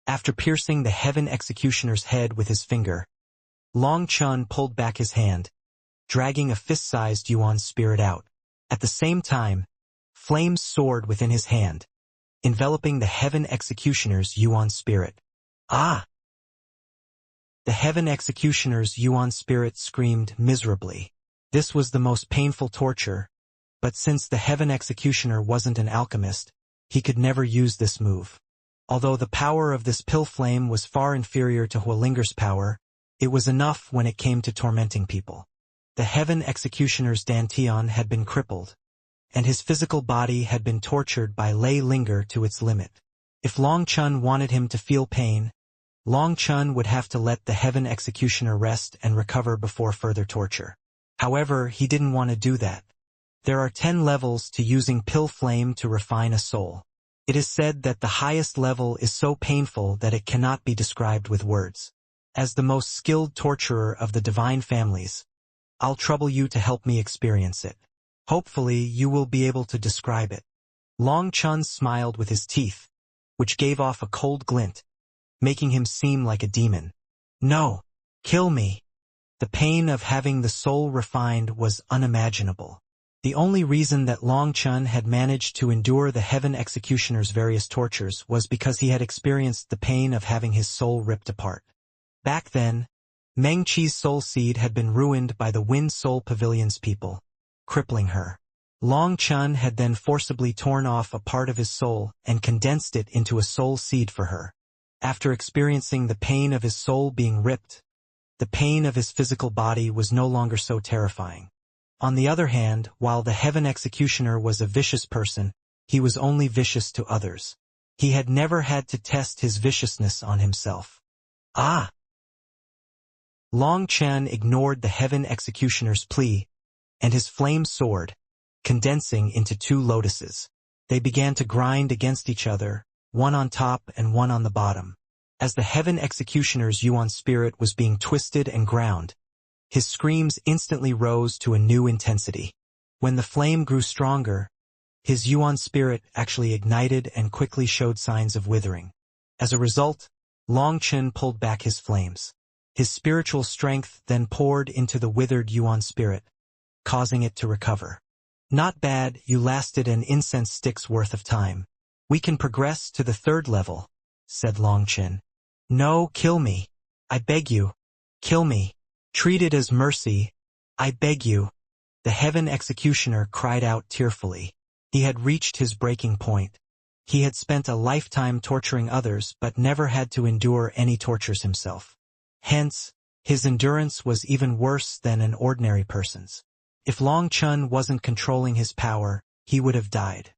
After piercing the heaven executioner's head with his finger, Long Chun pulled back his hand, dragging a fist-sized yuan spirit out. At the same time, flames soared within his hand, enveloping the heaven executioner's yuan spirit. Ah! The heaven executioner's yuan spirit screamed miserably. This was the most painful torture, but since the heaven executioner wasn't an alchemist, he could never use this move. Although the power of this pill flame was far inferior to Hualinger's power, it was enough when it came to tormenting people. The heaven executioner's dantian had been crippled, and his physical body had been tortured by Lei Linger to its limit. If Long Chun wanted him to feel pain, Long Chun would have to let the heaven executioner rest and recover before further torture. However, he didn't want to do that. There are 10 levels to using pill flame to refine a soul. It is said that the highest level is so painful that it cannot be described with words. As the most skilled torturer of the divine families, I'll trouble you to help me experience it. Hopefully, you will be able to describe it. Long Chun smiled with his teeth, which gave off a cold glint, making him seem like a demon. No, kill me. The pain of having the soul refined was unimaginable. The only reason that Long Chun had managed to endure the heaven executioner's various tortures was because he had experienced the pain of having his soul ripped apart. Back then, Meng Qi's soul seed had been ruined by the Wind Soul Pavilion's people, crippling her. Long Chun had then forcibly torn off a part of his soul and condensed it into a soul seed for her. After experiencing the pain of his soul being ripped, the pain of his physical body was no longer so terrifying. On the other hand, while the heaven executioner was a vicious person, he was only vicious to others. He had never had to test his viciousness on himself. Ah! Long Chun ignored the heaven executioner's plea, and his flame soared, condensing into 2 lotuses. They began to grind against each other, one on top and one on the bottom. As the heaven executioner's yuan spirit was being twisted and ground, his screams instantly rose to a new intensity. When the flame grew stronger, his yuan spirit actually ignited and quickly showed signs of withering. As a result, Long Chun pulled back his flames. His spiritual strength then poured into the withered yuan spirit, causing it to recover. Not bad, you lasted an incense stick's worth of time. We can progress to the 3rd level, said Long Chun. No, kill me. I beg you. Kill me. Treat it as mercy. I beg you. The heaven executioner cried out tearfully. He had reached his breaking point. He had spent a lifetime torturing others but never had to endure any tortures himself. Hence, his endurance was even worse than an ordinary person's. If Long Chun wasn't controlling his power, he would have died.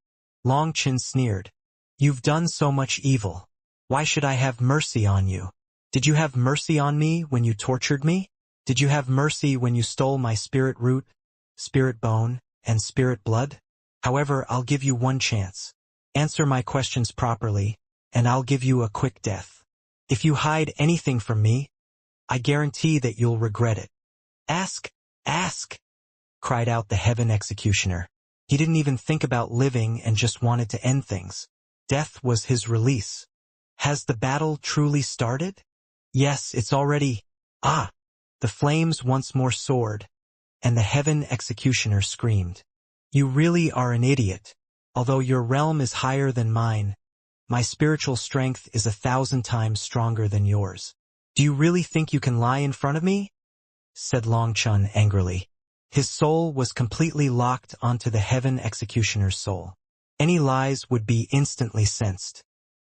Long Chun sneered. You've done so much evil. Why should I have mercy on you? Did you have mercy on me when you tortured me? Did you have mercy when you stole my spirit root, spirit bone, and spirit blood? However, I'll give you one chance. Answer my questions properly, and I'll give you a quick death. If you hide anything from me, I guarantee that you'll regret it. Ask, cried out the heaven executioner. He didn't even think about living and just wanted to end things. Death was his release. Has the battle truly started? Yes, it's already... Ah! The flames once more soared, and the heaven executioner screamed. You really are an idiot. Although your realm is higher than mine, my spiritual strength is 1,000 times stronger than yours. Do you really think you can lie in front of me? Said Long Chun angrily. His soul was completely locked onto the heaven executioner's soul. Any lies would be instantly sensed.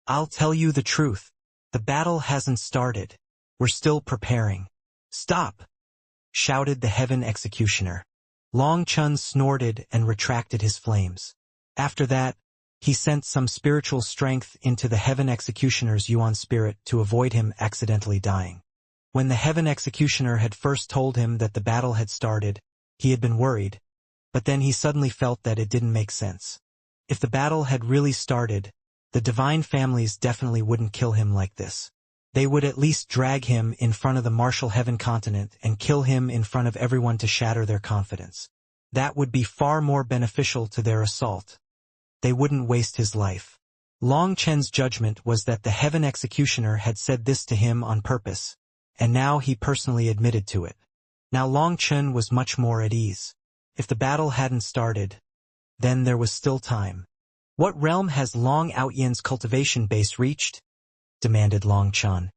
I'll tell you the truth. The battle hasn't started. We're still preparing. Stop! Shouted the heaven executioner. Long Chun snorted and retracted his flames. After that, he sent some spiritual strength into the heaven executioner's yuan spirit to avoid him accidentally dying. When the heaven executioner had first told him that the battle had started, he had been worried, but then he suddenly felt that it didn't make sense. If the battle had really started, the divine families definitely wouldn't kill him like this. They would at least drag him in front of the martial heaven continent and kill him in front of everyone to shatter their confidence. That would be far more beneficial to their assault. They wouldn't waste his life. Long Chen's judgment was that the heaven executioner had said this to him on purpose, and now he personally admitted to it. Now Long Chen was much more at ease. If the battle hadn't started, then there was still time. What realm has Long Outyen's cultivation base reached? Demanded Long Chen.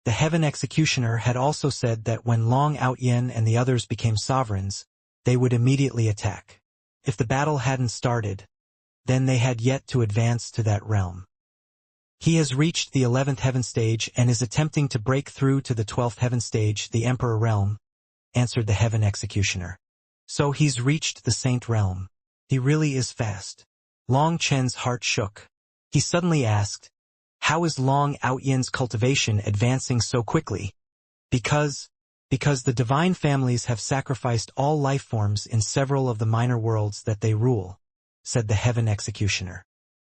The heaven executioner had also said that when Long Outyen and the others became sovereigns, they would immediately attack. If the battle hadn't started, then they had yet to advance to that realm. He has reached the 11th heaven stage and is attempting to break through to the 12th heaven stage, the Emperor realm, answered the heaven executioner. So he's reached the Saint realm. He really is fast. Long Chen's heart shook. He suddenly asked, how is Long Outyen's cultivation advancing so quickly? Because the divine families have sacrificed all life forms in several of the minor worlds that they rule, said the heaven executioner.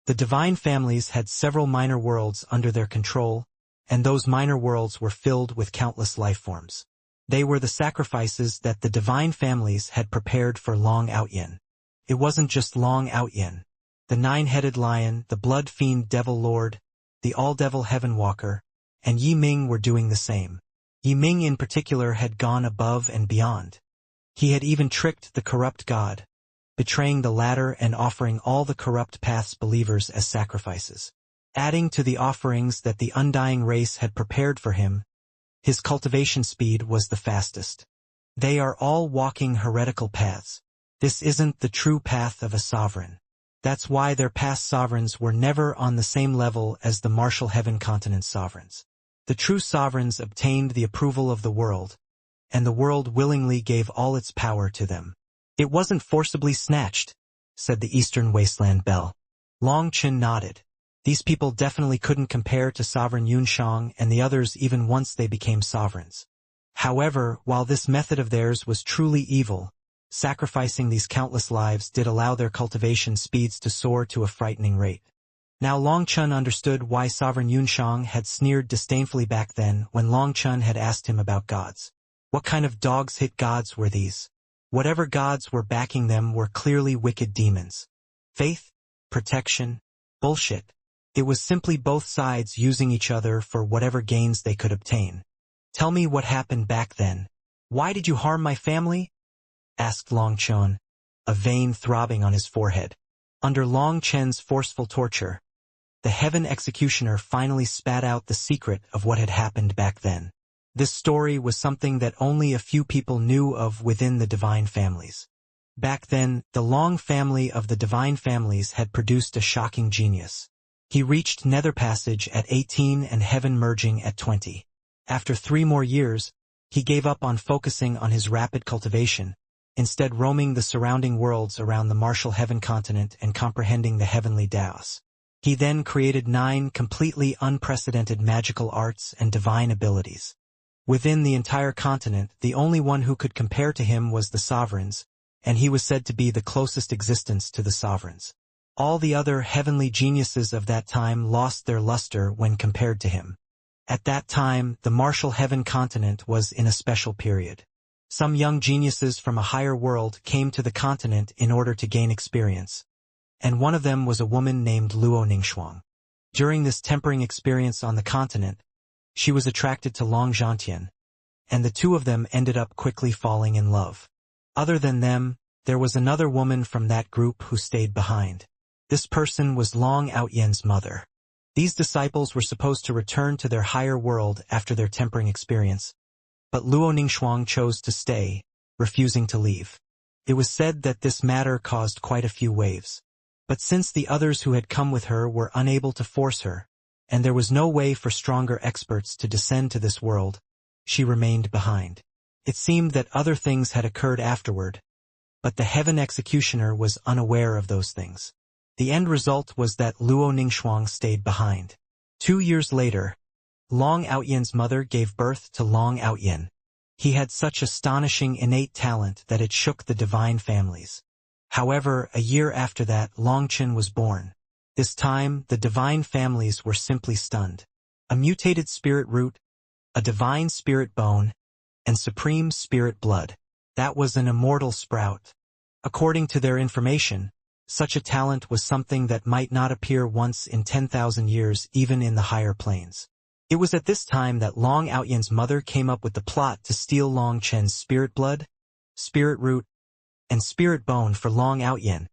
The divine families had several minor worlds under their control, and those minor worlds were filled with countless life forms. They were the sacrifices that the divine families had prepared for Long Outyen. It wasn't just Long Outyen. The nine-headed lion, the blood fiend devil lord, the all-devil heaven walker, and Yi Ming were doing the same. Yi Ming in particular had gone above and beyond. He had even tricked the corrupt god, betraying the latter and offering all the corrupt path's believers as sacrifices. Adding to the offerings that the undying race had prepared for him, his cultivation speed was the fastest. They are all walking heretical paths. This isn't the true path of a sovereign. That's why their past sovereigns were never on the same level as the martial heaven continent sovereigns. The true sovereigns obtained the approval of the world, and the world willingly gave all its power to them. It wasn't forcibly snatched, said the Eastern Wasteland Bell. Long Chen nodded. These people definitely couldn't compare to Sovereign Yunshang and the others even once they became sovereigns. However, while this method of theirs was truly evil, sacrificing these countless lives did allow their cultivation speeds to soar to a frightening rate. Now Long Chen understood why Sovereign Yunshang had sneered disdainfully back then when Long Chen had asked him about gods. What kind of dogs-hit gods were these? Whatever gods were backing them were clearly wicked demons. Faith? Protection? Bullshit. It was simply both sides using each other for whatever gains they could obtain. Tell me what happened back then. Why did you harm my family? Asked Long Chen, a vein throbbing on his forehead. Under Long Chen's forceful torture, the heaven executioner finally spat out the secret of what had happened back then. This story was something that only a few people knew of within the divine families. Back then, the Long family of the divine families had produced a shocking genius. He reached Nether Passage at 18 and Heaven Merging at 20. After 3 more years, he gave up on focusing on his rapid cultivation, instead roaming the surrounding worlds around the martial heaven continent and comprehending the heavenly Daos. He then created 9 completely unprecedented magical arts and divine abilities. Within the entire continent, the only one who could compare to him was the sovereigns, and he was said to be the closest existence to the sovereigns. All the other heavenly geniuses of that time lost their luster when compared to him. At that time, the martial heaven continent was in a special period. Some young geniuses from a higher world came to the continent in order to gain experience, and one of them was a woman named Luo Ningxuang. During this tempering experience on the continent, she was attracted to Long Zhantian, and the two of them ended up quickly falling in love. Other than them, there was another woman from that group who stayed behind. This person was Long Outyen's mother. These disciples were supposed to return to their higher world after their tempering experience, but Luo Ningxuang chose to stay, refusing to leave. It was said that this matter caused quite a few waves. But since the others who had come with her were unable to force her, and there was no way for stronger experts to descend to this world, she remained behind. It seemed that other things had occurred afterward, but the heaven executioner was unaware of those things. The end result was that Luo Ningxuang stayed behind. 2 years later, Long Outyen's mother gave birth to Long Outyen. He had such astonishing innate talent that it shook the divine families. However, a year after that, Long Chen was born. This time, the divine families were simply stunned. A mutated spirit root, a divine spirit bone, and supreme spirit blood. That was an immortal sprout. According to their information, Such a talent was something that might not appear once in 10,000 years even in the higher planes. It was at this time that Long Outyen's mother came up with the plot to steal Long Chen's spirit blood, spirit root, and spirit bone for Long Outyen.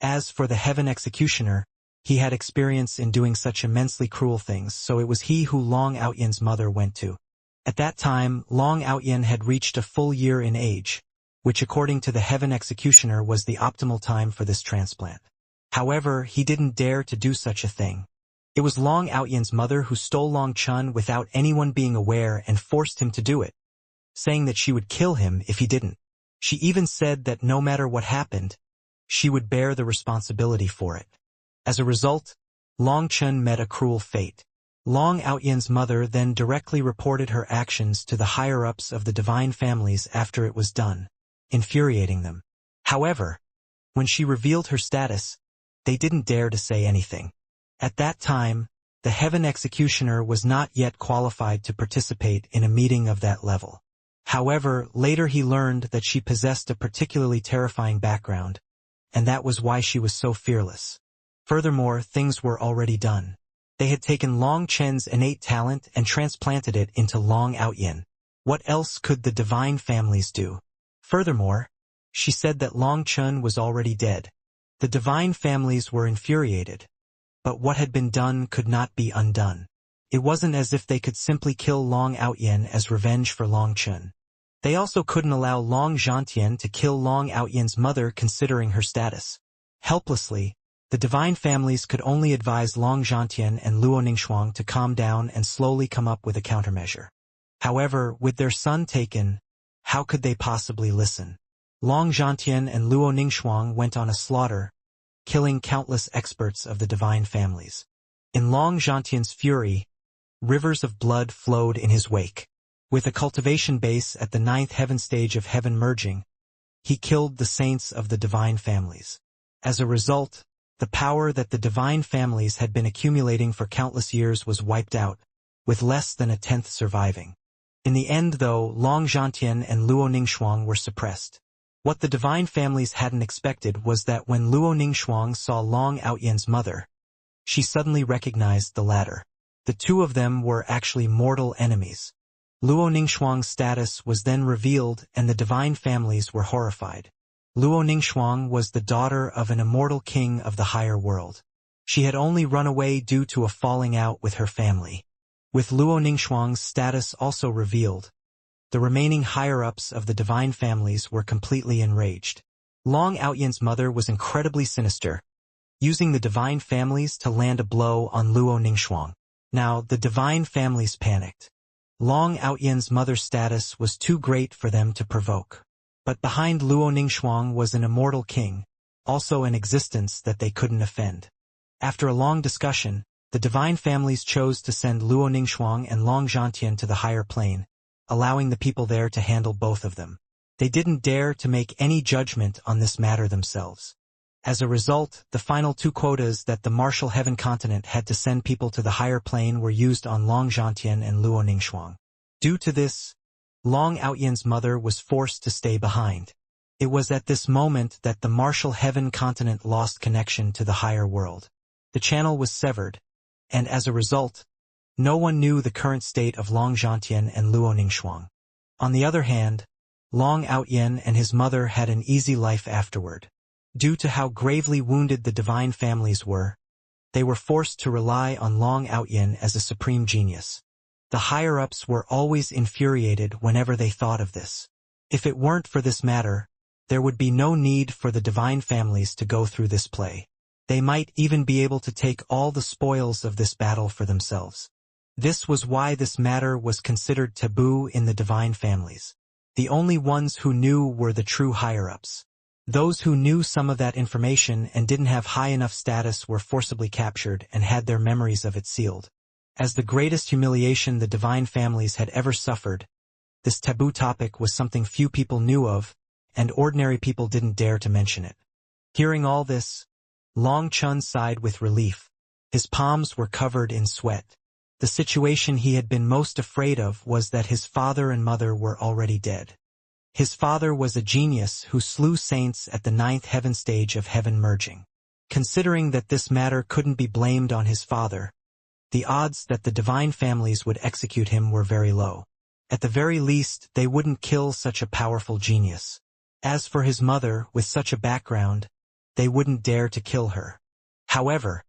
As for the heaven executioner, he had experience in doing such immensely cruel things, so it was he who Long Outyen's mother went to. At that time, Long Outyen had reached a full year in age, which according to the heaven executioner was the optimal time for this transplant. However, he didn't dare to do such a thing. It was Long Outyen's mother who stole Long Chun without anyone being aware and forced him to do it, saying that she would kill him if he didn't. She even said that no matter what happened, she would bear the responsibility for it. As a result, Long Chun met a cruel fate. Long Outyen's mother then directly reported her actions to the higher-ups of the divine families after it was done, infuriating them. However, when she revealed her status, they didn't dare to say anything. At that time, the heaven executioner was not yet qualified to participate in a meeting of that level. However, later he learned that she possessed a particularly terrifying background, and that was why she was so fearless. Furthermore, things were already done. They had taken Long Chen's innate talent and transplanted it into Long Outyen. What else could the divine families do? Furthermore, she said that Long Chun was already dead. The divine families were infuriated, but what had been done could not be undone. It wasn't as if they could simply kill Long Outyen as revenge for Long Chun. They also couldn't allow Long Zhantien to kill Long Outyen's mother considering her status. Helplessly, the divine families could only advise Long Zhantien and Luo Ningxuang to calm down and slowly come up with a countermeasure. However, with their son taken, how could they possibly listen? Long Zhantien and Luo Ningxuang went on a slaughter, killing countless experts of the divine families. In Long Zhantian's fury, rivers of blood flowed in his wake. With a cultivation base at the 9th heaven stage of heaven merging, he killed the saints of the divine families. As a result, the power that the divine families had been accumulating for countless years was wiped out, with less than a tenth surviving. In the end, though, Long Zhantien and Luo Ningxuang were suppressed. What the divine families hadn't expected was that when Luo Ningxuang saw Long Outyen's mother, she suddenly recognized the latter. The two of them were actually mortal enemies. Luo Ningxuang's status was then revealed and the divine families were horrified. Luo Ningxuang was the daughter of an immortal king of the higher world. She had only run away due to a falling out with her family. With Luo Ningxuang's status also revealed, the remaining higher-ups of the divine families were completely enraged. Long Outyen's mother was incredibly sinister, using the divine families to land a blow on Luo Ningxuang. Now, the divine families panicked. Long Outyen's mother's status was too great for them to provoke. But behind Luo Ningxuang was an immortal king, also an existence that they couldn't offend. After a long discussion, the divine families chose to send Luo Ningxuang and Long Zhantien to the higher plane, allowing the people there to handle both of them. They didn't dare to make any judgment on this matter themselves. As a result, the final two quotas that the Martial Heaven continent had to send people to the higher plane were used on Long Zhantien and Luo Ningxuang. Due to this, Long Outyen's mother was forced to stay behind. It was at this moment that the Martial Heaven continent lost connection to the higher world. The channel was severed, and as a result, no one knew the current state of Long Zhantien and Luo Ningxuang. On the other hand, Long Outyen and his mother had an easy life afterward. Due to how gravely wounded the divine families were, they were forced to rely on Long Outyen as a supreme genius. The higher-ups were always infuriated whenever they thought of this. If it weren't for this matter, there would be no need for the divine families to go through this play. They might even be able to take all the spoils of this battle for themselves. This was why this matter was considered taboo in the divine families. The only ones who knew were the true higher-ups. Those who knew some of that information and didn't have high enough status were forcibly captured and had their memories of it sealed. As the greatest humiliation the divine families had ever suffered, this taboo topic was something few people knew of, and ordinary people didn't dare to mention it. Hearing all this, Long Chun sighed with relief. His palms were covered in sweat. The situation he had been most afraid of was that his father and mother were already dead. His father was a genius who slew saints at the 9th heaven stage of heaven merging. Considering that this matter couldn't be blamed on his father, the odds that the divine families would execute him were very low. At the very least, they wouldn't kill such a powerful genius. As for his mother, with such a background, they wouldn't dare to kill her. However,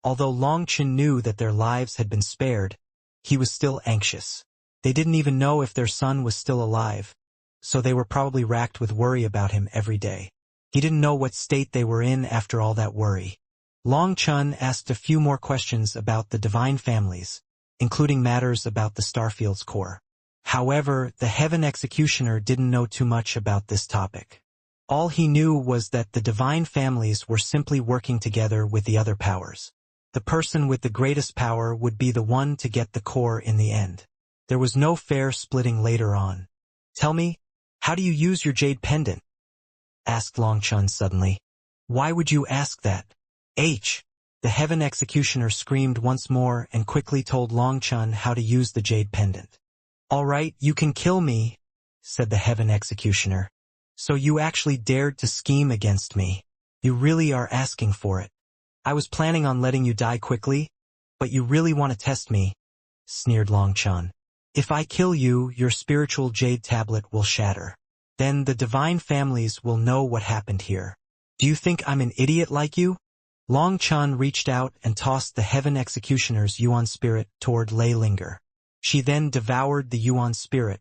although Longchen knew that their lives had been spared, he was still anxious. They didn't even know if their son was still alive, so they were probably racked with worry about him every day. He didn't know what state they were in after all that worry. Longchen asked a few more questions about the divine families, including matters about the Starfield's core. However, the Heaven Executioner didn't know too much about this topic. All he knew was that the divine families were simply working together with the other powers. The person with the greatest power would be the one to get the core in the end. There was no fair splitting later on. "Tell me, how do you use your jade pendant?" asked Longchen suddenly. "Why would you ask that?" The Heaven Executioner screamed once more and quickly told Longchen how to use the jade pendant. "All right, you can kill me," said the Heaven Executioner. "So you actually dared to scheme against me. You really are asking for it. I was planning on letting you die quickly, but you really want to test me," sneered Longchen. "If I kill you, your spiritual jade tablet will shatter. Then the divine families will know what happened here. Do you think I'm an idiot like you?" Longchen reached out and tossed the Heaven Executioner's Yuan spirit toward Lei Linger. She then devoured the Yuan spirit,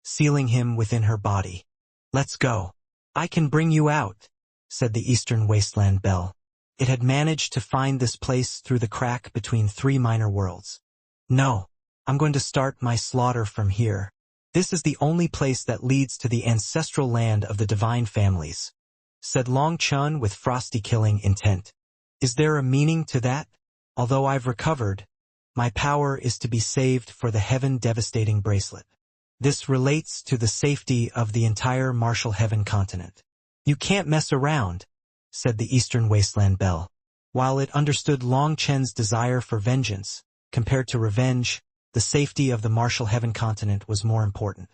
sealing him within her body. "Let's go. I can bring you out," said the Eastern Wasteland Bell. It had managed to find this place through the crack between 3 minor worlds. "No, I'm going to start my slaughter from here. This is the only place that leads to the ancestral land of the divine families," said Longchen with frosty killing intent. "Is there a meaning to that? Although I've recovered, my power is to be saved for the Heaven Devastating Bracelet. This relates to the safety of the entire Martial Heaven continent." "You can't mess around," said the Eastern Wasteland Bell. While it understood Longchen's desire for vengeance, compared to revenge, the safety of the Martial Heaven continent was more important.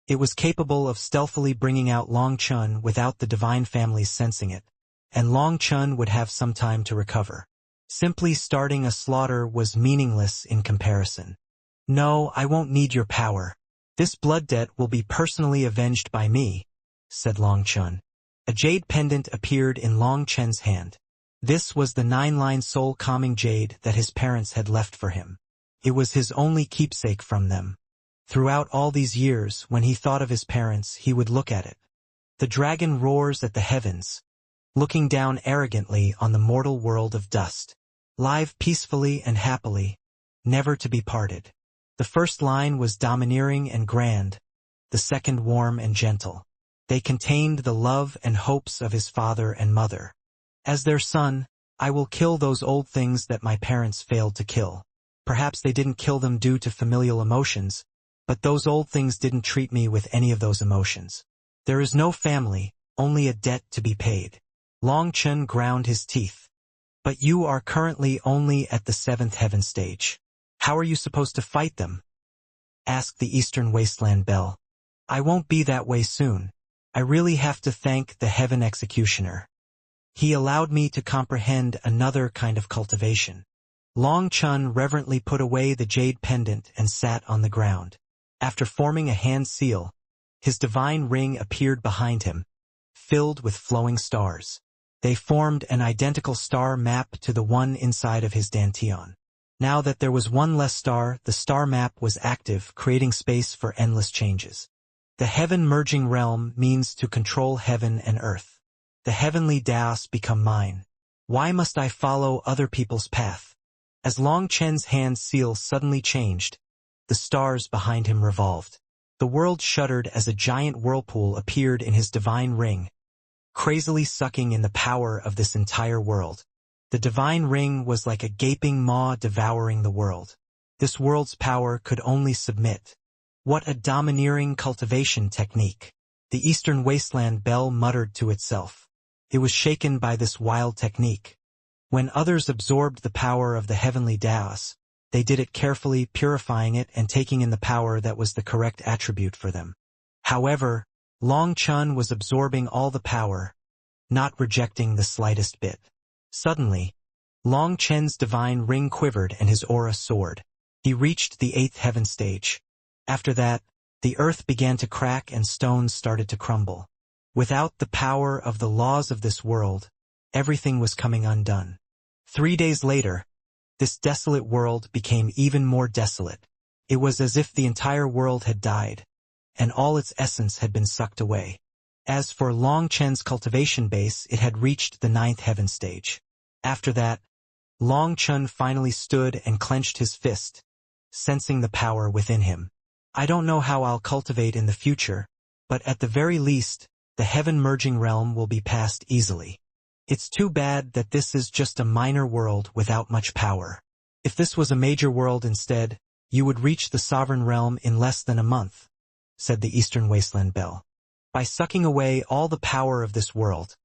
It was capable of stealthily bringing out Longchen without the divine families sensing it, and Longchen would have some time to recover. Simply starting a slaughter was meaningless in comparison. "No, I won't need your power. This blood debt will be personally avenged by me," said Longchen. A jade pendant appeared in Longchen's hand. This was the 9-line soul calming jade that his parents had left for him. It was his only keepsake from them. Throughout all these years, when he thought of his parents, he would look at it. The dragon roars at the heavens, looking down arrogantly on the mortal world of dust. "Live peacefully and happily, never to be parted." The first line was domineering and grand, the second warm and gentle. They contained the love and hopes of his father and mother. "As their son, I will kill those old things that my parents failed to kill. Perhaps they didn't kill them due to familial emotions, but those old things didn't treat me with any of those emotions. There is no family, only a debt to be paid." Longchen ground his teeth. "But you are currently only at the 7th heaven stage. How are you supposed to fight them?" asked the Eastern Wasteland Bell. "I won't be that way soon. I really have to thank the Heaven Executioner. He allowed me to comprehend another kind of cultivation." Longchen reverently put away the jade pendant and sat on the ground. After forming a hand seal, his divine ring appeared behind him, filled with flowing stars. They formed an identical star map to the one inside of his dantian. Now that there was one less star, the star map was active, creating space for endless changes. The heaven merging realm means to control heaven and earth. The heavenly Daos become mine. Why must I follow other people's path? As Longchen's hand seal suddenly changed, the stars behind him revolved. The world shuddered as a giant whirlpool appeared in his divine ring, crazily sucking in the power of this entire world. The divine ring was like a gaping maw devouring the world. This world's power could only submit. What a domineering cultivation technique! The Eastern Wasteland Bell muttered to itself. It was shaken by this wild technique. When others absorbed the power of the heavenly Daos, they did it carefully, purifying it and taking in the power that was the correct attribute for them. However, Longchen was absorbing all the power, not rejecting the slightest bit. Suddenly, Long Chen's divine ring quivered and his aura soared. He reached the 8th heaven stage. After that, the earth began to crack and stones started to crumble. Without the power of the laws of this world, everything was coming undone. 3 days later, this desolate world became even more desolate. It was as if the entire world had died, and all its essence had been sucked away. As for Long Chen's cultivation base, it had reached the 9th heaven stage. After that, Long Chen finally stood and clenched his fist, sensing the power within him. I don't know how I'll cultivate in the future, but at the very least, the heaven-merging realm will be passed easily. It's too bad that this is just a minor world without much power. If this was a major world instead, you would reach the sovereign realm in less than a month, said the Eastern Wasteland Bell. By sucking away all the power of this world,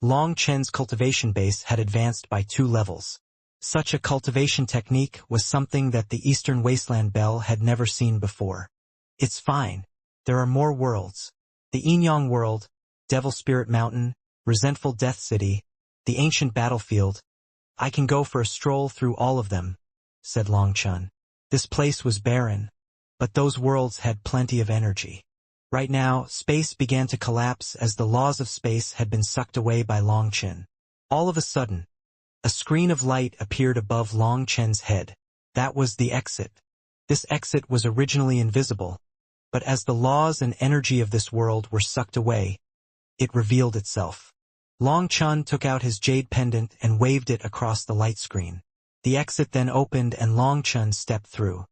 Long Chen's cultivation base had advanced by 2 levels. Such a cultivation technique was something that the Eastern Wasteland Bell had never seen before. It's fine. There are more worlds. The Inyang world, Devil Spirit Mountain, Resentful Death City, the ancient battlefield. I can go for a stroll through all of them, said Long Chen. This place was barren, but those worlds had plenty of energy. Right now, space began to collapse as the laws of space had been sucked away by Long Chen. All of a sudden, a screen of light appeared above Long Chen's head. That was the exit. This exit was originally invisible, but as the laws and energy of this world were sucked away, it revealed itself. Long Chen took out his jade pendant and waved it across the light screen. The exit then opened and Long Chen stepped through.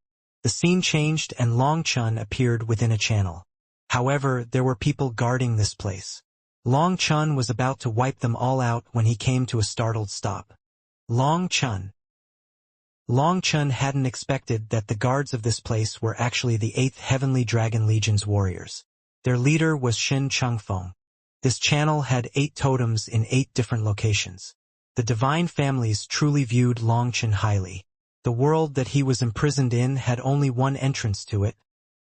The scene changed and Long Chen appeared within a channel. However, there were people guarding this place. Long Chen was about to wipe them all out when he came to a startled stop. Long Chen hadn't expected that the guards of this place were actually the 8th Heavenly Dragon Legion's warriors. Their leader was Shin Changfeng. This channel had 8 totems in 8 different locations. The divine families truly viewed Long Chen highly. The world that he was imprisoned in had only 1 entrance to it,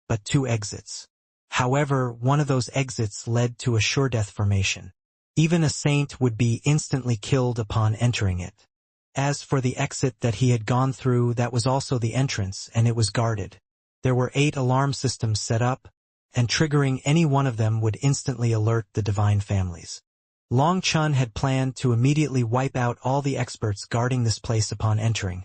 but 2 exits. However, one of those exits led to a sure death formation. Even a saint would be instantly killed upon entering it. As for the exit that he had gone through, that was also the entrance, and it was guarded. There were 8 alarm systems set up, and triggering any one of them would instantly alert the divine families. Long Chen had planned to immediately wipe out all the experts guarding this place upon entering,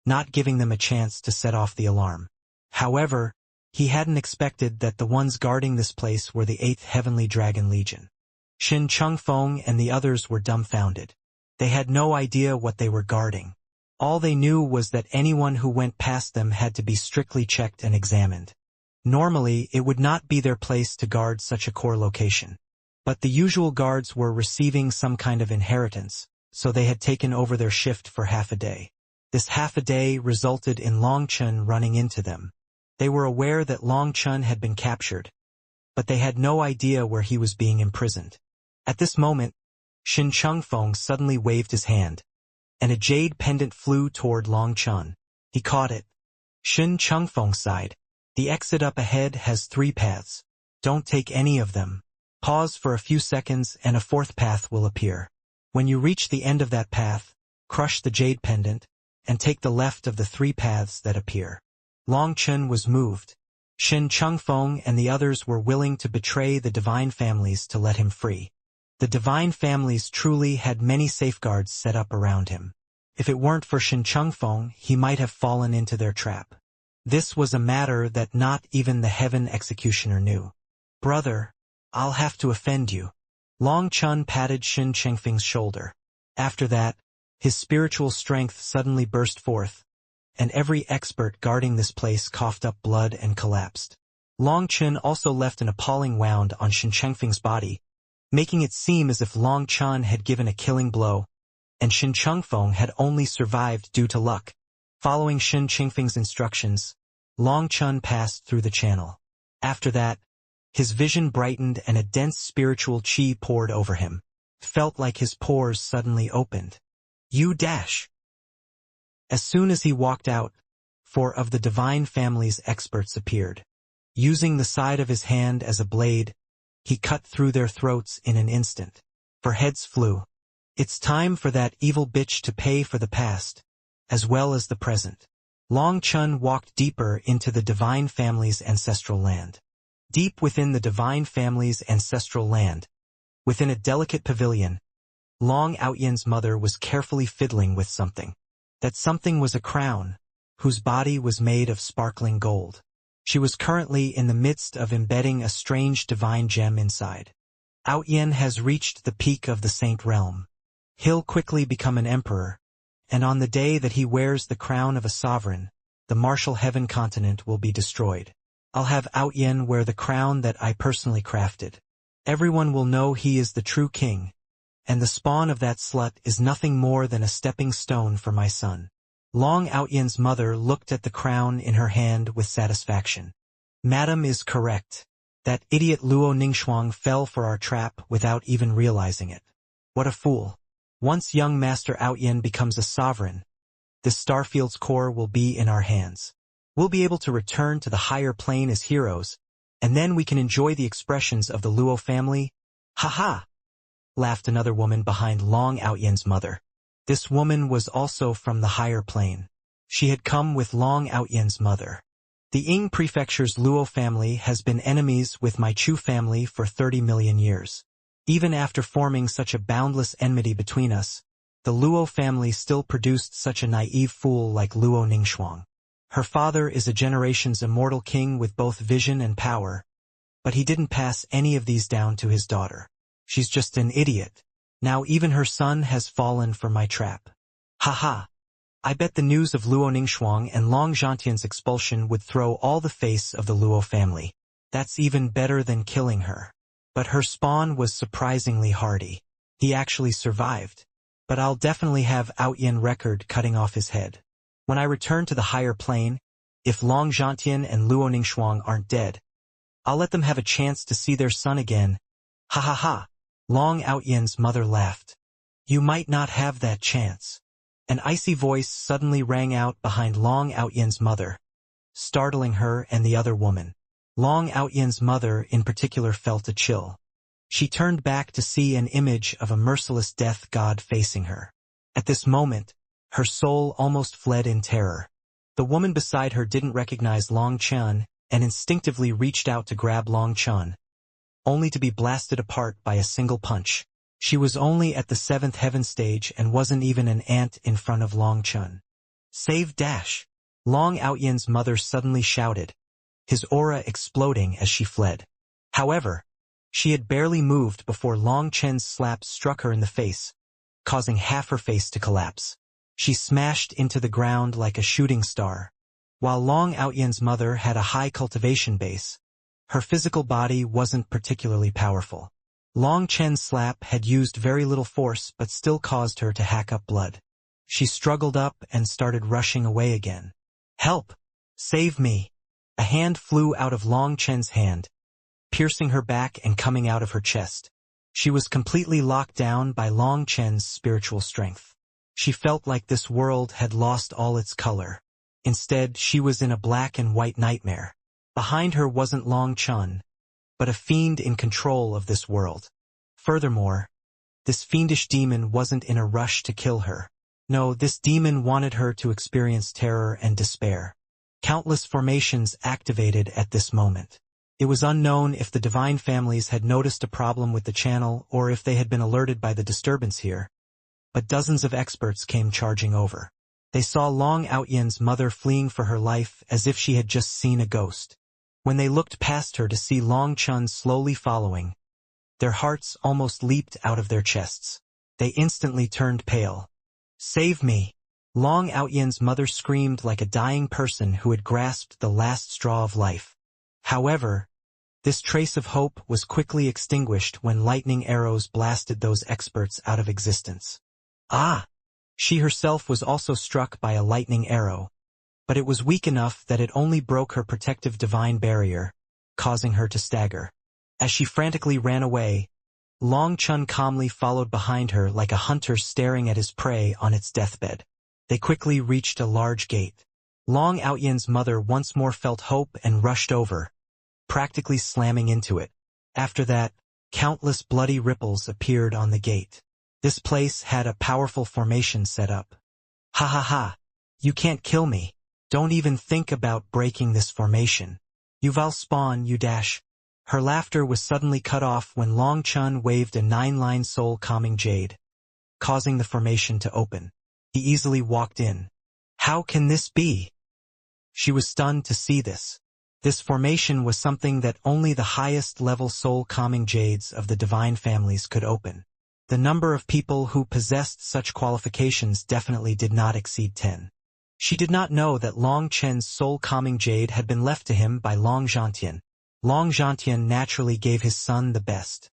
not giving them a chance to set off the alarm. However, he hadn't expected that the ones guarding this place were the 8th Heavenly Dragon Legion. Shin Changfeng and the others were dumbfounded. They had no idea what they were guarding. All they knew was that anyone who went past them had to be strictly checked and examined. Normally, it would not be their place to guard such a core location. But the usual guards were receiving some kind of inheritance, so they had taken over their shift for half a day. This half a day resulted in Long Chen running into them. They were aware that Long Chen had been captured, but they had no idea where he was being imprisoned. At this moment, Shin Changfeng suddenly waved his hand, and a jade pendant flew toward Long Chen. He caught it. Shin Changfeng sighed. The exit up ahead has 3 paths. Don't take any of them. Pause for a few seconds and a 4th path will appear. When you reach the end of that path, crush the jade pendant, and take the left of the 3 paths that appear. Long Chen was moved. Shin Changfeng and the others were willing to betray the divine families to let him free. The divine families truly had many safeguards set up around him. If it weren't for Shin Changfeng, he might have fallen into their trap. This was a matter that not even the Heaven Executioner knew. Brother, I'll have to offend you. Long Chen patted Shin Changfeng's shoulder. After that, his spiritual strength suddenly burst forth, and every expert guarding this place coughed up blood and collapsed. Long Chen also left an appalling wound on Shin Changfeng's body, making it seem as if Long Chen had given a killing blow, and Shin Changfeng had only survived due to luck. Following Shin Changfeng's instructions, Long Chen passed through the channel. After that, his vision brightened and a dense spiritual chi poured over him. Felt like his pores suddenly opened. As soon as he walked out, 4 of the divine family's experts appeared. Using the side of his hand as a blade, he cut through their throats in an instant. For heads flew. It's time for that evil bitch to pay for the past, as well as the present. Long Chun walked deeper into the divine family's ancestral land. Deep within the divine family's ancestral land, within a delicate pavilion, Long Outyen's mother was carefully fiddling with something. That something was a crown, whose body was made of sparkling gold. She was currently in the midst of embedding a strange divine gem inside. Outyen has reached the peak of the saint realm. He'll quickly become an emperor, and on the day that he wears the crown of a sovereign, the martial heaven continent will be destroyed. I'll have Outyen wear the crown that I personally crafted. Everyone will know he is the true king, and the spawn of that slut is nothing more than a stepping stone for my son. Long Outyen's mother looked at the crown in her hand with satisfaction. Madam is correct. That idiot Luo Ningxuang fell for our trap without even realizing it. What a fool. Once young Master Outyen becomes a sovereign, this Starfield's core will be in our hands. We'll be able to return to the higher plane as heroes, and then we can enjoy the expressions of the Luo family. Ha ha! Laughed another woman behind Long Outyen's mother. This woman was also from the higher plane. She had come with Long Outyen's mother. The Ying Prefecture's Luo family has been enemies with my Chu family for 30 million years. Even after forming such a boundless enmity between us, the Luo family still produced such a naive fool like Luo Ningxuang. Her father is a generation's immortal king with both vision and power, but he didn't pass any of these down to his daughter. She's just an idiot. Now even her son has fallen for my trap. Ha ha! I bet the news of Luo Ningxuang and Long Zhantian's expulsion would throw all the face of the Luo family. That's even better than killing her. But her spawn was surprisingly hardy. He actually survived. But I'll definitely have Outyen record cutting off his head. When I return to the higher plane, if Long Zhantian and Luo Ningxuang aren't dead, I'll let them have a chance to see their son again. Ha ha ha! Long Outyen's mother laughed. You might not have that chance. An icy voice suddenly rang out behind Long Outyen's mother, startling her and the other woman. Long Outyen's mother in particular felt a chill. She turned back to see an image of a merciless death god facing her. At this moment, her soul almost fled in terror. The woman beside her didn't recognize Long Chun and instinctively reached out to grab Long Chun, only to be blasted apart by a single punch. She was only at the 7th heaven stage and wasn't even an ant in front of Long Chun. Save dash! Long Outyen's mother suddenly shouted, his aura exploding as she fled. However, she had barely moved before Long Chen's slap struck her in the face, causing half her face to collapse. She smashed into the ground like a shooting star. While Long Outyen's mother had a high cultivation base, her physical body wasn't particularly powerful. Long Chen's slap had used very little force but still caused her to hack up blood. She struggled up and started rushing away again. Help! Save me! A hand flew out of Long Chen's hand, piercing her back and coming out of her chest. She was completely locked down by Long Chen's spiritual strength. She felt like this world had lost all its color. Instead, she was in a black and white nightmare. Behind her wasn't Long Chun, but a fiend in control of this world. Furthermore, this fiendish demon wasn't in a rush to kill her. No, this demon wanted her to experience terror and despair. Countless formations activated at this moment. It was unknown if the divine families had noticed a problem with the channel or if they had been alerted by the disturbance here, but dozens of experts came charging over. They saw Long Outyen's mother fleeing for her life as if she had just seen a ghost. When they looked past her to see Long Chun slowly following, their hearts almost leaped out of their chests. They instantly turned pale. Save me! Long Outyen's mother screamed like a dying person who had grasped the last straw of life. However, this trace of hope was quickly extinguished when lightning arrows blasted those experts out of existence. Ah! She herself was also struck by a lightning arrow, but it was weak enough that it only broke her protective divine barrier, causing her to stagger. As she frantically ran away, Long Chun calmly followed behind her like a hunter staring at his prey on its deathbed. They quickly reached a large gate. Long Outyen's mother once more felt hope and rushed over, practically slamming into it. After that, countless bloody ripples appeared on the gate. This place had a powerful formation set up. Ha ha ha. You can't kill me. Don't even think about breaking this formation. Yuval spawn, you dash. Her laughter was suddenly cut off when Long Chun waved a 9-line soul calming jade, causing the formation to open. He easily walked in. How can this be? She was stunned to see this. This formation was something that only the highest level soul calming jades of the divine families could open. The number of people who possessed such qualifications definitely did not exceed 10. She did not know that Long Chen's soul calming jade had been left to him by Long Zhantian. Long Zhantian naturally gave his son the best.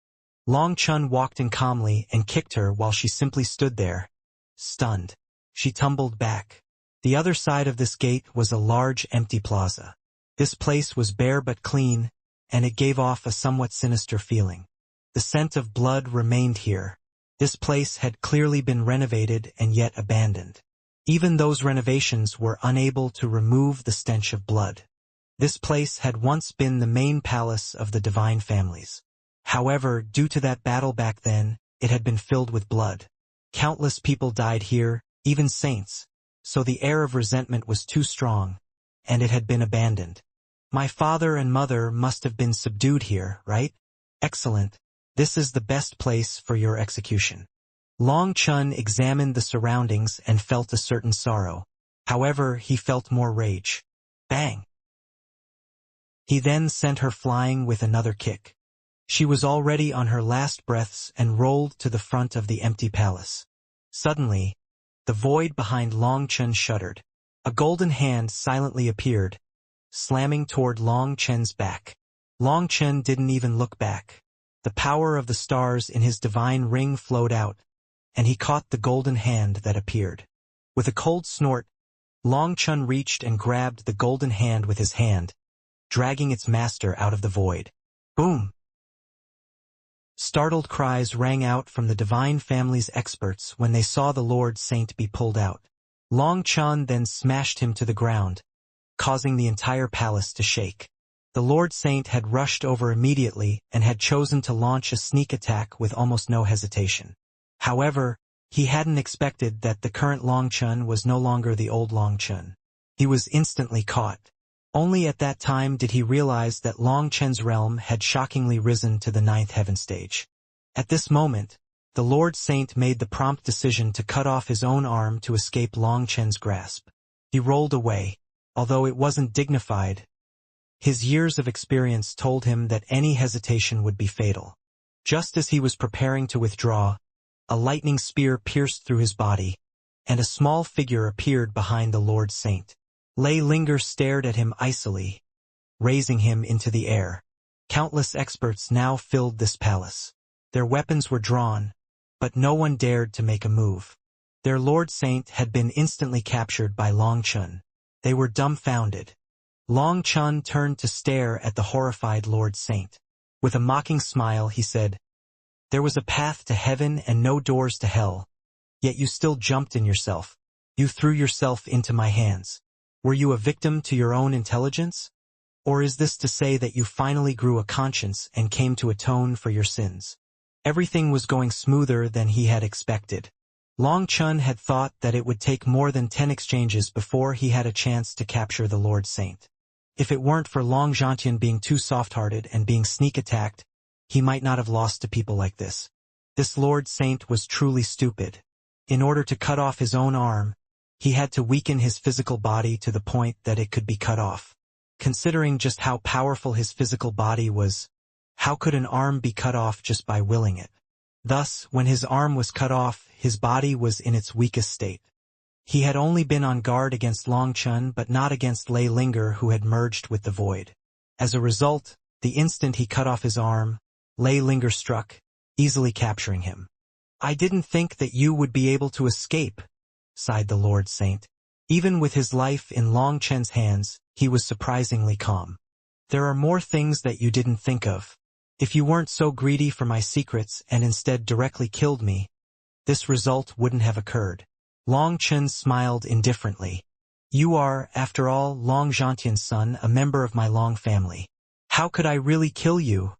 Long Chun walked in calmly and kicked her while she simply stood there, stunned. She tumbled back. The other side of this gate was a large empty plaza. This place was bare but clean, and it gave off a somewhat sinister feeling. The scent of blood remained here. This place had clearly been renovated and yet abandoned. Even those renovations were unable to remove the stench of blood. This place had once been the main palace of the divine families. However, due to that battle back then, it had been filled with blood. Countless people died here, even saints, so the air of resentment was too strong, and it had been abandoned. My father and mother must have been subdued here, right? Excellent. This is the best place for your execution. Long Chun examined the surroundings and felt a certain sorrow. However, he felt more rage. Bang! He then sent her flying with another kick. She was already on her last breaths and rolled to the front of the empty palace. Suddenly, the void behind Long Chun shuddered. A golden hand silently appeared, slamming toward Long Chen's back. Long Chen didn't even look back. The power of the stars in his divine ring flowed out, and he caught the golden hand that appeared. With a cold snort, Long Chun reached and grabbed the golden hand with his hand, dragging its master out of the void. Boom! Startled cries rang out from the divine family's experts when they saw the Lord Saint be pulled out. Long Chun then smashed him to the ground, causing the entire palace to shake. The Lord Saint had rushed over immediately and had chosen to launch a sneak attack with almost no hesitation. However, he hadn't expected that the current Long Chun was no longer the old Long Chun. He was instantly caught. Only at that time did he realize that Long Chen's realm had shockingly risen to the 9th heaven stage. At this moment, the Lord Saint made the prompt decision to cut off his own arm to escape Long Chen's grasp. He rolled away, although it wasn't dignified. His years of experience told him that any hesitation would be fatal. Just as he was preparing to withdraw, a lightning spear pierced through his body, and a small figure appeared behind the Lord Saint. Lei Linger stared at him icily, raising him into the air. Countless experts now filled this palace. Their weapons were drawn, but no one dared to make a move. Their Lord Saint had been instantly captured by Long Chun. They were dumbfounded. Long Chun turned to stare at the horrified Lord Saint. With a mocking smile, he said, "There was a path to heaven and no doors to hell, yet you still jumped in yourself. You threw yourself into my hands. Were you a victim to your own intelligence? Or is this to say that you finally grew a conscience and came to atone for your sins?" Everything was going smoother than he had expected. Long Chun had thought that it would take more than 10 exchanges before he had a chance to capture the Lord Saint. If it weren't for Long Zhantian being too soft-hearted and being sneak-attacked, he might not have lost to people like this. This Lord Saint was truly stupid. In order to cut off his own arm, he had to weaken his physical body to the point that it could be cut off. Considering just how powerful his physical body was, how could an arm be cut off just by willing it? Thus, when his arm was cut off, his body was in its weakest state. He had only been on guard against Long Chun but not against Lei Linger, who had merged with the void. As a result, the instant he cut off his arm, Lei Linger struck, easily capturing him. "I didn't think that you would be able to escape," sighed the Lord Saint. Even with his life in Long Chen's hands, he was surprisingly calm. "There are more things that you didn't think of. If you weren't so greedy for my secrets and instead directly killed me, this result wouldn't have occurred." Long Chen smiled indifferently. "You are, after all, Long Zhantian's son, a member of my Long family. How could I really kill you?"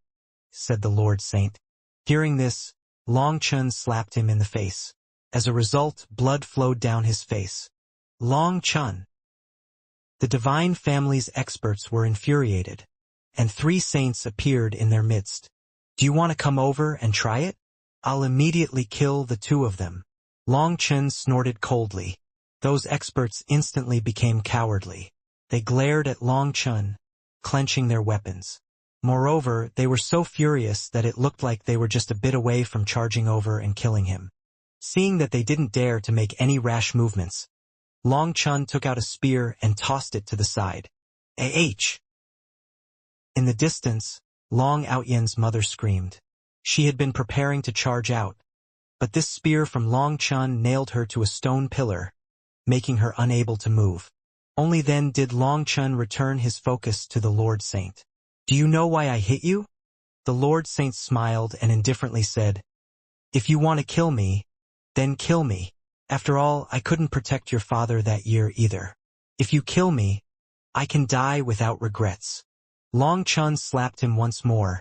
said the Lord Saint. Hearing this, Long Chun slapped him in the face. As a result, blood flowed down his face. Long Chun. The divine family's experts were infuriated, and 3 saints appeared in their midst. Do you want to come over and try it? I'll immediately kill the 2 of them. Long Chun snorted coldly. Those experts instantly became cowardly. They glared at Long Chun, clenching their weapons. Moreover, they were so furious that it looked like they were just a bit away from charging over and killing him. Seeing that they didn't dare to make any rash movements, Long Chun took out a spear and tossed it to the side. Ah! In the distance, Long Outyen's mother screamed. She had been preparing to charge out, but this spear from Long Chun nailed her to a stone pillar, making her unable to move. Only then did Long Chun return his focus to the Lord Saint. Do you know why I hit you? The Lord Saint smiled and indifferently said, If you want to kill me, then kill me. After all, I couldn't protect your father that year either. If you kill me, I can die without regrets. Long Chun slapped him once more,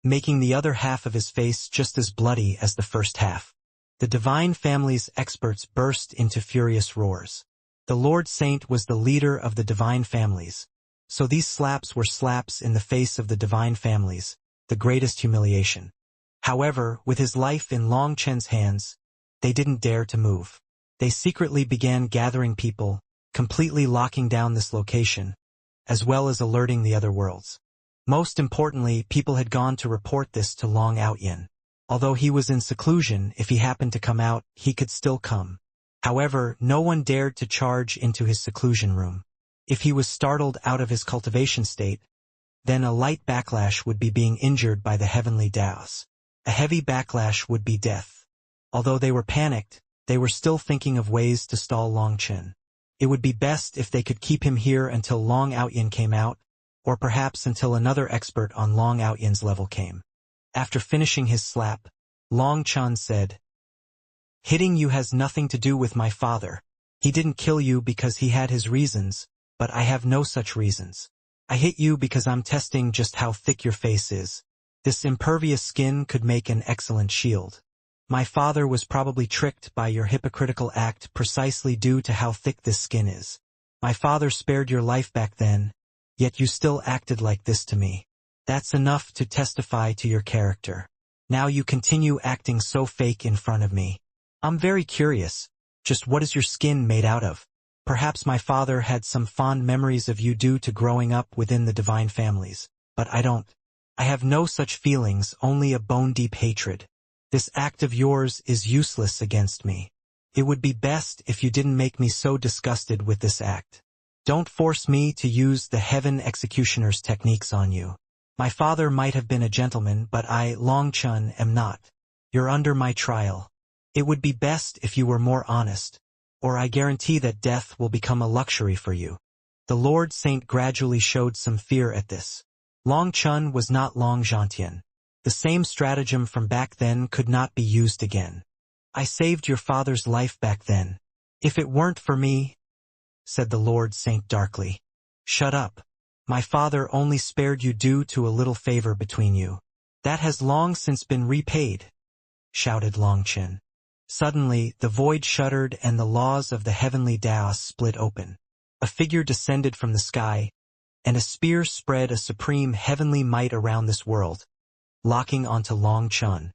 making the other half of his face just as bloody as the first half. The divine family's experts burst into furious roars. The Lord Saint was the leader of the divine families, so these slaps were slaps in the face of the divine families, the greatest humiliation. However, with his life in Long Chun's hands, they didn't dare to move. They secretly began gathering people, completely locking down this location, as well as alerting the other worlds. Most importantly, people had gone to report this to Long Outyen. Although he was in seclusion, if he happened to come out, he could still come. However, no one dared to charge into his seclusion room. If he was startled out of his cultivation state, then a light backlash would be being injured by the heavenly Daos. A heavy backlash would be death. Although they were panicked, they were still thinking of ways to stall Long Chun. It would be best if they could keep him here until Long Outyen came out, or perhaps until another expert on Long Outyen's level came. After finishing his slap, Long Chun said, Hitting you has nothing to do with my father. He didn't kill you because he had his reasons, but I have no such reasons. I hit you because I'm testing just how thick your face is. This impervious skin could make an excellent shield. My father was probably tricked by your hypocritical act precisely due to how thick this skin is. My father spared your life back then, yet you still acted like this to me. That's enough to testify to your character. Now you continue acting so fake in front of me. I'm very curious, just what is your skin made out of? Perhaps my father had some fond memories of you due to growing up within the divine families, but I don't. I have no such feelings, only a bone-deep hatred. This act of yours is useless against me. It would be best if you didn't make me so disgusted with this act. Don't force me to use the heaven executioner's techniques on you. My father might have been a gentleman, but I, Long Chun, am not. You're under my trial. It would be best if you were more honest, or I guarantee that death will become a luxury for you. The Lord Saint gradually showed some fear at this. Long Chun was not Long Gentian. The same stratagem from back then could not be used again. I saved your father's life back then. If it weren't for me, said the Lord Saint darkly. Shut up. My father only spared you due to a little favor between you. That has long since been repaid, shouted Long Chun. Suddenly, the void shuddered and the laws of the heavenly Daos split open. A figure descended from the sky, and a spear spread a supreme heavenly might around this world, locking onto Long Chun.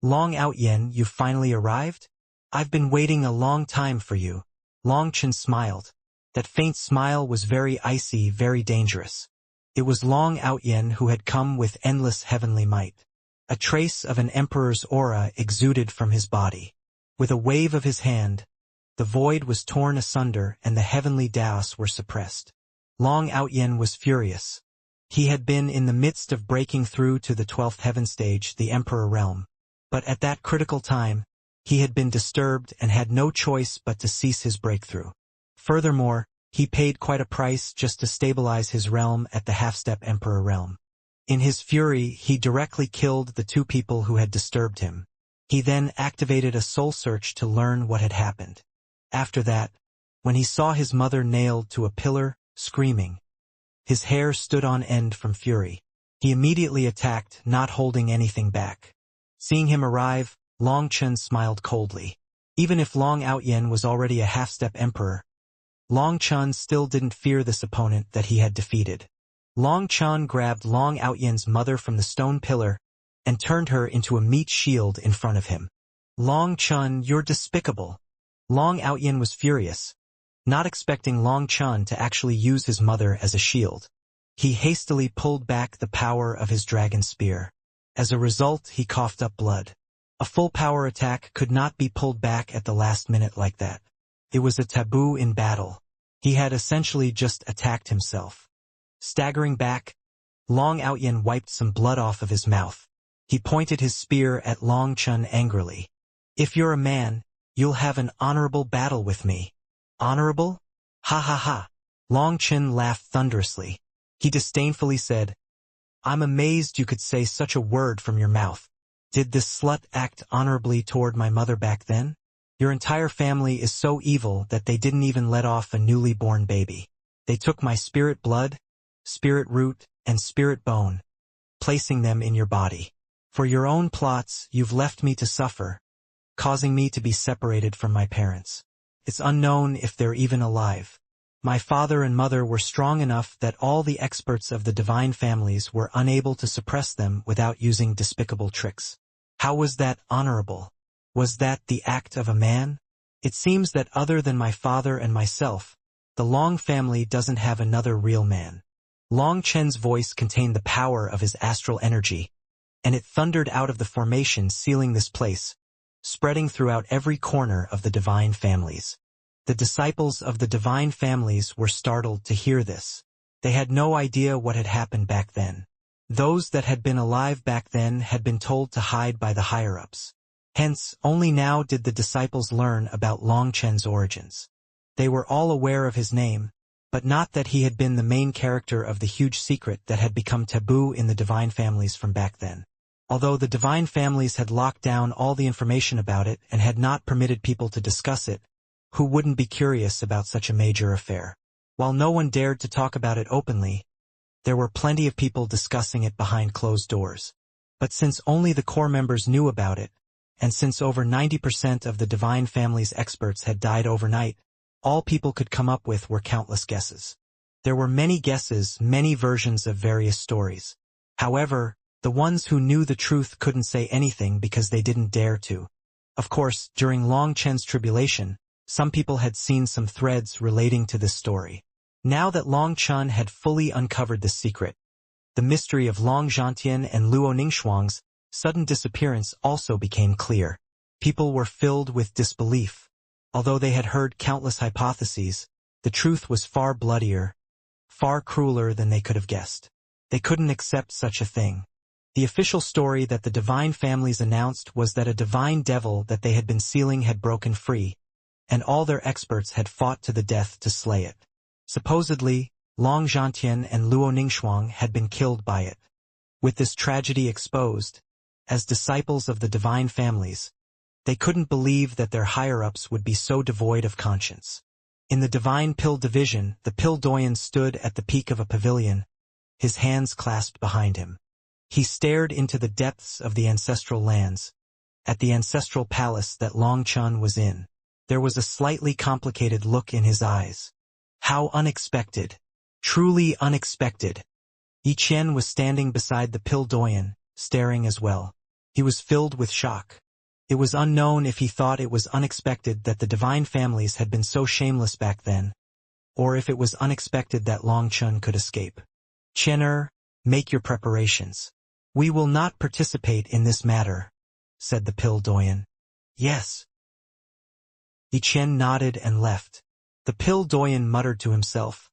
Long Outyen, you finally arrived? I've been waiting a long time for you. Long Chun smiled. That faint smile was very icy, very dangerous. It was Long Outyen who had come with endless heavenly might. A trace of an emperor's aura exuded from his body. With a wave of his hand, the void was torn asunder and the heavenly Daos were suppressed. Long Outyen was furious. He had been in the midst of breaking through to the 12th heaven stage, the Emperor realm. But at that critical time, he had been disturbed and had no choice but to cease his breakthrough. Furthermore, he paid quite a price just to stabilize his realm at the half-step Emperor realm. In his fury, he directly killed the 2 people who had disturbed him. He then activated a soul search to learn what had happened. After that, when he saw his mother nailed to a pillar, screaming, his hair stood on end from fury. He immediately attacked, not holding anything back. Seeing him arrive, Long Chen smiled coldly. Even if Long Outyen was already a half-step emperor, Long Chen still didn't fear this opponent that he had defeated. Long Chen grabbed Long Outyen's mother from the stone pillar and turned her into a meat shield in front of him. Long Chen, you're despicable. Long Outyen was furious, not expecting Long Chen to actually use his mother as a shield. He hastily pulled back the power of his dragon spear. As a result, he coughed up blood. A full power attack could not be pulled back at the last minute like that. It was a taboo in battle. He had essentially just attacked himself. Staggering back, Long Outyen wiped some blood off of his mouth. He pointed his spear at Long Chen angrily. If you're a man, you'll have an honorable battle with me. Honorable? Ha ha ha. Long Chen laughed thunderously. He disdainfully said, I'm amazed you could say such a word from your mouth. Did this slut act honorably toward my mother back then? Your entire family is so evil that they didn't even let off a newly born baby. They took my spirit blood, spirit root, and spirit bone, placing them in your body. For your own plots, you've left me to suffer, causing me to be separated from my parents. It's unknown if they're even alive. My father and mother were strong enough that all the experts of the divine families were unable to suppress them without using despicable tricks. How was that honorable? Was that the act of a man? It seems that other than my father and myself, the Long family doesn't have another real man. Long Chen's voice contained the power of his astral energy, and it thundered out of the formation sealing this place, spreading throughout every corner of the divine families. The disciples of the divine families were startled to hear this. They had no idea what had happened back then. Those that had been alive back then had been told to hide by the higher-ups. Hence, only now did the disciples learn about Long Chen's origins. They were all aware of his name, but not that he had been the main character of the huge secret that had become taboo in the divine families from back then. Although the divine families had locked down all the information about it and had not permitted people to discuss it, who wouldn't be curious about such a major affair? While no one dared to talk about it openly, there were plenty of people discussing it behind closed doors. But since only the core members knew about it, and since over 90% of the divine family's experts had died overnight, all people could come up with were countless guesses. There were many guesses, many versions of various stories. However, the ones who knew the truth couldn't say anything because they didn't dare to. Of course, during Long Chen's tribulation, some people had seen some threads relating to this story. Now that Long Chen had fully uncovered the secret, the mystery of Long Zhantian and Luo Ningxuang's sudden disappearance also became clear. People were filled with disbelief. Although they had heard countless hypotheses, the truth was far bloodier, far crueler than they could have guessed. They couldn't accept such a thing. The official story that the divine families announced was that a divine devil that they had been sealing had broken free, and all their experts had fought to the death to slay it. Supposedly, Long Zhantian and Luo Ningxuang had been killed by it. With this tragedy exposed, as disciples of the divine families, they couldn't believe that their higher-ups would be so devoid of conscience. In the divine pill division, the pill doyen stood at the peak of a pavilion, his hands clasped behind him. He stared into the depths of the ancestral lands, at the ancestral palace that Long Chen was in. There was a slightly complicated look in his eyes. How unexpected. Truly unexpected. Yi Qian was standing beside the pill doyen, staring as well. He was filled with shock. It was unknown if he thought it was unexpected that the divine families had been so shameless back then, or if it was unexpected that Long Chen could escape. Qianer, make your preparations. We will not participate in this matter, said the pill doyen. Yes. Yi Qian nodded and left. The pill doyen muttered to himself.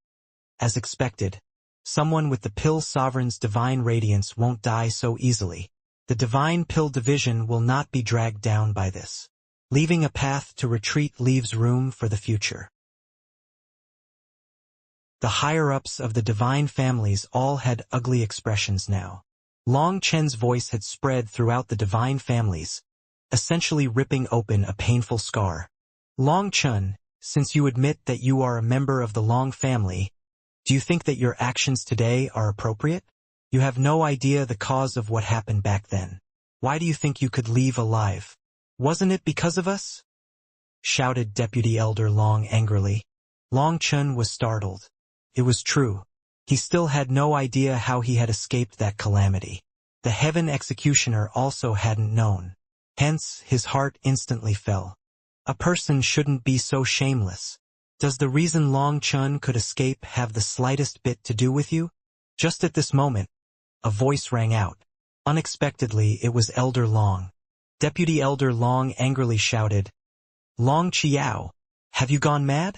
As expected, someone with the pill sovereign's divine radiance won't die so easily. The divine pill division will not be dragged down by this. Leaving a path to retreat leaves room for the future. The higher-ups of the divine families all had ugly expressions now. Long Chen's voice had spread throughout the divine families, essentially ripping open a painful scar. Long Chen, since you admit that you are a member of the Long family, do you think that your actions today are appropriate? You have no idea the cause of what happened back then. Why do you think you could leave alive? Wasn't it because of us? Shouted Deputy Elder Long angrily. Long Chun was startled. It was true. He still had no idea how he had escaped that calamity. The Heaven Executioner also hadn't known. Hence, his heart instantly fell. A person shouldn't be so shameless. Does the reason Long Chun could escape have the slightest bit to do with you? Just at this moment, a voice rang out. Unexpectedly, it was Elder Long. Deputy Elder Long angrily shouted, "Long Chiao, have you gone mad?"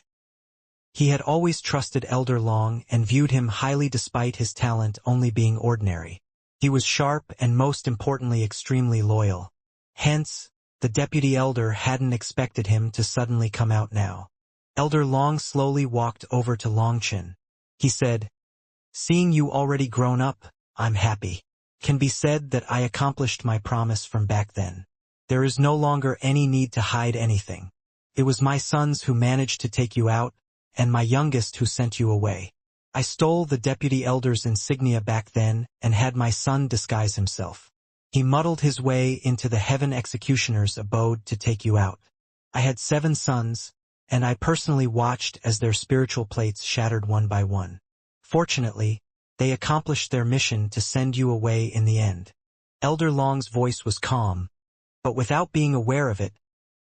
He had always trusted Elder Long and viewed him highly despite his talent only being ordinary. He was sharp and most importantly extremely loyal. Hence, the Deputy Elder hadn't expected him to suddenly come out now. Elder Long slowly walked over to Long Chin. He said, "Seeing you already grown up, I'm happy. Can be said that I accomplished my promise from back then. There is no longer any need to hide anything. It was my sons who managed to take you out, and my youngest who sent you away. I stole the Deputy Elder's insignia back then and had my son disguise himself. He muddled his way into the Heaven Executioner's abode to take you out. I had 7 sons, and I personally watched as their spiritual plates shattered one by one. Fortunately, they accomplished their mission to send you away in the end." Elder Long's voice was calm, but without being aware of it,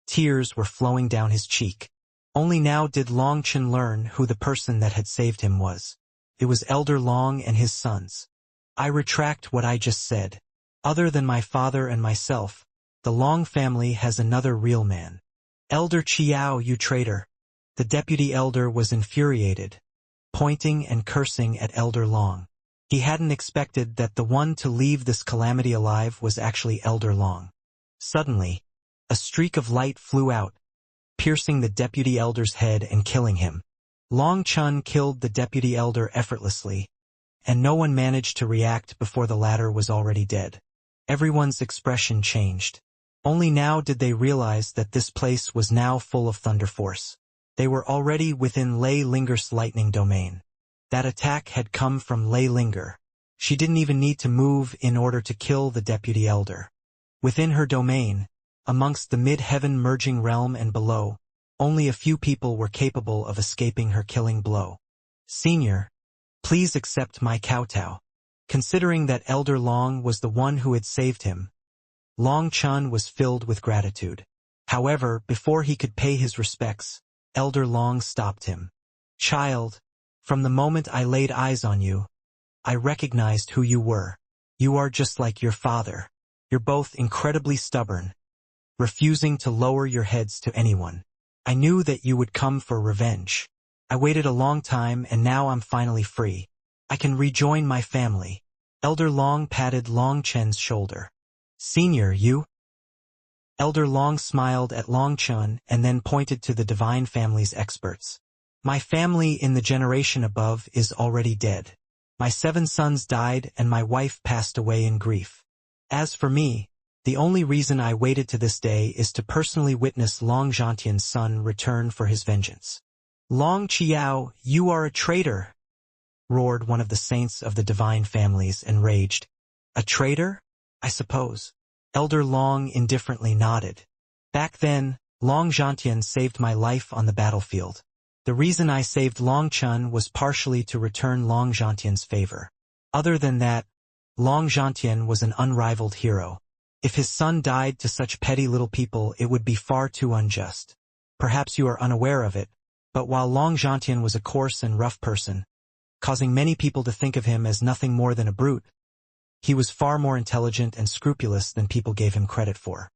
tears were flowing down his cheek. Only now did Long Chin learn who the person that had saved him was. It was Elder Long and his sons. "I retract what I just said. Other than my father and myself, the Long family has another real man." "Elder Chiao, you traitor!" The Deputy Elder was infuriated, pointing and cursing at Elder Long. He hadn't expected that the one to leave this calamity alive was actually Elder Long. Suddenly, a streak of light flew out, piercing the Deputy Elder's head and killing him. Long Chun killed the Deputy Elder effortlessly, and no one managed to react before the latter was already dead. Everyone's expression changed. Only now did they realize that this place was now full of thunder force. They were already within Lei Linger's lightning domain. That attack had come from Lei Linger. She didn't even need to move in order to kill the Deputy Elder. Within her domain, amongst the mid-heaven merging realm and below, only a few people were capable of escaping her killing blow. "Senior, please accept my kowtow." Considering that Elder Long was the one who had saved him, Long Chun was filled with gratitude. However, before he could pay his respects, Elder Long stopped him. "Child, from the moment I laid eyes on you, I recognized who you were. You are just like your father. You're both incredibly stubborn, refusing to lower your heads to anyone. I knew that you would come for revenge. I waited a long time and now I'm finally free. I can rejoin my family." Elder Long patted Long Chen's shoulder. "Senior, you?" Elder Long smiled at Long Chun and then pointed to the Divine Family's experts. "My family in the generation above is already dead. My 7 sons died and my wife passed away in grief. As for me, the only reason I waited to this day is to personally witness Long Zhantian's son return for his vengeance." "Long Chiao, you are a traitor!" roared one of the saints of the Divine Families, enraged. "A traitor? I suppose." Elder Long indifferently nodded. "Back then, Long Zhantian saved my life on the battlefield. The reason I saved Long Chun was partially to return Long Zhantian's favor. Other than that, Long Zhantian was an unrivaled hero. If his son died to such petty little people, it would be far too unjust. Perhaps you are unaware of it, but while Long Zhantian was a coarse and rough person, causing many people to think of him as nothing more than a brute, he was far more intelligent and scrupulous than people gave him credit for.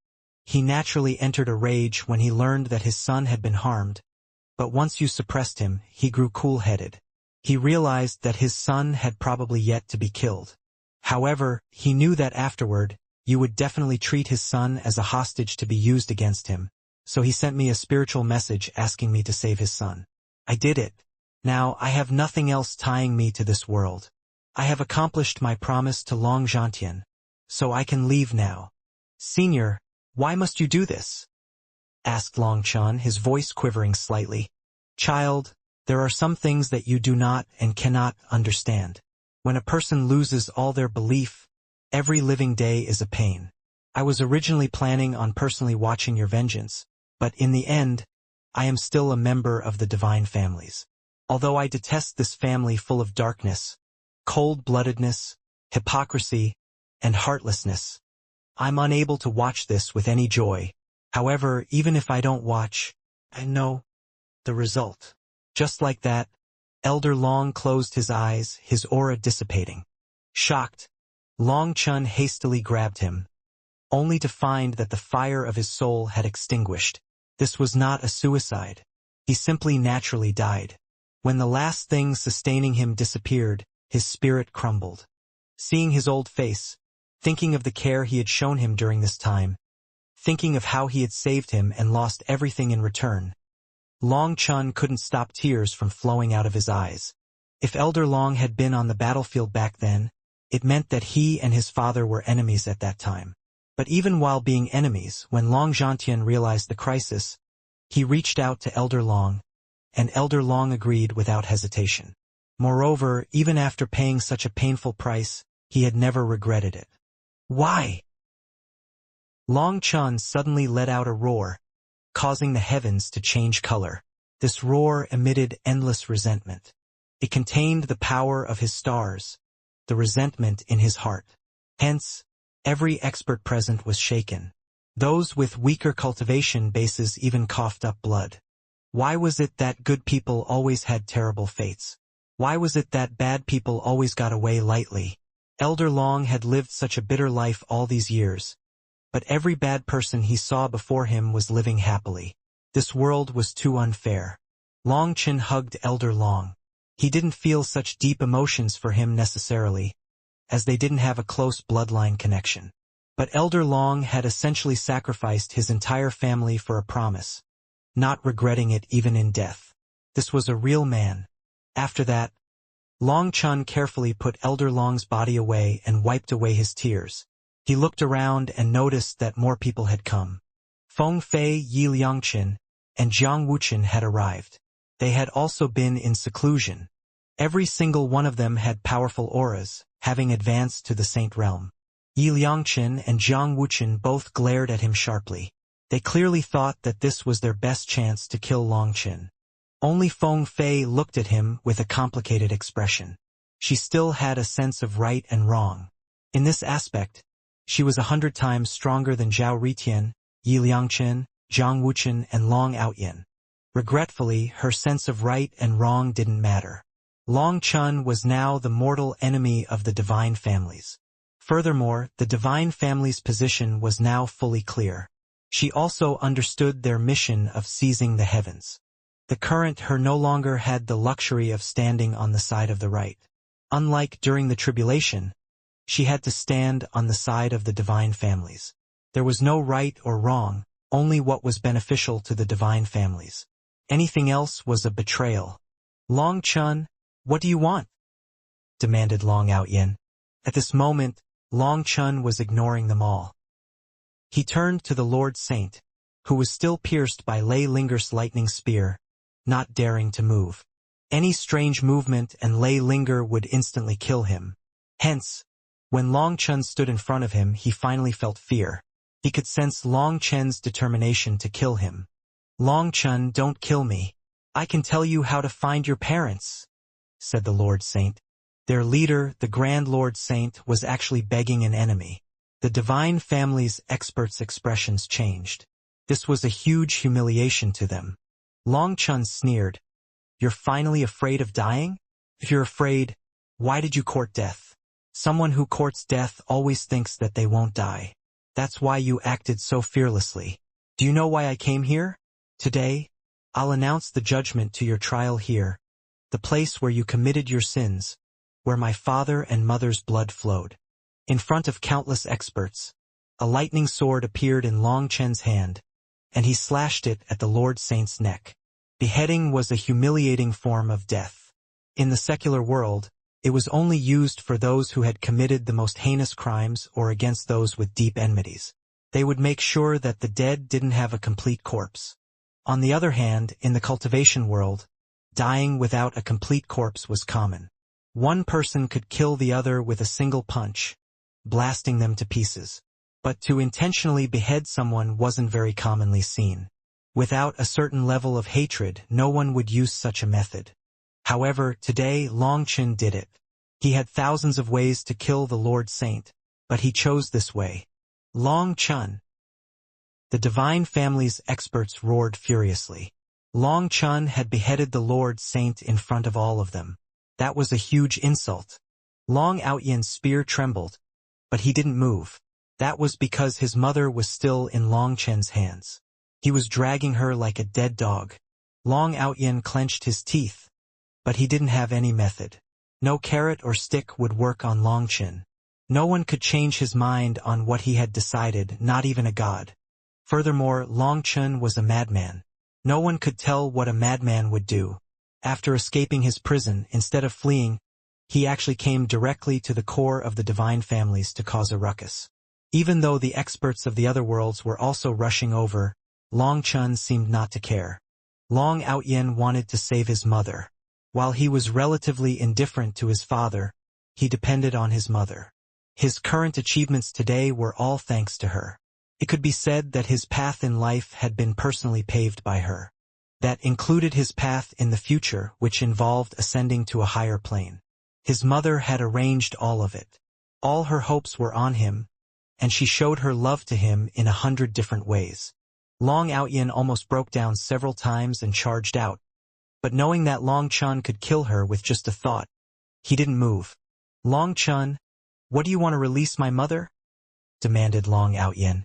He naturally entered a rage when he learned that his son had been harmed, but once you suppressed him, he grew cool-headed. He realized that his son had probably yet to be killed. However, he knew that afterward, you would definitely treat his son as a hostage to be used against him, so he sent me a spiritual message asking me to save his son. I did it. Now I have nothing else tying me to this world. I have accomplished my promise to Long Zhantian, so I can leave now." "Senior, why must you do this?" asked Long Chun, his voice quivering slightly. "Child, there are some things that you do not and cannot understand. When a person loses all their belief, every living day is a pain. I was originally planning on personally watching your vengeance, but in the end, I am still a member of the divine families. Although I detest this family full of darkness, cold-bloodedness, hypocrisy, and heartlessness, I'm unable to watch this with any joy. However, even if I don't watch, I know the result. Just like that, Elder Long closed his eyes, his aura dissipating. Shocked, Long Chun hastily grabbed him, only to find that the fire of his soul had extinguished. This was not a suicide. He simply naturally died. When the last thing sustaining him disappeared, his spirit crumbled. Seeing his old face, thinking of the care he had shown him during this time, thinking of how he had saved him and lost everything in return, Long Chun couldn't stop tears from flowing out of his eyes. If Elder Long had been on the battlefield back then, it meant that he and his father were enemies at that time. But even while being enemies, when Long Zhantian realized the crisis, he reached out to Elder Long, and Elder Long agreed without hesitation. Moreover, even after paying such a painful price, he had never regretted it. Why? Long Chun suddenly let out a roar, causing the heavens to change color. This roar emitted endless resentment. It contained the power of his stars, the resentment in his heart. Hence, every expert present was shaken. Those with weaker cultivation bases even coughed up blood. Why was it that good people always had terrible fates? Why was it that bad people always got away lightly? Elder Long had lived such a bitter life all these years, but every bad person he saw before him was living happily. This world was too unfair. Long Chin hugged Elder Long. He didn't feel such deep emotions for him necessarily, as they didn't have a close bloodline connection. But Elder Long had essentially sacrificed his entire family for a promise, not regretting it even in death. This was a real man. After that, Long Chun carefully put Elder Long's body away and wiped away his tears. He looked around and noticed that more people had come. Feng Fei, Yi Liangqin, and Jiang Wuchen had arrived. They had also been in seclusion. Every single one of them had powerful auras, having advanced to the Saint Realm. Yi Liangqin and Jiang Wuchen both glared at him sharply. They clearly thought that this was their best chance to kill Long Qin. Only Feng Fei looked at him with a complicated expression. She still had a sense of right and wrong. In this aspect, she was 100 times stronger than Zhao Ritian, Yi Liangqin, Jiang Wuchen, and Long Outyin. Regretfully, her sense of right and wrong didn't matter. Long Chun was now the mortal enemy of the divine families. Furthermore, the divine family's position was now fully clear. She also understood their mission of seizing the heavens. The current her no longer had the luxury of standing on the side of the right. Unlike during the tribulation, she had to stand on the side of the divine families. There was no right or wrong, only what was beneficial to the divine families. Anything else was a betrayal. Long Chun, what do you want? Demanded Long Outyin. At this moment, Long Chun was ignoring them all. He turned to the Lord Saint, who was still pierced by Lei Linger's lightning spear, not daring to move. Any strange movement and Lei Linger would instantly kill him. Hence, when Long Chun stood in front of him, he finally felt fear. He could sense Long Chen's determination to kill him. Long Chun, don't kill me. I can tell you how to find your parents, said the Lord Saint. Their leader, the Grand Lord Saint, was actually begging an enemy. The divine family's experts' expressions changed. This was a huge humiliation to them. Long Chun sneered. You're finally afraid of dying? If you're afraid, why did you court death? Someone who courts death always thinks that they won't die. That's why you acted so fearlessly. Do you know why I came here? Today, I'll announce the judgment to your trial here, the place where you committed your sins, where my father and mother's blood flowed. In front of countless experts, a lightning sword appeared in Long Chen's hand, and he slashed it at the Lord Saint's neck. Beheading was a humiliating form of death. In the secular world, it was only used for those who had committed the most heinous crimes or against those with deep enmities. They would make sure that the dead didn't have a complete corpse. On the other hand, in the cultivation world, dying without a complete corpse was common. One person could kill the other with a single punch, blasting them to pieces. but to intentionally behead someone wasn't very commonly seen. Without a certain level of hatred, no one would use such a method. However, today Longchen did it. He had thousands of ways to kill the Lord Saint, but he chose this way. Longchen. The divine family's experts roared furiously. Longchen had beheaded the Lord Saint in front of all of them. That was a huge insult. Long Outyen's spear trembled, but he didn't move. That was because his mother was still in Longchen's hands. He was dragging her like a dead dog. Long Outyen clenched his teeth, but he didn't have any method. No carrot or stick would work on Longchen. No one could change his mind on what he had decided, not even a god. Furthermore, Longchen was a madman. No one could tell what a madman would do. After escaping his prison, instead of fleeing, he actually came directly to the core of the divine families to cause a ruckus. Even though the experts of the other worlds were also rushing over, Longchen seemed not to care. Long Outyen wanted to save his mother. While he was relatively indifferent to his father, he depended on his mother. His current achievements today were all thanks to her. It could be said that his path in life had been personally paved by her. That included his path in the future, which involved ascending to a higher plane. His mother had arranged all of it. All her hopes were on him, and she showed her love to him in 100 different ways. Long Outyen almost broke down several times and charged out. But knowing that Longchen could kill her with just a thought, he didn't move. Longchen, what do you want to release my mother? Demanded Long Outyen.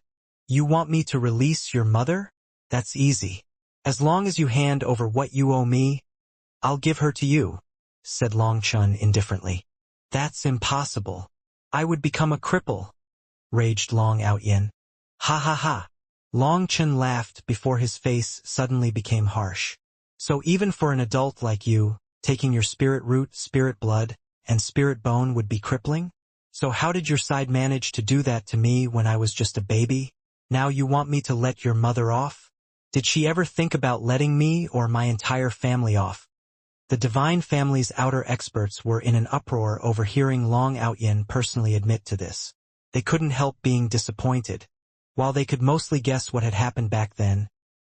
You want me to release your mother? That's easy. As long as you hand over what you owe me, I'll give her to you, said Longchen indifferently. That's impossible. I would become a cripple, raged Long Outyen. Ha ha ha. Longchen laughed before his face suddenly became harsh. So even for an adult like you, taking your spirit root, spirit blood, and spirit bone would be crippling? So how did your side manage to do that to me when I was just a baby? Now you want me to let your mother off? Did she ever think about letting me or my entire family off? The divine family's outer experts were in an uproar over hearing Long Outyen personally admit to this. They couldn't help being disappointed. While they could mostly guess what had happened back then,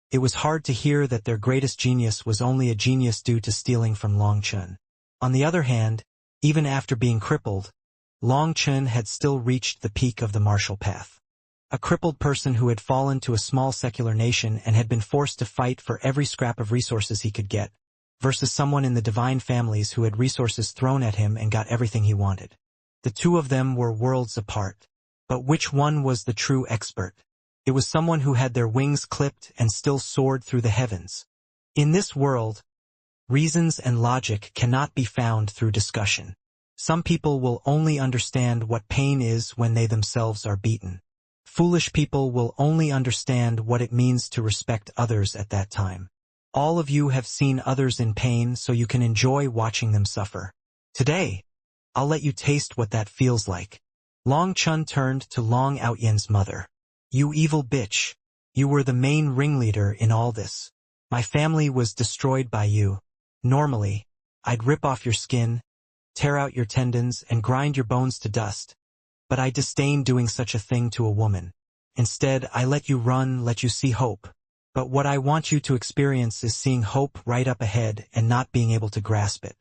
it was hard to hear that their greatest genius was only a genius due to stealing from Longchen. On the other hand, even after being crippled, Longchen had still reached the peak of the martial path. A crippled person who had fallen to a small secular nation and had been forced to fight for every scrap of resources he could get, versus someone in the divine families who had resources thrown at him and got everything he wanted. The two of them were worlds apart. But which one was the true expert? It was someone who had their wings clipped and still soared through the heavens. In this world, reasons and logic cannot be found through discussion. Some people will only understand what pain is when they themselves are beaten. Foolish people will only understand what it means to respect others at that time. All of you have seen others in pain, so you can enjoy watching them suffer. Today, I'll let you taste what that feels like. Longchen turned to Long Outyen's mother. You evil bitch. You were the main ringleader in all this. My family was destroyed by you. Normally, I'd rip off your skin, tear out your tendons, and grind your bones to dust. But I disdain doing such a thing to a woman. Instead, I let you run, let you see hope. But what I want you to experience is seeing hope right up ahead and not being able to grasp it.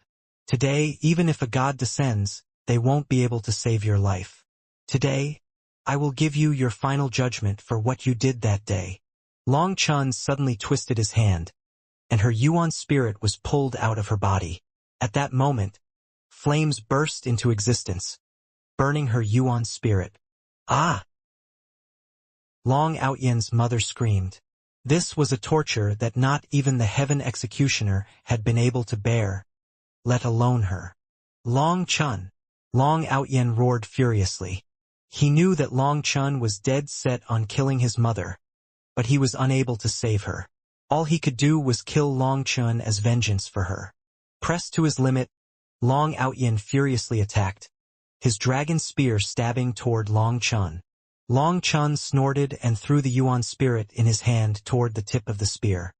Today, even if a god descends, they won't be able to save your life. Today, I will give you your final judgment for what you did that day. Longchen suddenly twisted his hand, and her Yuan spirit was pulled out of her body. At that moment, flames burst into existence, burning her Yuan spirit. Ah! Long Outyen's mother screamed. This was a torture that not even the heaven executioner had been able to bear, let alone her. Longchen! Long Outyen roared furiously. He knew that Longchen was dead set on killing his mother, but he was unable to save her. All he could do was kill Longchen as vengeance for her. Pressed to his limit, Long Outyen furiously attacked, his dragon spear stabbing toward Longchen. Longchen snorted and threw the Yuan spirit in his hand toward the tip of the spear.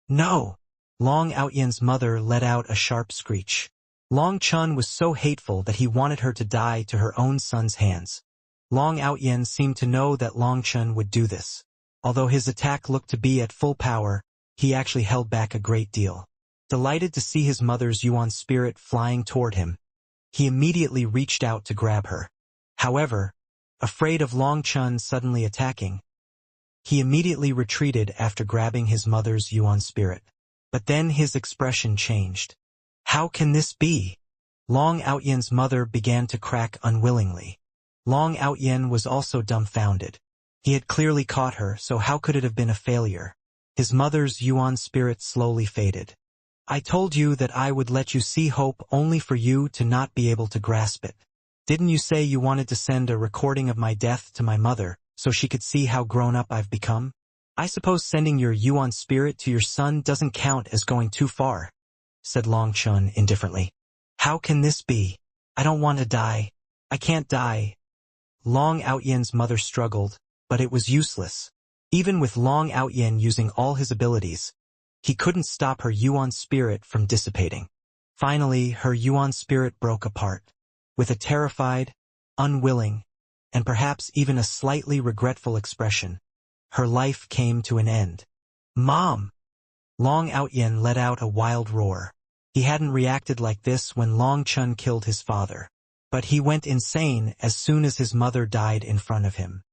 No! Long Outyen's mother let out a sharp screech. Longchen was so hateful that he wanted her to die to her own son's hands. Long Outyen seemed to know that Long Chun would do this. Although his attack looked to be at full power, he actually held back a great deal. Delighted to see his mother's Yuan spirit flying toward him, he immediately reached out to grab her. However, afraid of Long Chun suddenly attacking, he immediately retreated after grabbing his mother's Yuan spirit. But then his expression changed. How can this be? Long Outyen's mother began to crack unwillingly. Long Outyen was also dumbfounded. He had clearly caught her, so how could it have been a failure? His mother's Yuan spirit slowly faded. I told you that I would let you see hope only for you to not be able to grasp it. Didn't you say you wanted to send a recording of my death to my mother, so she could see how grown up I've become? I suppose sending your Yuan spirit to your son doesn't count as going too far, said Long Chun indifferently. How can this be? I don't want to die. I can't die. Long Outyen's mother struggled, but it was useless. Even with Long Outyen using all his abilities, he couldn't stop her Yuan spirit from dissipating. Finally, her Yuan spirit broke apart. With a terrified, unwilling, and perhaps even a slightly regretful expression, her life came to an end. Mom! Long Outyen let out a wild roar. He hadn't reacted like this when Long Chun killed his father. But he went insane as soon as his mother died in front of him.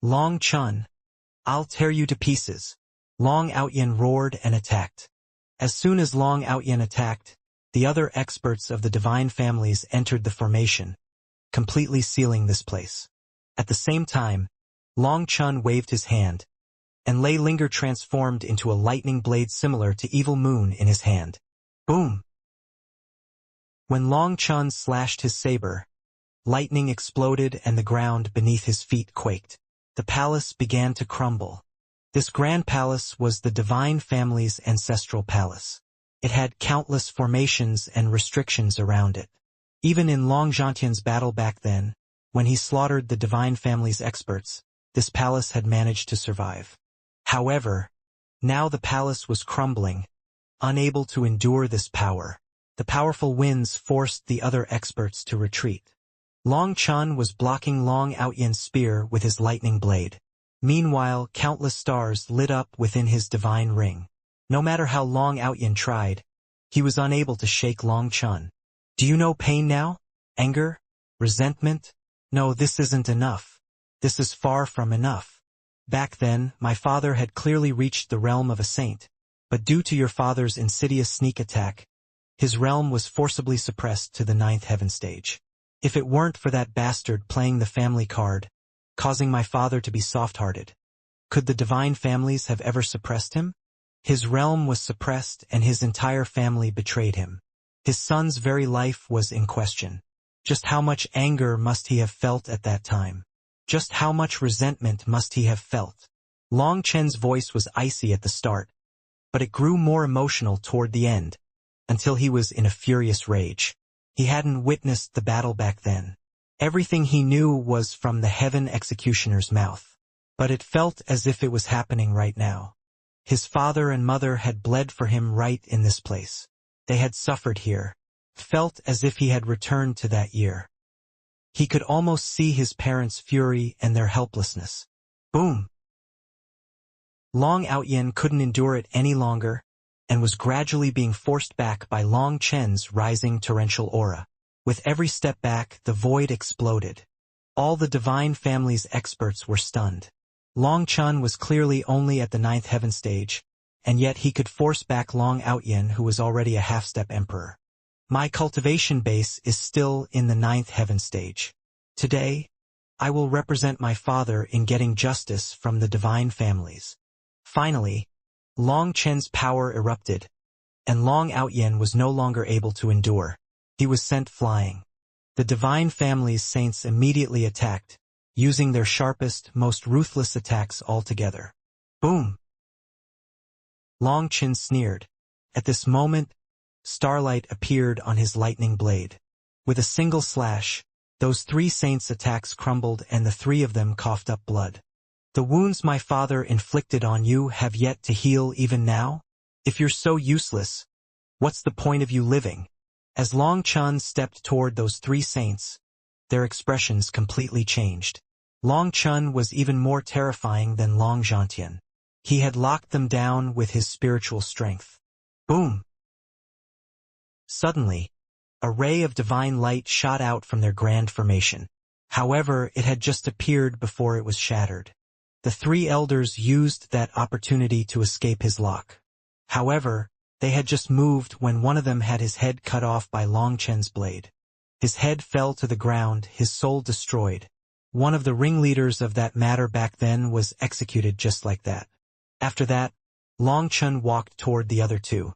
Long Chun! I'll tear you to pieces. Long Outyen roared and attacked. As soon as Long Outyen attacked, the other experts of the divine families entered the formation, completely sealing this place. At the same time, Long Chun waved his hand, and Lei Linger transformed into a lightning blade similar to Evil Moon in his hand. Boom! When Long Chun slashed his saber, lightning exploded and the ground beneath his feet quaked. The palace began to crumble. This grand palace was the divine family's ancestral palace. It had countless formations and restrictions around it. Even in Long Zhantian's battle back then, when he slaughtered the divine family's experts, this palace had managed to survive. However, now the palace was crumbling, unable to endure this power. The powerful winds forced the other experts to retreat. Long Chun was blocking Long Outyen's spear with his lightning blade. Meanwhile, countless stars lit up within his divine ring. No matter how Long Outyen tried, he was unable to shake Long Chun. Do you know pain now? Anger? Resentment? No, this isn't enough. This is far from enough. Back then, my father had clearly reached the realm of a saint, but due to your father's insidious sneak attack, his realm was forcibly suppressed to the 9th heaven stage. If it weren't for that bastard playing the family card, causing my father to be soft-hearted, could the divine families have ever suppressed him? His realm was suppressed and his entire family betrayed him. His son's very life was in question. Just how much anger must he have felt at that time? Just how much resentment must he have felt? Long Chen's voice was icy at the start, but it grew more emotional toward the end, until he was in a furious rage. He hadn't witnessed the battle back then. Everything he knew was from the heaven executioner's mouth. But it felt as if it was happening right now. His father and mother had bled for him right in this place. They had suffered here. Felt as if he had returned to that year. He could almost see his parents' fury and their helplessness. Boom! Long Outyen couldn't endure it any longer, and was gradually being forced back by Long Chen's rising torrential aura. With every step back, the void exploded. All the divine family's experts were stunned. Long Chun was clearly only at the 9th heaven stage, and yet he could force back Long Outyen, who was already a half-step emperor. My cultivation base is still in the 9th heaven stage. Today, I will represent my father in getting justice from the divine families. Finally, Long Chen's power erupted, and Long Outyen was no longer able to endure. He was sent flying. The divine family's saints immediately attacked, using their sharpest, most ruthless attacks altogether. Boom! Long Chen sneered. At this moment, starlight appeared on his lightning blade. With a single slash, those 3 saints' attacks crumbled and the 3 of them coughed up blood. The wounds my father inflicted on you have yet to heal even now? If you're so useless, what's the point of you living? As Long Chun stepped toward those 3 saints, their expressions completely changed. Long Chun was even more terrifying than Long Zhantian. He had locked them down with his spiritual strength. Boom! Suddenly, a ray of divine light shot out from their grand formation. However, it had just appeared before it was shattered. The three elders used that opportunity to escape his lock. However, they had just moved when one of them had his head cut off by Long Chen's blade. His head fell to the ground, his soul destroyed. One of the ringleaders of that matter back then was executed just like that. After that, Long Chun walked toward the other two.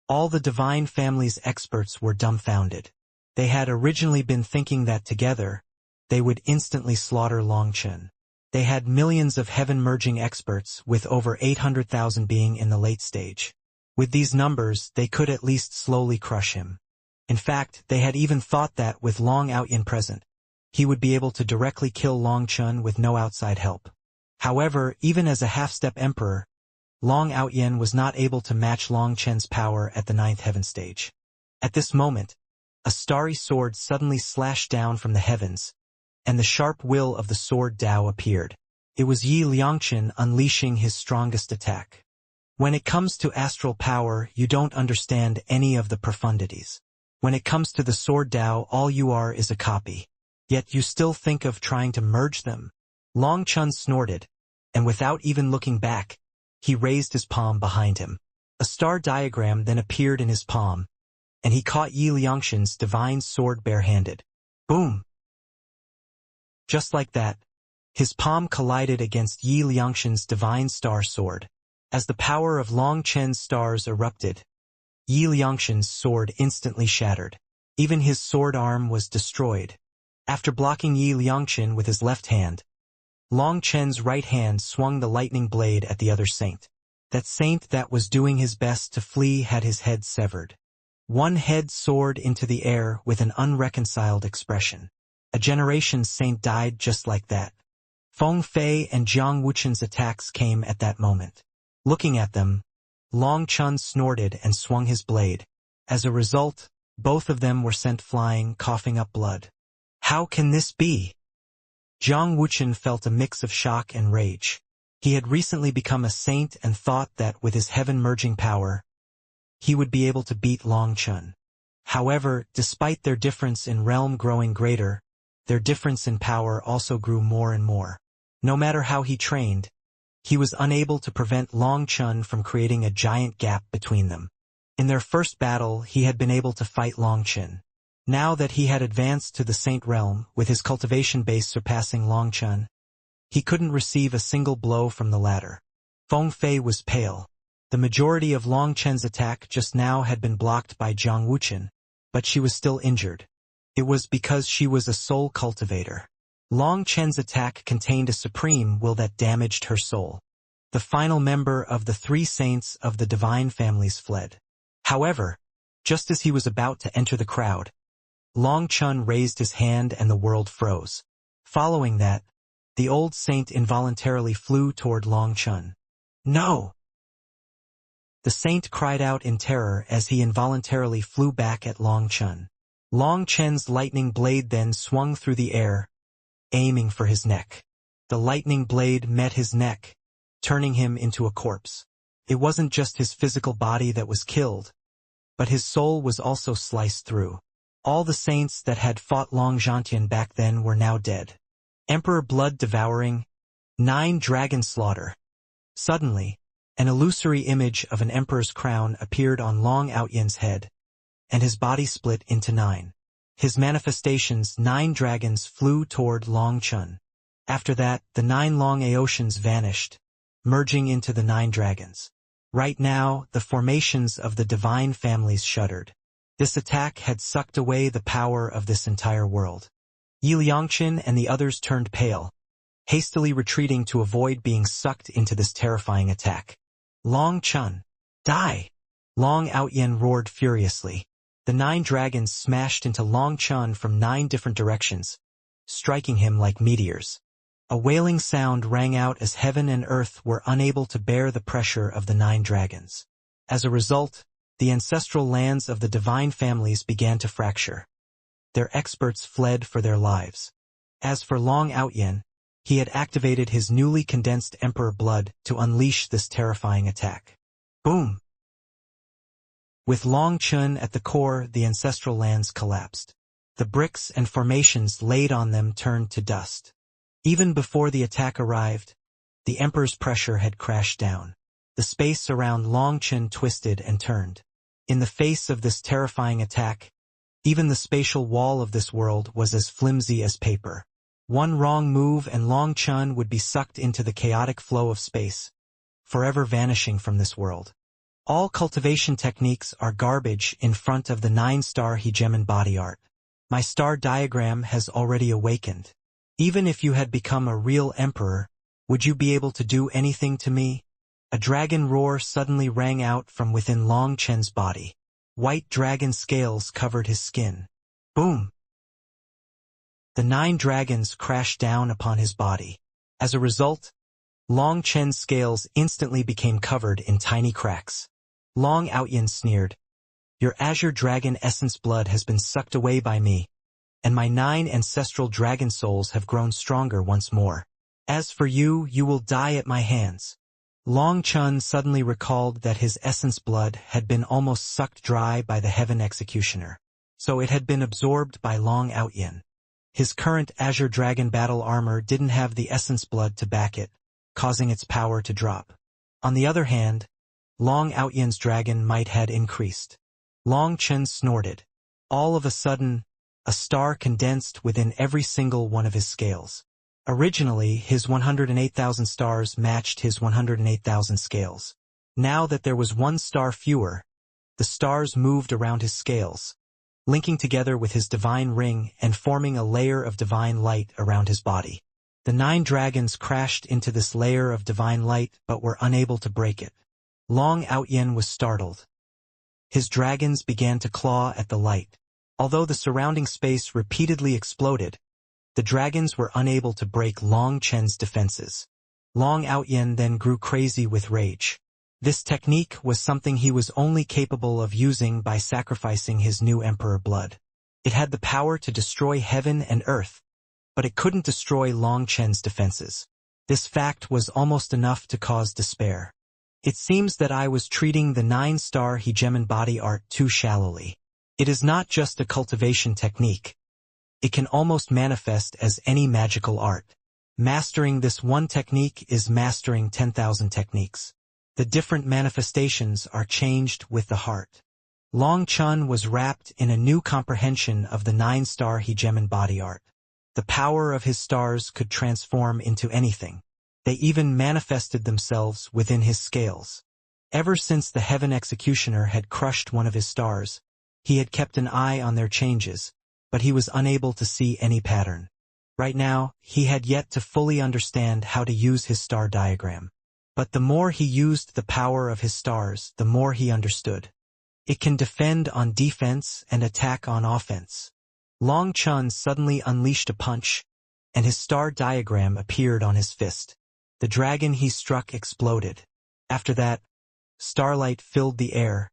All the divine family's experts were dumbfounded. They had originally been thinking that together, they would instantly slaughter Long Chun. They had millions of heaven-merging experts, with over 800,000 being in the late stage. With these numbers, they could at least slowly crush him. In fact, they had even thought that with Long Outyin present, he would be able to directly kill Long Chun with no outside help. However, even as a half-step emperor, Long Outyin was not able to match Long Chen's power at the 9th heaven stage. At this moment, a starry sword suddenly slashed down from the heavens, and the sharp will of the sword Dao appeared. It was Yi Liangchen unleashing his strongest attack. When it comes to astral power, you don't understand any of the profundities. When it comes to the sword Dao, all you are is a copy. Yet you still think of trying to merge them. Long Chun snorted, and without even looking back, he raised his palm behind him. A star diagram then appeared in his palm, and he caught Yi Liangchen's divine sword barehanded. Boom! Just like that, his palm collided against Yi Liangchen's divine star sword. As the power of Long Chen's stars erupted, Yi Liangchen's sword instantly shattered. Even his sword arm was destroyed. After blocking Yi Liangchen with his left hand, Long Chen's right hand swung the lightning blade at the other saint. That saint that was doing his best to flee had his head severed. One head soared into the air with an unreconciled expression. A generation's saint died just like that. Feng Fei and Jiang Wuchen's attacks came at that moment. Looking at them, Long Chun snorted and swung his blade. As a result, both of them were sent flying, coughing up blood. How can this be? Jiang Wuchen felt a mix of shock and rage. He had recently become a saint and thought that with his heaven-merging power, he would be able to beat Long Chun. However, despite their difference in realm growing greater, their difference in power also grew more and more. No matter how he trained, he was unable to prevent Long Chun from creating a giant gap between them. In their first battle, he had been able to fight Long Chun. Now that he had advanced to the Saint realm, with his cultivation base surpassing Long Chun, he couldn't receive a single blow from the latter. Feng Fei was pale. The majority of Long Chen's attack just now had been blocked by Jiang Wuchen, but she was still injured. It was because she was a soul cultivator. Long Chen's attack contained a supreme will that damaged her soul. The final member of the three saints of the divine families fled. However, just as he was about to enter the crowd, Long Chun raised his hand and the world froze. Following that, the old saint involuntarily flew toward Long Chun. No! The saint cried out in terror as he involuntarily flew back at Long Chun. Long Chen's lightning blade then swung through the air, aiming for his neck. The lightning blade met his neck, turning him into a corpse. It wasn't just his physical body that was killed, but his soul was also sliced through. All the saints that had fought Long Zhantian back then were now dead. Emperor blood devouring, 9 dragon slaughter. Suddenly, an illusory image of an emperor's crown appeared on Long Outyin's head, and his body split into 9. His manifestations, 9 dragons, flew toward Long Chun. After that, the 9 Long Aotians vanished, merging into the 9 dragons. Right now, the formations of the divine families shuddered. This attack had sucked away the power of this entire world. Yi Liangchen and the others turned pale, hastily retreating to avoid being sucked into this terrifying attack. Long Chun, die! Long Outyin roared furiously. The 9 dragons smashed into Long Chun from 9 different directions, striking him like meteors. A wailing sound rang out as heaven and earth were unable to bear the pressure of the 9 dragons. As a result, the ancestral lands of the divine families began to fracture. Their experts fled for their lives. As for Long Outyin, He had activated his newly condensed Emperor blood to unleash this terrifying attack. Boom! With Long Chun at the core, the ancestral lands collapsed. The bricks and formations laid on them turned to dust. Even before the attack arrived, the Emperor's pressure had crashed down. The space around Long Chun twisted and turned. In the face of this terrifying attack, even the spatial wall of this world was as flimsy as paper. One wrong move and Long Chun would be sucked into the chaotic flow of space, forever vanishing from this world. All cultivation techniques are garbage in front of the 9-star hegemon body art. My star diagram has already awakened. Even if you had become a real emperor, would you be able to do anything to me? A dragon roar suddenly rang out from within Long Chen's body. White dragon scales covered his skin. Boom! The 9 dragons crashed down upon his body. As a result, Long Chen's scales instantly became covered in tiny cracks. Long Outyin sneered, "Your azure dragon essence blood has been sucked away by me, and my 9 ancestral dragon souls have grown stronger once more. As for you, you will die at my hands." Long Chun suddenly recalled that his essence blood had been almost sucked dry by the Heaven Executioner, so it had been absorbed by Long Outyin. His current Azure Dragon battle armor didn't have the essence blood to back it, causing its power to drop. On the other hand, Long Outyin's dragon might had increased. Long Chun snorted. All of a sudden, a star condensed within every single one of his scales. Originally, his 108,000 stars matched his 108,000 scales. Now that there was 1 star fewer, the stars moved around his scales, linking together with his divine ring and forming a layer of divine light around his body. The 9 dragons crashed into this layer of divine light but were unable to break it. Long Outyin was startled. His dragons began to claw at the light. Although the surrounding space repeatedly exploded, the dragons were unable to break Long Chen's defenses. Long Outyin then grew crazy with rage. This technique was something he was only capable of using by sacrificing his new emperor blood. It had the power to destroy heaven and earth, but it couldn't destroy Long Chen's defenses. This fact was almost enough to cause despair. It seems that I was treating the 9-star hegemon body art too shallowly. It is not just a cultivation technique. It can almost manifest as any magical art. Mastering this one technique is mastering 10,000 techniques. The different manifestations are changed with the heart. Long Chun was wrapped in a new comprehension of the 9-star hegemon body art. The power of his stars could transform into anything. They even manifested themselves within his scales. Ever since the Heaven Executioner had crushed one of his stars, he had kept an eye on their changes, but he was unable to see any pattern. Right now, he had yet to fully understand how to use his star diagram. But the more he used the power of his stars, the more he understood. It can defend on defense and attack on offense. Long Chun suddenly unleashed a punch, and his star diagram appeared on his fist. The dragon he struck exploded. After that, starlight filled the air,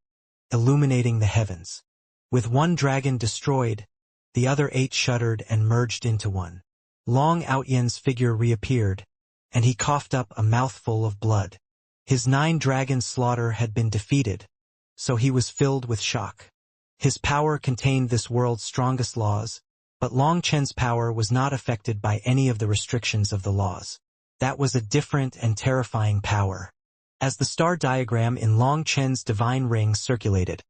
illuminating the heavens. With one dragon destroyed, the other 8 shuddered and merged into one. Long Outyin's figure reappeared, and he coughed up a mouthful of blood. His 9 dragon slaughter had been defeated, so he was filled with shock. His power contained this world's strongest laws, but Long Chen's power was not affected by any of the restrictions of the laws. That was a different and terrifying power. As the star diagram in Long Chen's divine ring circulated,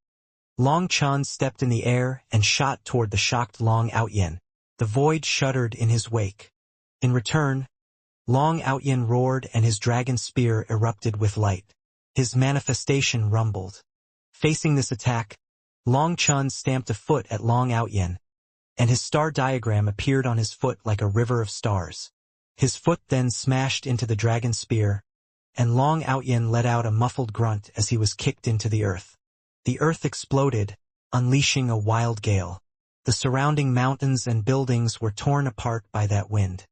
Long Chun stepped in the air and shot toward the shocked Long Outyin. The void shuddered in his wake. In return, Long Outyin roared and his dragon spear erupted with light. His manifestation rumbled. Facing this attack, Long Chun stamped a foot at Long Outyin, and his star diagram appeared on his foot like a river of stars. His foot then smashed into the dragon spear, and Long Outyin let out a muffled grunt as he was kicked into the earth. The earth exploded, unleashing a wild gale. The surrounding mountains and buildings were torn apart by that wind.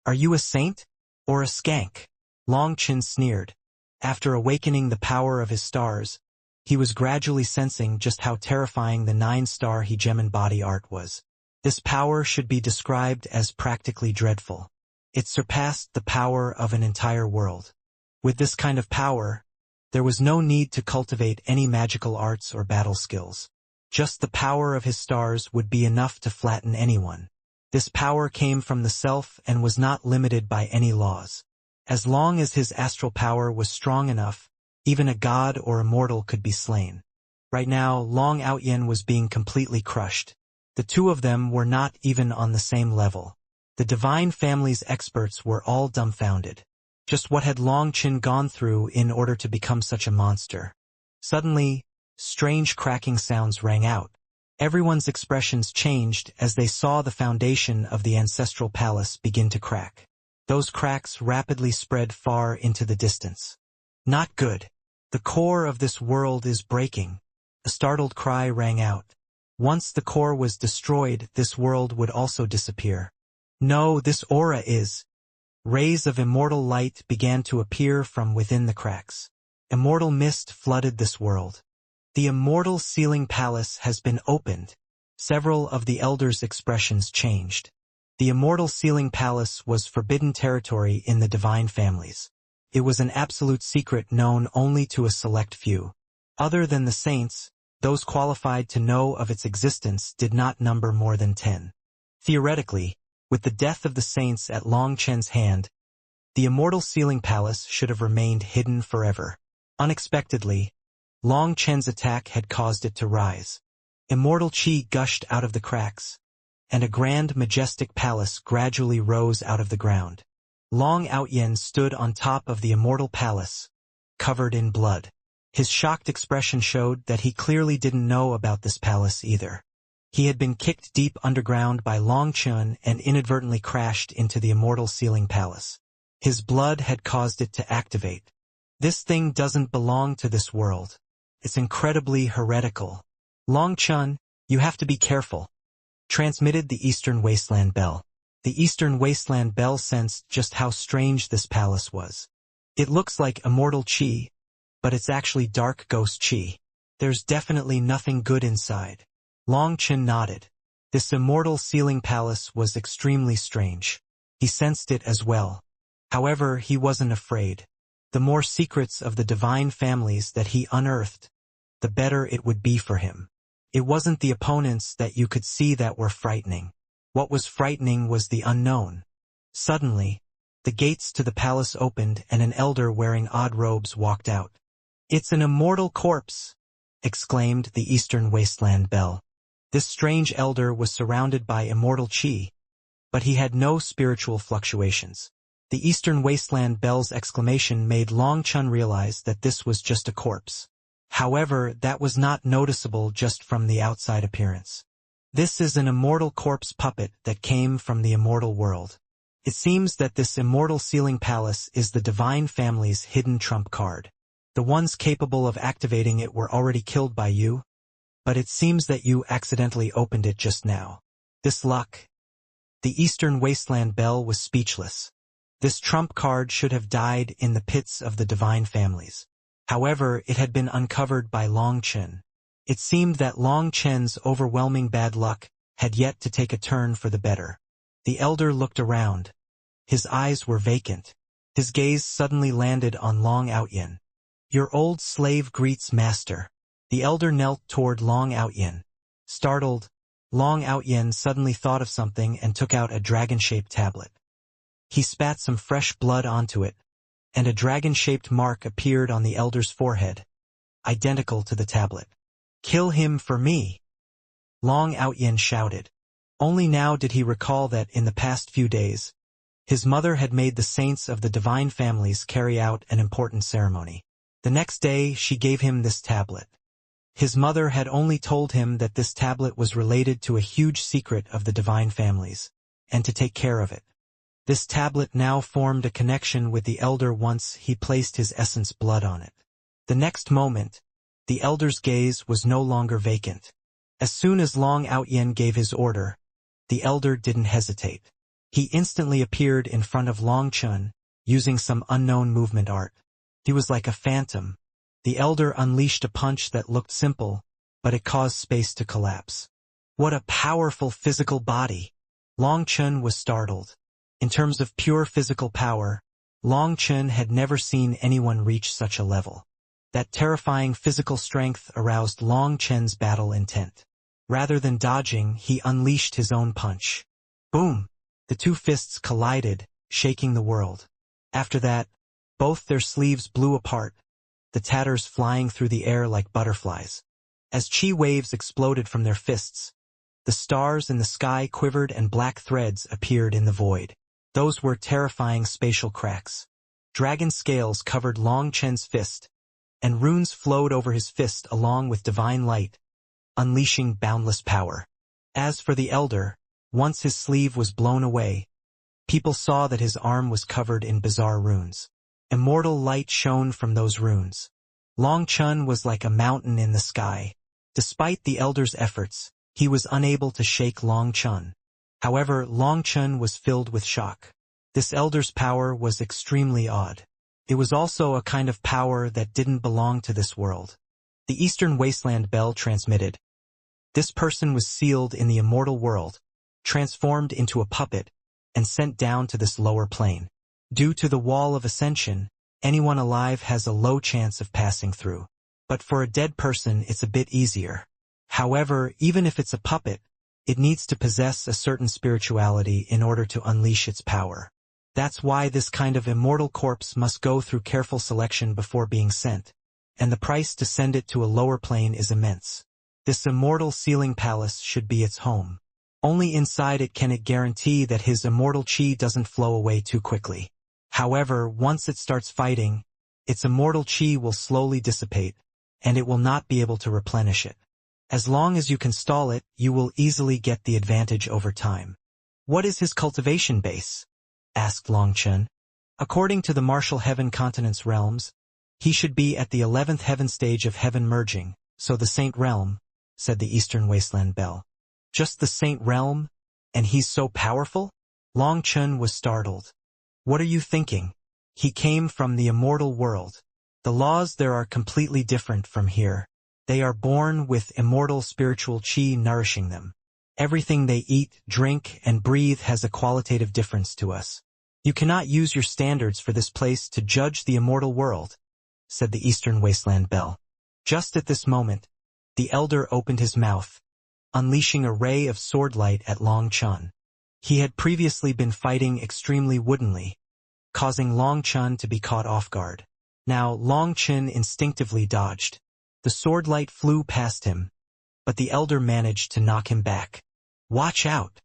"Are you a saint? Or a skank?" Long Chin sneered. After awakening the power of his stars, he was gradually sensing just how terrifying the 9-star hegemon body art was. This power should be described as practically dreadful. It surpassed the power of an entire world. With this kind of power, there was no need to cultivate any magical arts or battle skills. Just the power of his stars would be enough to flatten anyone. This power came from the self and was not limited by any laws. As long as his astral power was strong enough, even a god or immortal could be slain. Right now, Long Outyen was being completely crushed. The two of them were not even on the same level. The divine family's experts were all dumbfounded. Just what had Long Chen gone through in order to become such a monster? Suddenly, strange cracking sounds rang out. Everyone's expressions changed as they saw the foundation of the ancestral palace begin to crack. Those cracks rapidly spread far into the distance. Not good. The core of this world is breaking. A startled cry rang out. Once the core was destroyed, this world would also disappear. No, this aura is. Rays of immortal light began to appear from within the cracks. Immortal mist flooded this world. The immortal sealing palace has been opened. Several of the elders' expressions changed. The immortal sealing palace was forbidden territory in the divine families. It was an absolute secret known only to a select few. Other than the saints, those qualified to know of its existence did not number more than 10. Theoretically, with the death of the saints at Long Chen's hand, the immortal sealing palace should have remained hidden forever. Unexpectedly, Long Chen's attack had caused it to rise. Immortal qi gushed out of the cracks, and a grand majestic palace gradually rose out of the ground. Long Outyen stood on top of the immortal palace, covered in blood. His shocked expression showed that he clearly didn't know about this palace either. He had been kicked deep underground by Long Chen and inadvertently crashed into the immortal sealing palace. His blood had caused it to activate. This thing doesn't belong to this world. It's incredibly heretical. Long Chen, you have to be careful. Transmitted the Eastern Wasteland Bell. The Eastern Wasteland Bell sensed just how strange this palace was. It looks like immortal qi, but it's actually dark ghost qi. There's definitely nothing good inside. Long Chen nodded. This immortal sealing palace was extremely strange. He sensed it as well. However, he wasn't afraid. The more secrets of the divine families that he unearthed, the better it would be for him. It wasn't the opponents that you could see that were frightening. What was frightening was the unknown. Suddenly, the gates to the palace opened and an elder wearing odd robes walked out. "It's an immortal corpse!" exclaimed the Eastern Wasteland Bell. This strange elder was surrounded by immortal qi, but he had no spiritual fluctuations. The Eastern Wasteland Bell's exclamation made Long Chen realize that this was just a corpse. However, that was not noticeable just from the outside appearance. This is an immortal corpse puppet that came from the immortal world. It seems that this immortal sealing palace is the divine family's hidden trump card. The ones capable of activating it were already killed by you, but it seems that you accidentally opened it just now. This luck. The Eastern Wasteland Bell was speechless. This trump card should have died in the pits of the divine families. However, it had been uncovered by Long Chen. It seemed that Long Chen's overwhelming bad luck had yet to take a turn for the better. The elder looked around. His eyes were vacant. His gaze suddenly landed on Long Outyen. "Your old slave greets master." The elder knelt toward Long Outyen. Startled, Long Outyen suddenly thought of something and took out a dragon-shaped tablet. He spat some fresh blood onto it, and a dragon-shaped mark appeared on the elder's forehead, identical to the tablet. "Kill him for me!" Long Outyen shouted. Only now did he recall that in the past few days, his mother had made the saints of the divine families carry out an important ceremony. The next day, she gave him this tablet. His mother had only told him that this tablet was related to a huge secret of the divine families, and to take care of it. This tablet now formed a connection with the elder once he placed his essence blood on it. The next moment, the elder's gaze was no longer vacant. As soon as Long Outyen gave his order, the elder didn't hesitate. He instantly appeared in front of Long Chen, using some unknown movement art. He was like a phantom. The elder unleashed a punch that looked simple, but it caused space to collapse. What a powerful physical body! Long Chen was startled. In terms of pure physical power, Long Chen had never seen anyone reach such a level. That terrifying physical strength aroused Long Chen's battle intent. Rather than dodging, he unleashed his own punch. Boom! The two fists collided, shaking the world. After that, both their sleeves blew apart, the tatters flying through the air like butterflies. As chi waves exploded from their fists, the stars in the sky quivered and black threads appeared in the void. Those were terrifying spatial cracks. Dragon scales covered Long Chen's fist, and runes flowed over his fist along with divine light, unleashing boundless power. As for the elder, once his sleeve was blown away, people saw that his arm was covered in bizarre runes. Immortal light shone from those runes. Long Chen was like a mountain in the sky. Despite the elder's efforts, he was unable to shake Long Chen. However, Long Chen was filled with shock. This elder's power was extremely odd. It was also a kind of power that didn't belong to this world. The Eastern Wasteland Bell transmitted. This person was sealed in the immortal world, transformed into a puppet, and sent down to this lower plane. Due to the wall of ascension, anyone alive has a low chance of passing through. But for a dead person, it's a bit easier. However, even if it's a puppet, it needs to possess a certain spirituality in order to unleash its power. That's why this kind of immortal corpse must go through careful selection before being sent, and the price to send it to a lower plane is immense. This immortal sealing palace should be its home. Only inside it can it guarantee that his immortal chi doesn't flow away too quickly. However, once it starts fighting, its immortal chi will slowly dissipate, and it will not be able to replenish it. As long as you can stall it, you will easily get the advantage over time. What is his cultivation base? Asked Long Chen. According to the martial heaven continent's realms, he should be at the 11th heaven stage of heaven merging, so the Saint Realm, said the Eastern Wasteland Bell. Just the Saint Realm? And he's so powerful? Long Chen was startled. What are you thinking? He came from the immortal world. The laws there are completely different from here. They are born with immortal spiritual chi nourishing them. Everything they eat, drink, and breathe has a qualitative difference to us. You cannot use your standards for this place to judge the immortal world, said the Eastern Wasteland Bell. Just at this moment, the elder opened his mouth, unleashing a ray of sword light at Long Chen. He had previously been fighting extremely woodenly, causing Long Chen to be caught off guard. Now Long Chen instinctively dodged. The sword light flew past him, but the elder managed to knock him back. Watch out!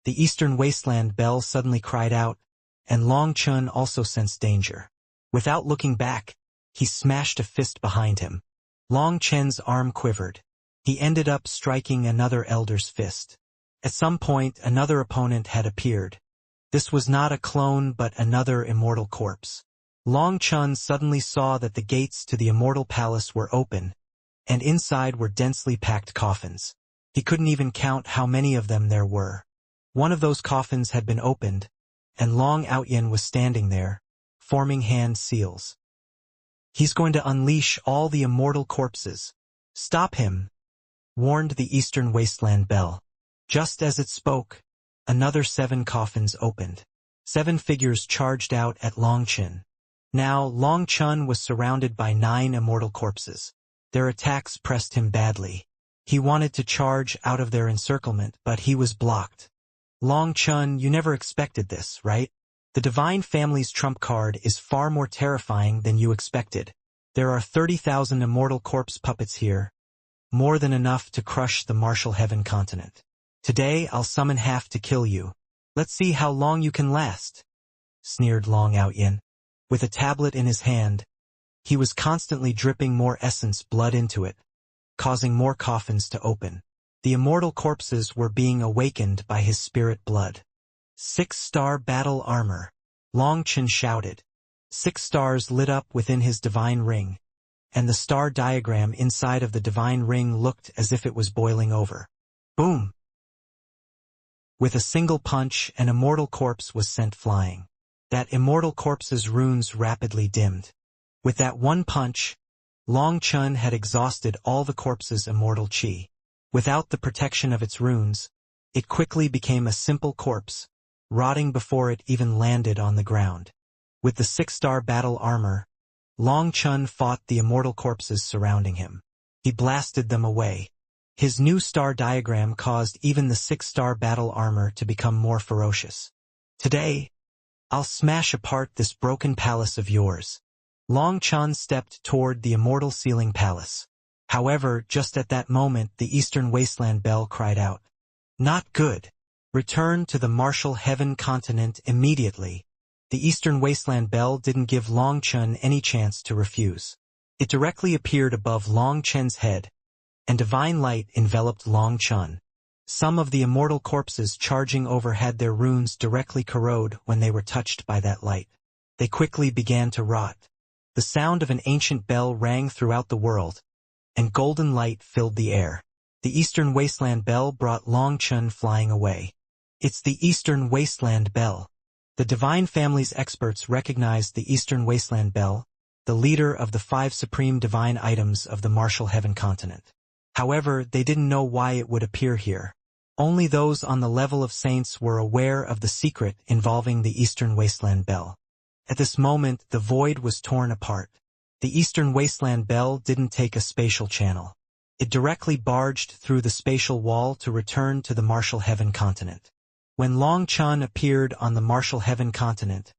The Eastern Wasteland Bell suddenly cried out, and Long Chen also sensed danger. Without looking back, he smashed a fist behind him. Long Chen's arm quivered. He ended up striking another elder's fist. At some point, another opponent had appeared. This was not a clone but another immortal corpse. Long Chen suddenly saw that the gates to the immortal palace were open, and inside were densely packed coffins. He couldn't even count how many of them there were. One of those coffins had been opened, and Long Outyin was standing there, forming hand seals. He's going to unleash all the immortal corpses. Stop him, warned the Eastern Wasteland Bell. Just as it spoke, another 7 coffins opened. 7 figures charged out at Long Chen. Now Long Chen was surrounded by 9 immortal corpses. Their attacks pressed him badly. He wanted to charge out of their encirclement, but he was blocked. Long Chen, you never expected this, right? The Divine Family's trump card is far more terrifying than you expected. There are 30,000 immortal corpse puppets here, more than enough to crush the martial heaven continent. Today I'll summon half to kill you. Let's see how long you can last, sneered Long Outyin. With a tablet in his hand, he was constantly dripping more essence blood into it, causing more coffins to open. The immortal corpses were being awakened by his spirit blood. 6-star battle armor, Long Chen shouted. 6 stars lit up within his divine ring, and the star diagram inside of the divine ring looked as if it was boiling over. Boom! With a single punch, an immortal corpse was sent flying. That immortal corpse's runes rapidly dimmed. With that one punch, Long Chen had exhausted all the corpse's immortal chi. Without the protection of its runes, it quickly became a simple corpse, rotting before it even landed on the ground. With the 6-star battle armor, Long Chun fought the immortal corpses surrounding him. He blasted them away. His new star diagram caused even the 6-star battle armor to become more ferocious. Today, I'll smash apart this broken palace of yours. Long Chun stepped toward the immortal ceiling palace. However, just at that moment the Eastern Wasteland Bell cried out, "Not good. Return to the martial heaven continent immediately." The Eastern Wasteland Bell didn't give Long Chun any chance to refuse. It directly appeared above Long Chun's head, and divine light enveloped Long Chun. Some of the immortal corpses charging over had their runes directly corrode when they were touched by that light. They quickly began to rot. The sound of an ancient bell rang throughout the world, and golden light filled the air. The Eastern Wasteland Bell brought Long Chun flying away. It's the Eastern Wasteland Bell. The Divine Family's experts recognized the Eastern Wasteland Bell, the leader of the 5 supreme divine items of the martial heaven continent. However, they didn't know why it would appear here. Only those on the level of saints were aware of the secret involving the Eastern Wasteland Bell. At this moment, the void was torn apart. The Eastern Wasteland Bell didn't take a spatial channel. It directly barged through the spatial wall to return to the martial heaven continent. When Long Chun appeared on the martial heaven continent,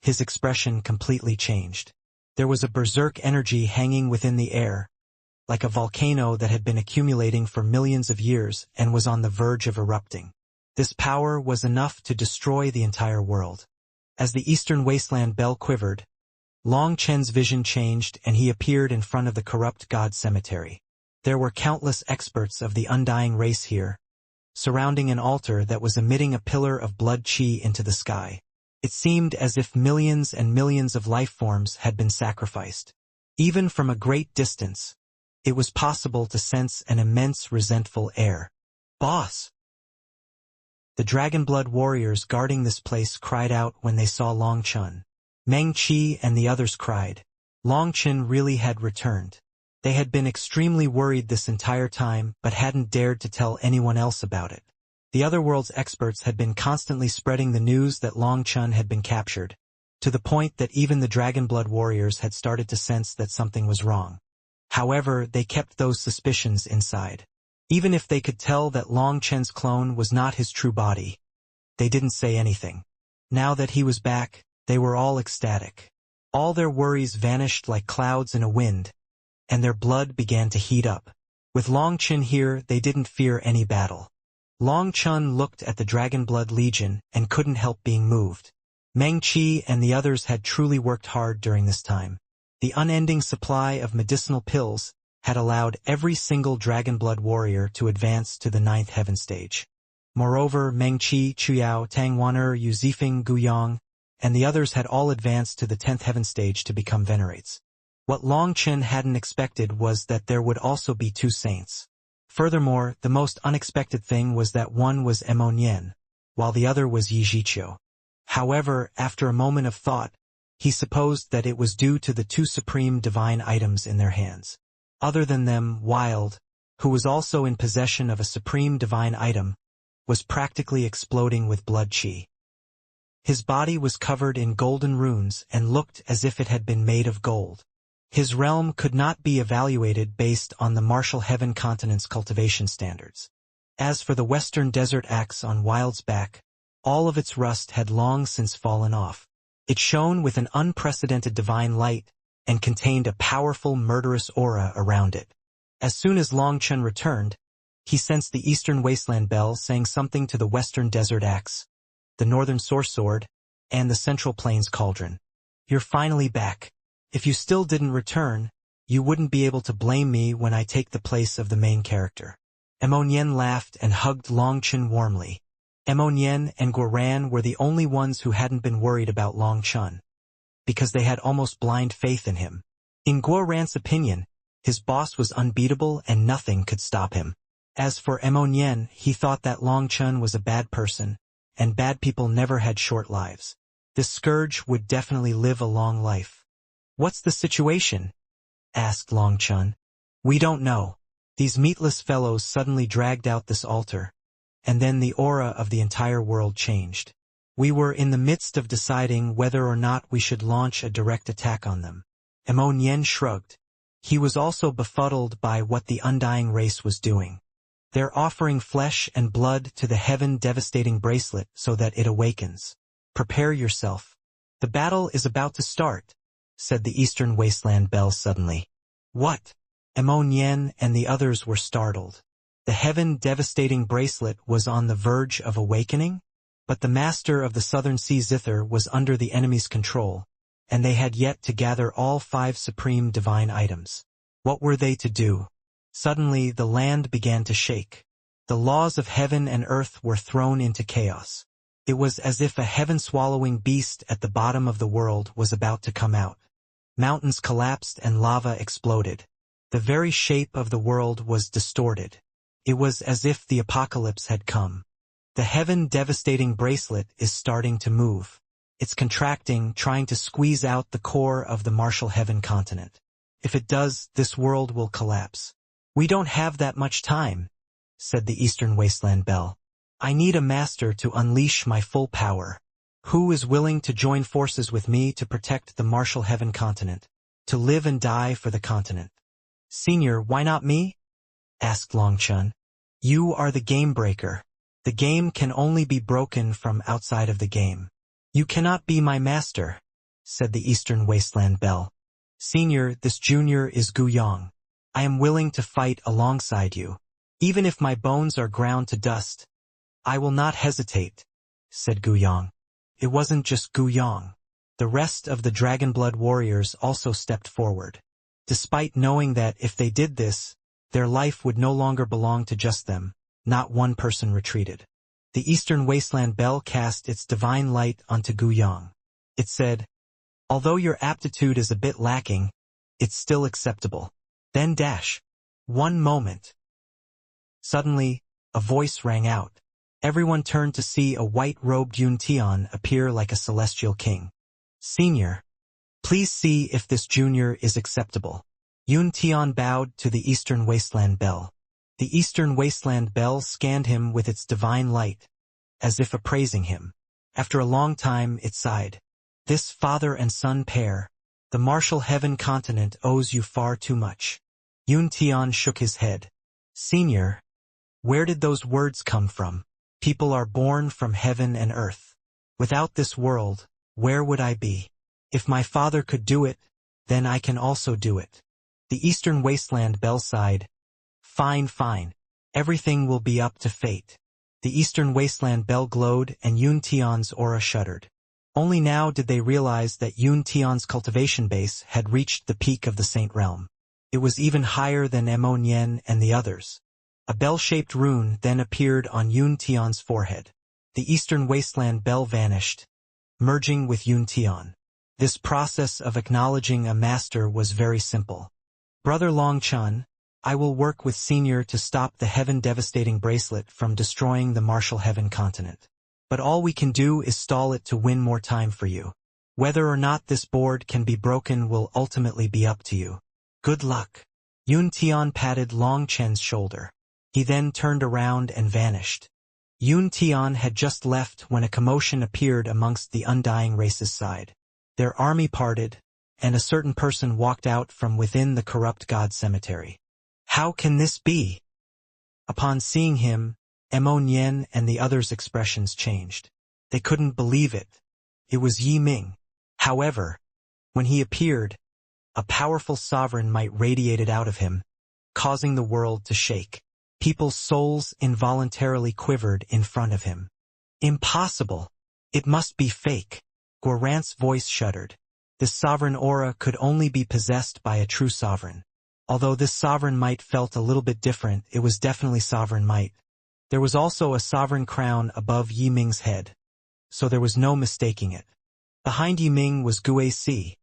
his expression completely changed. There was a berserk energy hanging within the air, like a volcano that had been accumulating for millions of years and was on the verge of erupting. This power was enough to destroy the entire world. As the Eastern Wasteland Bell quivered, Long Chun's vision changed and he appeared in front of the corrupt god cemetery. There were countless experts of the undying race here, surrounding an altar that was emitting a pillar of blood chi into the sky. It seemed as if millions and millions of life forms had been sacrificed. Even from a great distance, it was possible to sense an immense resentful air. "Boss!" The Dragonblood warriors guarding this place cried out when they saw Long Chun. Meng Qi and the others cried. Long Chun really had returned. They had been extremely worried this entire time but hadn't dared to tell anyone else about it. The Otherworld's experts had been constantly spreading the news that Long Chun had been captured, to the point that even the Dragonblood warriors had started to sense that something was wrong. However, they kept those suspicions inside. Even if they could tell that Long Chun's clone was not his true body, they didn't say anything. Now that he was back, they were all ecstatic. All their worries vanished like clouds in a wind, and their blood began to heat up. With Long Chun here, they didn't fear any battle. Long Chun looked at the Dragonblood Legion and couldn't help being moved. Meng Qi and the others had truly worked hard during this time. The unending supply of medicinal pills had allowed every single Dragonblood warrior to advance to the 9th heaven stage. Moreover, Meng Qi, Chuyao, Tangwaner, Yu Zifeng, Guyang, and the others had all advanced to the 10th heaven stage to become venerates. What Long Chun hadn't expected was that there would also be 2 saints. Furthermore, the most unexpected thing was that one was Emonian, while the other was Yi Zhiqiu. However, after a moment of thought, he supposed that it was due to the 2 supreme divine items in their hands. Other than them, Wild, who was also in possession of a supreme divine item, was practically exploding with blood chi. His body was covered in golden runes and looked as if it had been made of gold. His realm could not be evaluated based on the martial heaven continent's cultivation standards. As for the western desert axe on Wild's back, all of its rust had long since fallen off. It shone with an unprecedented divine light and contained a powerful murderous aura around it. As soon as Long Chun returned, he sensed the Eastern Wasteland Bell saying something to the Western Desert Axe, the Northern Source Sword, and the Central Plains Cauldron. "You're finally back. If you still didn't return, you wouldn't be able to blame me when I take the place of the main character." Emonian laughed and hugged Long Chun warmly. Emonian and Guoran were the only ones who hadn't been worried about Long Chun, because they had almost blind faith in him. In Guoran's opinion, his boss was unbeatable and nothing could stop him. As for Emonian, he thought that Long Chun was a bad person, and bad people never had short lives. This scourge would definitely live a long life. "What's the situation?" asked Long Chun. "We don't know. These meatless fellows suddenly dragged out this altar, and then the aura of the entire world changed. We were in the midst of deciding whether or not we should launch a direct attack on them. Nian shrugged. He was also befuddled by what the undying race was doing. They're offering flesh and blood to the heaven-devastating bracelet so that it awakens. Prepare yourself. The battle is about to start, said the Eastern Wasteland Bell suddenly. What? Nian and the others were startled. The heaven-devastating bracelet was on the verge of awakening? But the master of the Southern Sea Zither was under the enemy's control, and they had yet to gather all 5 supreme divine items. What were they to do? Suddenly the land began to shake. The laws of heaven and earth were thrown into chaos. It was as if a heaven-swallowing beast at the bottom of the world was about to come out. Mountains collapsed and lava exploded. The very shape of the world was distorted. It was as if the apocalypse had come. The heaven-devastating bracelet is starting to move. It's contracting, trying to squeeze out the core of the Martial Heaven continent. If it does, this world will collapse. We don't have that much time, said the Eastern Wasteland Bell. I need a master to unleash my full power. Who is willing to join forces with me to protect the Martial Heaven continent? To live and die for the continent? Senior, why not me? Asked Long Chun. You are the game breaker. The game can only be broken from outside of the game. You cannot be my master, said the Eastern Wasteland Bell. Senior, this junior is Gu Yang. I am willing to fight alongside you. Even if my bones are ground to dust, I will not hesitate, said Gu Yang. It wasn't just Gu Yang. The rest of the Dragonblood warriors also stepped forward. Despite knowing that if they did this, their life would no longer belong to just them, not one person retreated. The Eastern Wasteland Bell cast its divine light onto Gu Yang. It said, although your aptitude is a bit lacking, it's still acceptable. Then dash. One moment. Suddenly, a voice rang out. Everyone turned to see a white-robed Yun Tian appear like a celestial king. Senior, please see if this junior is acceptable. Yun Tian bowed to the Eastern Wasteland Bell. The Eastern Wasteland Bell scanned him with its divine light, as if appraising him. After a long time, it sighed. This father and son pair, the Martial Heaven continent owes you far too much. Yun Tian shook his head. Senior, where did those words come from? People are born from heaven and earth. Without this world, where would I be? If my father could do it, then I can also do it. The Eastern Wasteland Bell sighed. Fine, fine. Everything will be up to fate. The Eastern Wasteland Bell glowed and Yun Tian's aura shuddered. Only now did they realize that Yun Tian's cultivation base had reached the peak of the Saint Realm. It was even higher than Nian and the others. A bell-shaped rune then appeared on Yun Tian's forehead. The Eastern Wasteland Bell vanished, merging with Yun Tian. This process of acknowledging a master was very simple. Brother Long Chun, I will work with Senior to stop the heaven-devastating bracelet from destroying the Martial Heaven continent. But all we can do is stall it to win more time for you. Whether or not this board can be broken will ultimately be up to you. Good luck. Yun Tian patted Long Chen's shoulder. He then turned around and vanished. Yun Tian had just left when a commotion appeared amongst the Undying Race's side. Their army parted, and a certain person walked out from within the corrupt god cemetery. How can this be? Upon seeing him, Nian and the others' expressions changed. They couldn't believe it. It was Yi Ming. However, when he appeared, a powerful sovereign might radiated out of him, causing the world to shake. People's souls involuntarily quivered in front of him. Impossible! It must be fake. Guorant's voice shuddered. This sovereign aura could only be possessed by a true sovereign. Although this sovereign might felt a little bit different, it was definitely sovereign might. There was also a sovereign crown above Yi Ming's head, so there was no mistaking it. Behind Yi Ming was Gue Si,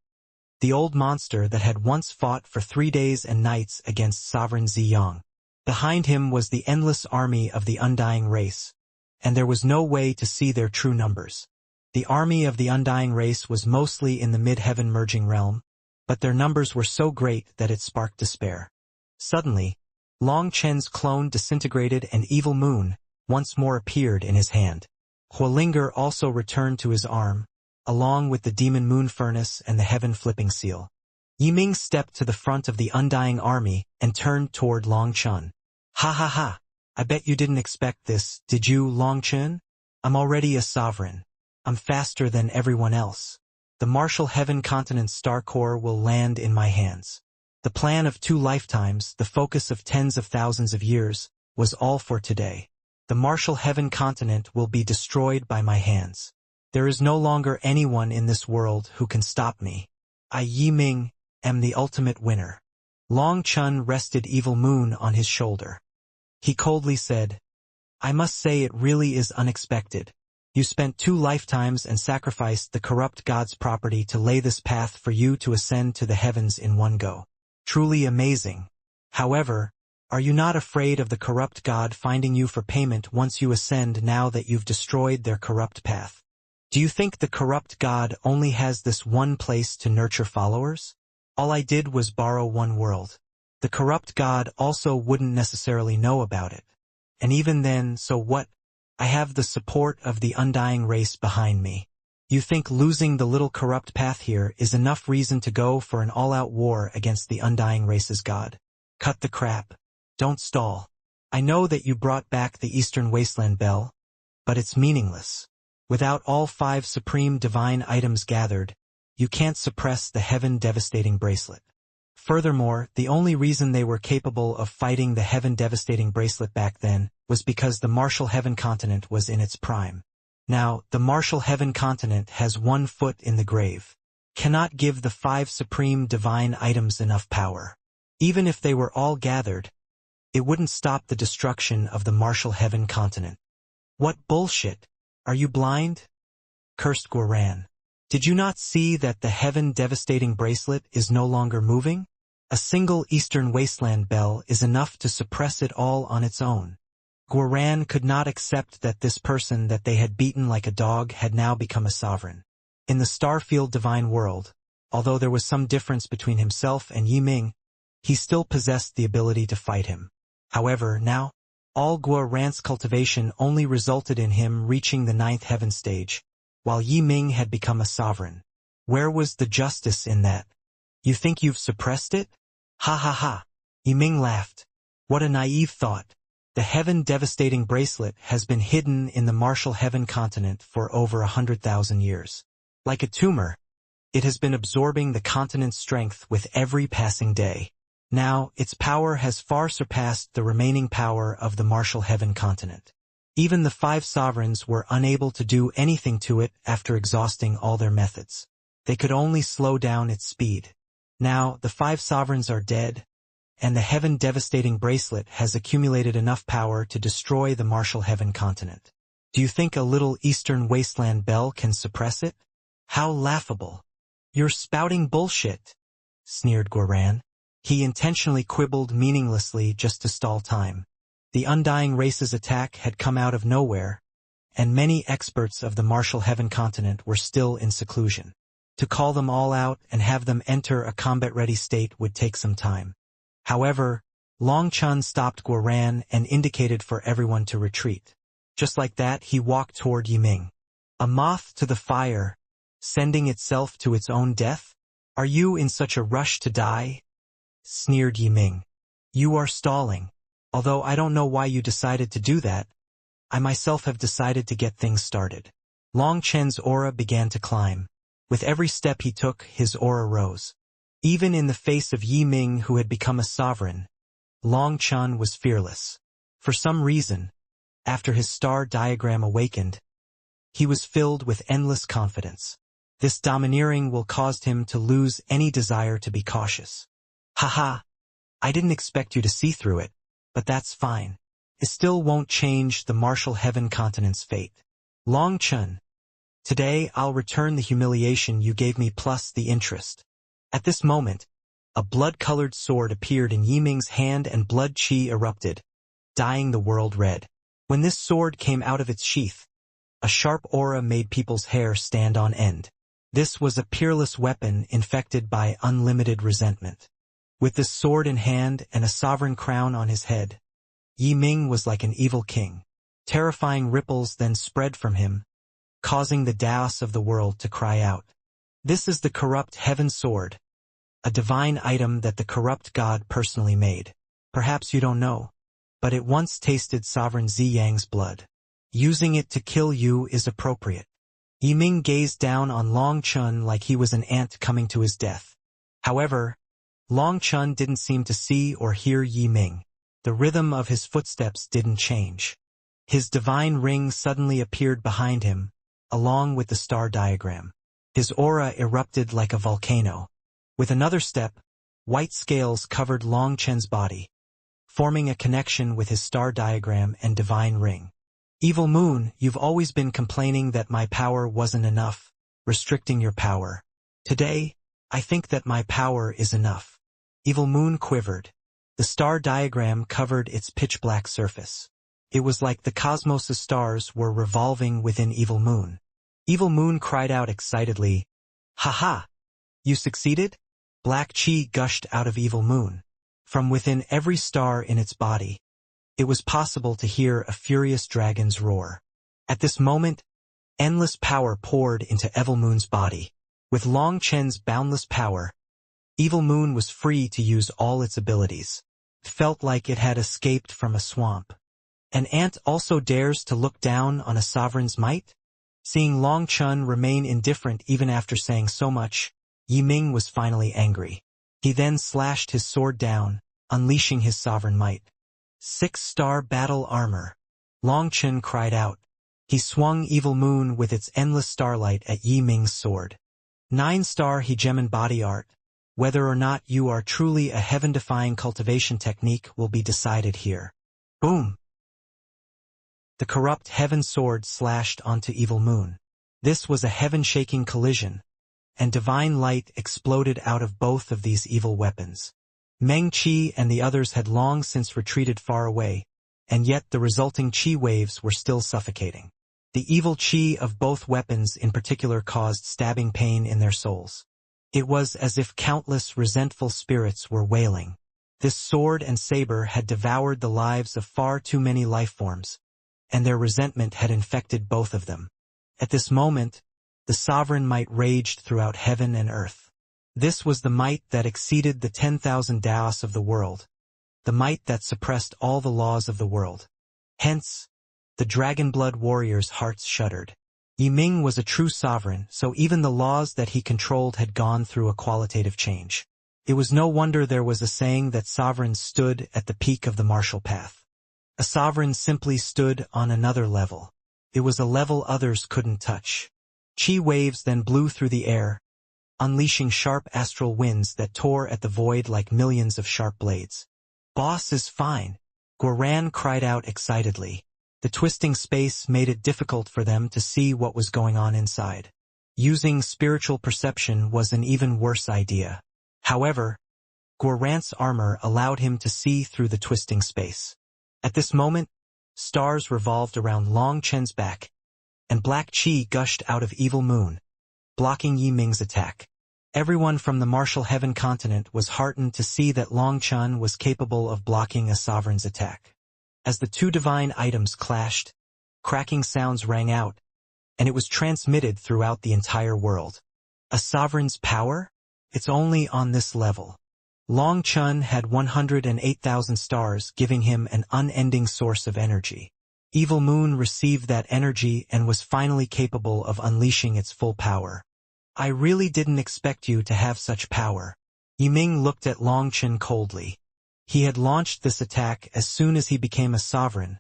the old monster that had once fought for 3 days and nights against sovereign Ziyang. Behind him was the endless army of the Undying Race, and there was no way to see their true numbers. The army of the Undying Race was mostly in the mid-heaven merging realm, but their numbers were so great that it sparked despair. Suddenly, Long Chen's clone disintegrated and Evil Moon once more appeared in his hand. Huolinger also returned to his arm, along with the demon moon furnace and the heaven flipping seal. Yiming stepped to the front of the undying army and turned toward Long Chun. Ha ha ha! I bet you didn't expect this, did you, Long Chun? I'm already a sovereign. I'm faster than everyone else. The Martial Heaven Continent's star core will land in my hands. The plan of 2 lifetimes, the focus of tens of thousands of years, was all for today. The Martial Heaven Continent will be destroyed by my hands. There is no longer anyone in this world who can stop me. I, Yiming, am the ultimate winner. Long Chun rested Evil Moon on his shoulder. He coldly said, I must say it really is unexpected. You spent 2 lifetimes and sacrificed the corrupt god's property to lay this path for you to ascend to the heavens in one go. Truly amazing. However, are you not afraid of the corrupt god finding you for payment once you ascend now that you've destroyed their corrupt path? Do you think the corrupt god only has this one place to nurture followers? All I did was borrow one world. The corrupt god also wouldn't necessarily know about it. And even then, so what? I have the support of the undying race behind me. You think losing the little corrupt path here is enough reason to go for an all-out war against the undying race's god? Cut the crap. Don't stall. I know that you brought back the Eastern Wasteland Bell, but it's meaningless. Without all 5 supreme divine items gathered, you can't suppress the heaven-devastating bracelet. Furthermore, the only reason they were capable of fighting the heaven-devastating bracelet back then was because the Martial Heaven Continent was in its prime. Now, the Martial Heaven Continent has 1 foot in the grave. Cannot give the 5 supreme divine items enough power. Even if they were all gathered, it wouldn't stop the destruction of the Martial Heaven Continent. What bullshit? Are you blind? Cursed Guoran. Did you not see that the heaven-devastating bracelet is no longer moving? A single Eastern Wasteland Bell is enough to suppress it all on its own. Guoran could not accept that this person that they had beaten like a dog had now become a sovereign. In the Starfield Divine World, although there was some difference between himself and Yiming, he still possessed the ability to fight him. However, now, all Guoran's cultivation only resulted in him reaching the 9th heaven stage, while Yiming had become a sovereign. Where was the justice in that? You think you've suppressed it? Ha ha ha. Yiming laughed. What a naive thought. The heaven-devastating bracelet has been hidden in the Martial Heaven Continent for over 100,000 years. Like a tumor, it has been absorbing the continent's strength with every passing day. Now, its power has far surpassed the remaining power of the Martial Heaven Continent. Even the 5 sovereigns were unable to do anything to it after exhausting all their methods. They could only slow down its speed. Now, the 5 sovereigns are dead, and the heaven-devastating bracelet has accumulated enough power to destroy the Martial Heaven Continent. Do you think a little Eastern Wasteland Bell can suppress it? How laughable. You're spouting bullshit, sneered Guoran. He intentionally quibbled meaninglessly just to stall time. The undying race's attack had come out of nowhere, and many experts of the Martial Heaven Continent were still in seclusion. To call them all out and have them enter a combat-ready state would take some time. However, Long Chun stopped Guoran and indicated for everyone to retreat. Just like that, he walked toward Yiming. A moth to the fire, sending itself to its own death? Are you in such a rush to die? Sneered Yiming. You are stalling. Although I don't know why you decided to do that, I myself have decided to get things started. Long Chen's aura began to climb. With every step he took, his aura rose. Even in the face of Yiming, who had become a sovereign, Long Chun was fearless. For some reason, after his star diagram awakened, he was filled with endless confidence. This domineering will cause him to lose any desire to be cautious. Haha, I didn't expect you to see through it, but that's fine. It still won't change the Martial Heaven Continent's fate. Long Chun, today I'll return the humiliation you gave me plus the interest. At this moment, a blood-colored sword appeared in Yiming's hand and blood qi erupted, dyeing the world red. When this sword came out of its sheath, a sharp aura made people's hair stand on end. This was a peerless weapon infected by unlimited resentment. With this sword in hand and a sovereign crown on his head, Yiming was like an evil king. Terrifying ripples then spread from him, causing the Daos of the world to cry out. This is the corrupt heaven sword, a divine item that the corrupt god personally made. Perhaps you don't know, but it once tasted Sovereign Ziyang's blood. Using it to kill you is appropriate. Yiming gazed down on Long Chun like he was an ant coming to his death. However, Long Chun didn't seem to see or hear Yiming. The rhythm of his footsteps didn't change. His divine ring suddenly appeared behind him, along with the star diagram. His aura erupted like a volcano. With another step, white scales covered Long Chen's body, forming a connection with his star diagram and divine ring. Evil Moon, you've always been complaining that my power wasn't enough, restricting your power. Today, I think that my power is enough. Evil Moon quivered. The star diagram covered its pitch-black surface. It was like the cosmos' stars were revolving within Evil Moon. Evil Moon cried out excitedly, "Ha-ha! You succeeded?" Black chi gushed out of Evil Moon. From within every star in its body, it was possible to hear a furious dragon's roar. At this moment, endless power poured into Evil Moon's body. With Long Chen's boundless power, Evil Moon was free to use all its abilities. It felt like it had escaped from a swamp. An ant also dares to look down on a sovereign's might? Seeing Long Chun remain indifferent even after saying so much, Yiming was finally angry. He then slashed his sword down, unleashing his sovereign might. 6-star battle armor. Long Chun cried out. He swung Evil Moon with its endless starlight at Yiming's sword. 9-star hegemon body art. Whether or not you are truly a heaven-defying cultivation technique will be decided here. Boom! The corrupt heaven sword slashed onto Evil Moon. This was a heaven-shaking collision, and divine light exploded out of both of these evil weapons. Meng Qi and the others had long since retreated far away, and yet the resulting Qi waves were still suffocating. The evil Qi of both weapons in particular caused stabbing pain in their souls. It was as if countless resentful spirits were wailing. This sword and saber had devoured the lives of far too many life forms, and their resentment had infected both of them. At this moment, the sovereign might raged throughout heaven and earth. This was the might that exceeded the 10,000 Daos of the world, the might that suppressed all the laws of the world. Hence, the dragon-blood warriors' hearts shuddered. Yiming was a true sovereign, so even the laws that he controlled had gone through a qualitative change. It was no wonder there was a saying that sovereigns stood at the peak of the martial path. A sovereign simply stood on another level. It was a level others couldn't touch. Qi waves then blew through the air, unleashing sharp astral winds that tore at the void like millions of sharp blades. "Boss is fine," Guoran cried out excitedly. The twisting space made it difficult for them to see what was going on inside. Using spiritual perception was an even worse idea. However, Guoran's armor allowed him to see through the twisting space. At this moment, stars revolved around Long Chen's back, and black chi gushed out of Evil Moon, blocking Yiming's attack. Everyone from the martial heaven continent was heartened to see that Long Chun was capable of blocking a sovereign's attack. As the two divine items clashed, cracking sounds rang out, and it was transmitted throughout the entire world. A sovereign's power? It's only on this level. Long Chun had 108,000 stars, giving him an unending source of energy. Evil Moon received that energy and was finally capable of unleashing its full power. "I really didn't expect you to have such power." Yiming looked at Long Chun coldly. He had launched this attack as soon as he became a sovereign,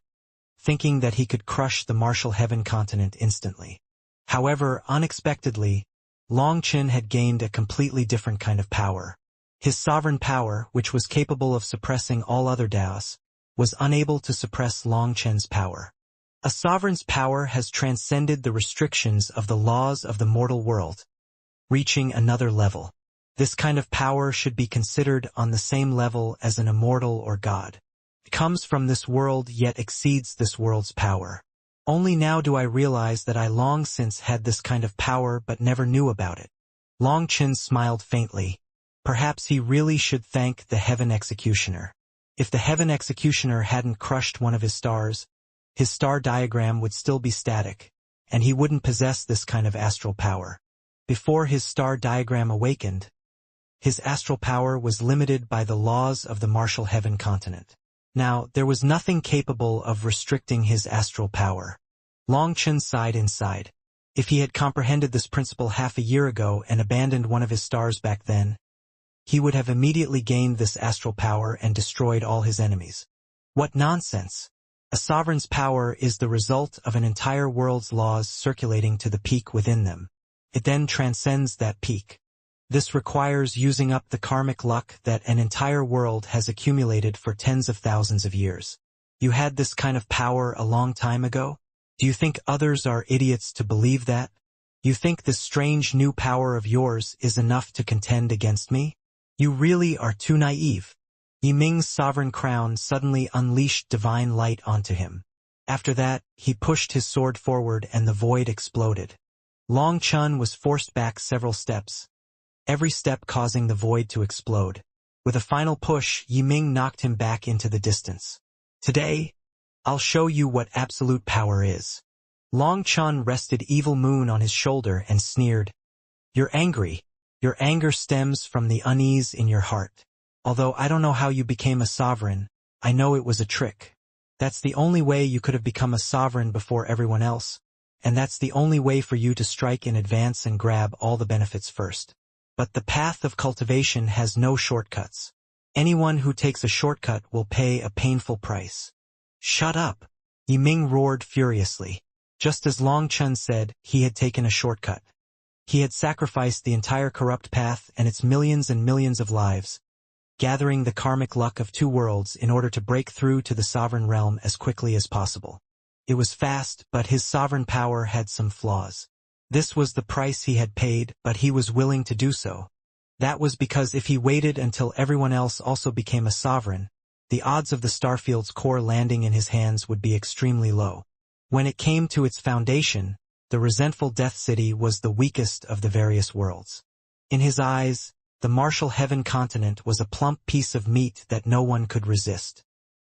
thinking that he could crush the martial heaven continent instantly. However, unexpectedly, Long Chun had gained a completely different kind of power. His sovereign power, which was capable of suppressing all other Daos, was unable to suppress Long Chun's power. A sovereign's power has transcended the restrictions of the laws of the mortal world, reaching another level. This kind of power should be considered on the same level as an immortal or god. It comes from this world yet exceeds this world's power. Only now do I realize that I long since had this kind of power but never knew about it. Long Chun smiled faintly. Perhaps he really should thank the Heaven Executioner. If the Heaven Executioner hadn't crushed one of his stars, his star diagram would still be static, and he wouldn't possess this kind of astral power. Before his star diagram awakened, his astral power was limited by the laws of the martial heaven continent. Now, there was nothing capable of restricting his astral power. Long Chen sighed inside. If he had comprehended this principle half a year ago and abandoned one of his stars back then, he would have immediately gained this astral power and destroyed all his enemies. What nonsense! A sovereign's power is the result of an entire world's laws circulating to the peak within them. It then transcends that peak. This requires using up the karmic luck that an entire world has accumulated for tens of thousands of years. You had this kind of power a long time ago? Do you think others are idiots to believe that? You think this strange new power of yours is enough to contend against me? You really are too naive. Yiming's sovereign crown suddenly unleashed divine light onto him. After that, he pushed his sword forward and the void exploded. Long Chen was forced back several steps, every step causing the void to explode. With a final push, Yiming knocked him back into the distance. Today, I'll show you what absolute power is. Long Chen rested Evil Moon on his shoulder and sneered. You're angry. Your anger stems from the unease in your heart. Although I don't know how you became a sovereign, I know it was a trick. That's the only way you could have become a sovereign before everyone else, and that's the only way for you to strike in advance and grab all the benefits first. But the path of cultivation has no shortcuts. Anyone who takes a shortcut will pay a painful price. Shut up! Yiming roared furiously. Just as Long Chen said, he had taken a shortcut. He had sacrificed the entire corrupt path and its millions and millions of lives, gathering the karmic luck of two worlds in order to break through to the sovereign realm as quickly as possible. It was fast, but his sovereign power had some flaws. This was the price he had paid, but he was willing to do so. That was because if he waited until everyone else also became a sovereign, the odds of the Starfield's core landing in his hands would be extremely low. When it came to its foundation, the resentful Death City was the weakest of the various worlds. In his eyes, the martial heaven continent was a plump piece of meat that no one could resist.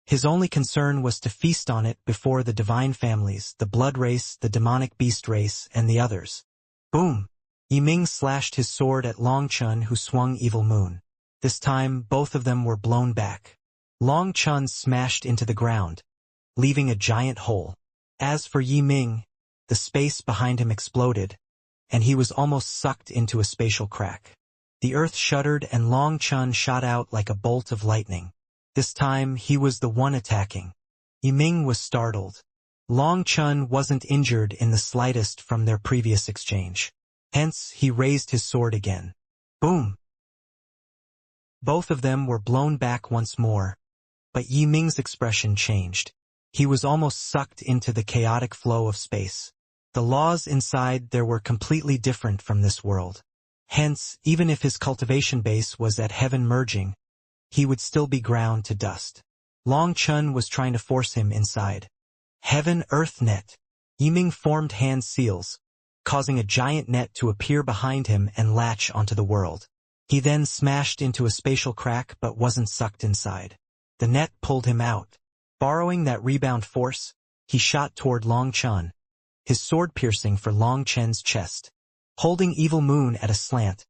His only concern was to feast on it before the divine families, the blood race, the demonic beast race, and the others. Boom! Yiming slashed his sword at Long Chen, who swung Evil Moon. This time, both of them were blown back. Long Chen smashed into the ground, leaving a giant hole. As for Yiming, the space behind him exploded, and he was almost sucked into a spatial crack. The earth shuddered and Long Chen shot out like a bolt of lightning. This time, he was the one attacking. Yiming was startled. Long Chen wasn't injured in the slightest from their previous exchange. Hence, he raised his sword again. Boom! Both of them were blown back once more, but Yiming's expression changed. He was almost sucked into the chaotic flow of space. The laws inside there were completely different from this world. Hence, even if his cultivation base was at heaven merging, he would still be ground to dust. Long Chen was trying to force him inside. Heaven-Earth net. Yiming formed hand seals, causing a giant net to appear behind him and latch onto the world. He then smashed into a spatial crack but wasn't sucked inside. The net pulled him out. Borrowing that rebound force, he shot toward Long Chen, his sword piercing for Long Chen's chest. Holding Evil Moon at a slant,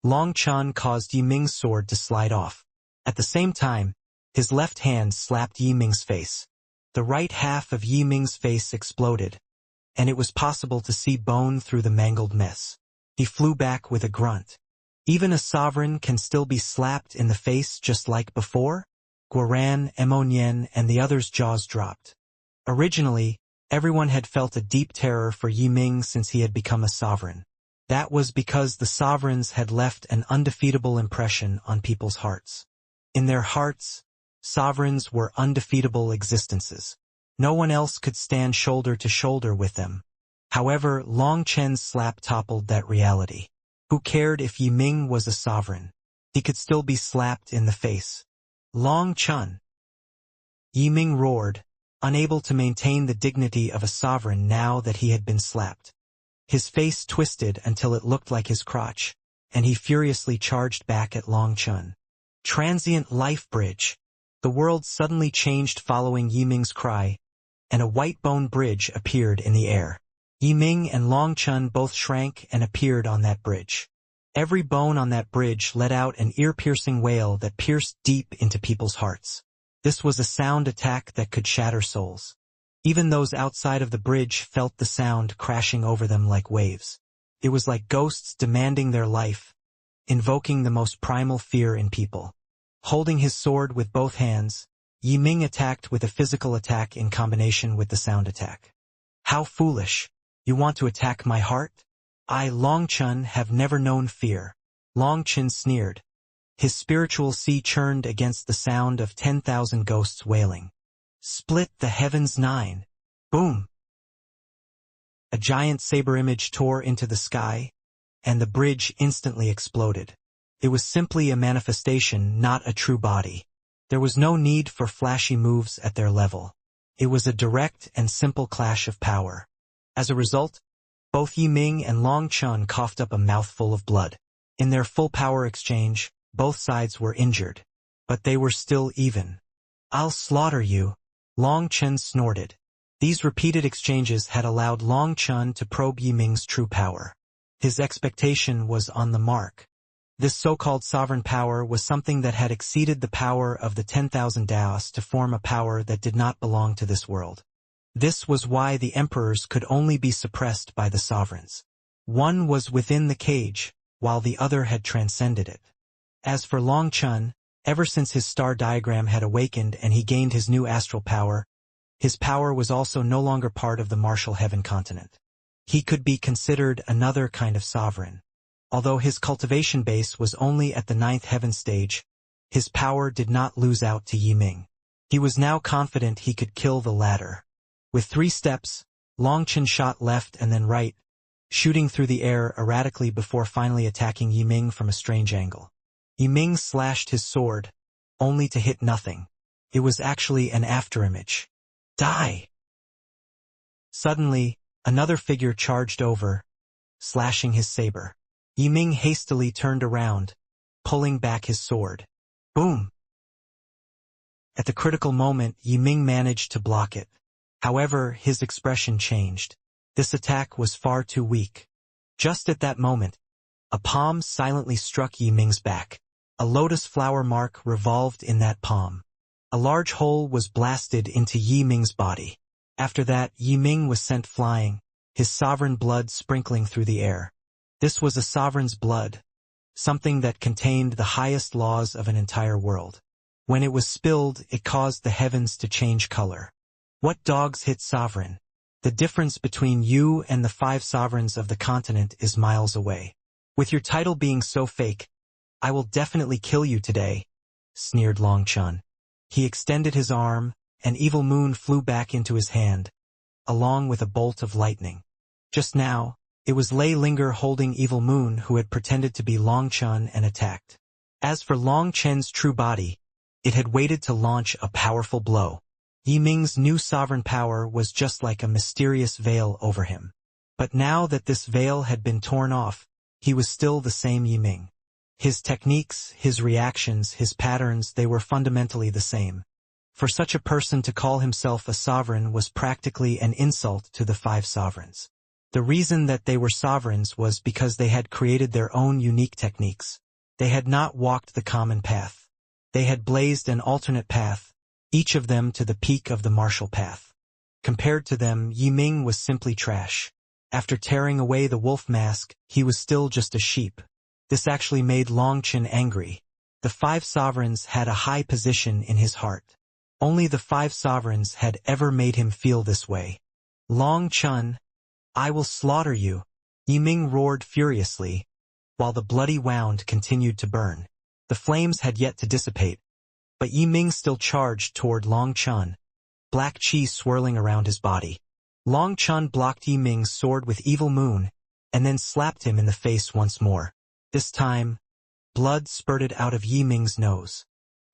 Long Chen caused Yiming's sword to slide off. At the same time, his left hand slapped Yiming's face. The right half of Yiming's face exploded, and it was possible to see bone through the mangled mess. He flew back with a grunt. Even a sovereign can still be slapped in the face just like before? Guoran, Emonian, and the others' jaws dropped. Originally, everyone had felt a deep terror for Yiming since he had become a sovereign. That was because the sovereigns had left an undefeatable impression on people's hearts. In their hearts, sovereigns were undefeatable existences. No one else could stand shoulder to shoulder with them. However, Long Chen's slap toppled that reality. Who cared if Yiming was a sovereign? He could still be slapped in the face. Long Chen! Yiming roared, unable to maintain the dignity of a sovereign now that he had been slapped. His face twisted until it looked like his crotch, and he furiously charged back at Long Chen. Transient life bridge. The world suddenly changed following Yiming's cry. and a white bone bridge appeared in the air. Yiming and Long Chun both shrank and appeared on that bridge. Every bone on that bridge let out an ear-piercing wail that pierced deep into people's hearts. This was a sound attack that could shatter souls. Even those outside of the bridge felt the sound crashing over them like waves. It was like ghosts demanding their life, invoking the most primal fear in people. Holding his sword with both hands, Yiming attacked with a physical attack in combination with the sound attack. How foolish! You want to attack my heart? I, Long Chun, have never known fear. Long Chun sneered. His spiritual sea churned against the sound of 10,000 ghosts wailing. Split the heavens 9. Boom! A giant saber image tore into the sky, and the bridge instantly exploded. It was simply a manifestation, not a true body. There was no need for flashy moves at their level. It was a direct and simple clash of power. As a result, both Yiming and Long Chun coughed up a mouthful of blood. In their full power exchange, both sides were injured. But they were still even. I'll slaughter you, Long Chun snorted. These repeated exchanges had allowed Long Chun to probe Yiming's true power. His expectation was on the mark. This so-called sovereign power was something that had exceeded the power of the 10,000 Daos to form a power that did not belong to this world. This was why the emperors could only be suppressed by the sovereigns. One was within the cage, while the other had transcended it. As for Long Chun, ever since his star diagram had awakened and he gained his new astral power, his power was also no longer part of the martial heaven continent. He could be considered another kind of sovereign. Although his cultivation base was only at the 9th heaven stage, his power did not lose out to Yiming. He was now confident he could kill the latter. With 3 steps, Long Chun shot left and then right, shooting through the air erratically before finally attacking Yiming from a strange angle. Yiming slashed his sword, only to hit nothing. It was actually an afterimage. Die! Suddenly, another figure charged over, slashing his saber. Yiming hastily turned around, pulling back his sword. Boom! At the critical moment, Yiming managed to block it. However, his expression changed. This attack was far too weak. Just at that moment, a palm silently struck Yiming's back. A lotus flower mark revolved in that palm. A large hole was blasted into Yiming's body. After that, Yiming was sent flying, his sovereign blood sprinkling through the air. This was a sovereign's blood, something that contained the highest laws of an entire world. When it was spilled, it caused the heavens to change color. What dogs hit sovereign? The difference between you and the 5 sovereigns of the continent is miles away. With your title being so fake, I will definitely kill you today, sneered Long Chun. He extended his arm, and Evil Moon flew back into his hand, along with a bolt of lightning. Just now, it was Lei Linger holding Evil Moon who had pretended to be Long Chun and attacked. As for Long Chen's true body, it had waited to launch a powerful blow. Yiming's new sovereign power was just like a mysterious veil over him. But now that this veil had been torn off, he was still the same Yiming. His techniques, his reactions, his patterns, they were fundamentally the same. For such a person to call himself a sovereign was practically an insult to the 5 sovereigns. The reason that they were sovereigns was because they had created their own unique techniques. They had not walked the common path. They had blazed an alternate path, each of them to the peak of the martial path. Compared to them, Yiming was simply trash. After tearing away the wolf mask, he was still just a sheep. This actually made Long Chun angry. The 5 sovereigns had a high position in his heart. Only the 5 sovereigns had ever made him feel this way. Long Chun, I will slaughter you, Yiming roared furiously, while the bloody wound continued to burn. The flames had yet to dissipate, but Yiming still charged toward Long Chun, black chi swirling around his body. Long Chun blocked Yiming's sword with Evil Moon, and then slapped him in the face once more. This time, blood spurted out of Yiming's nose.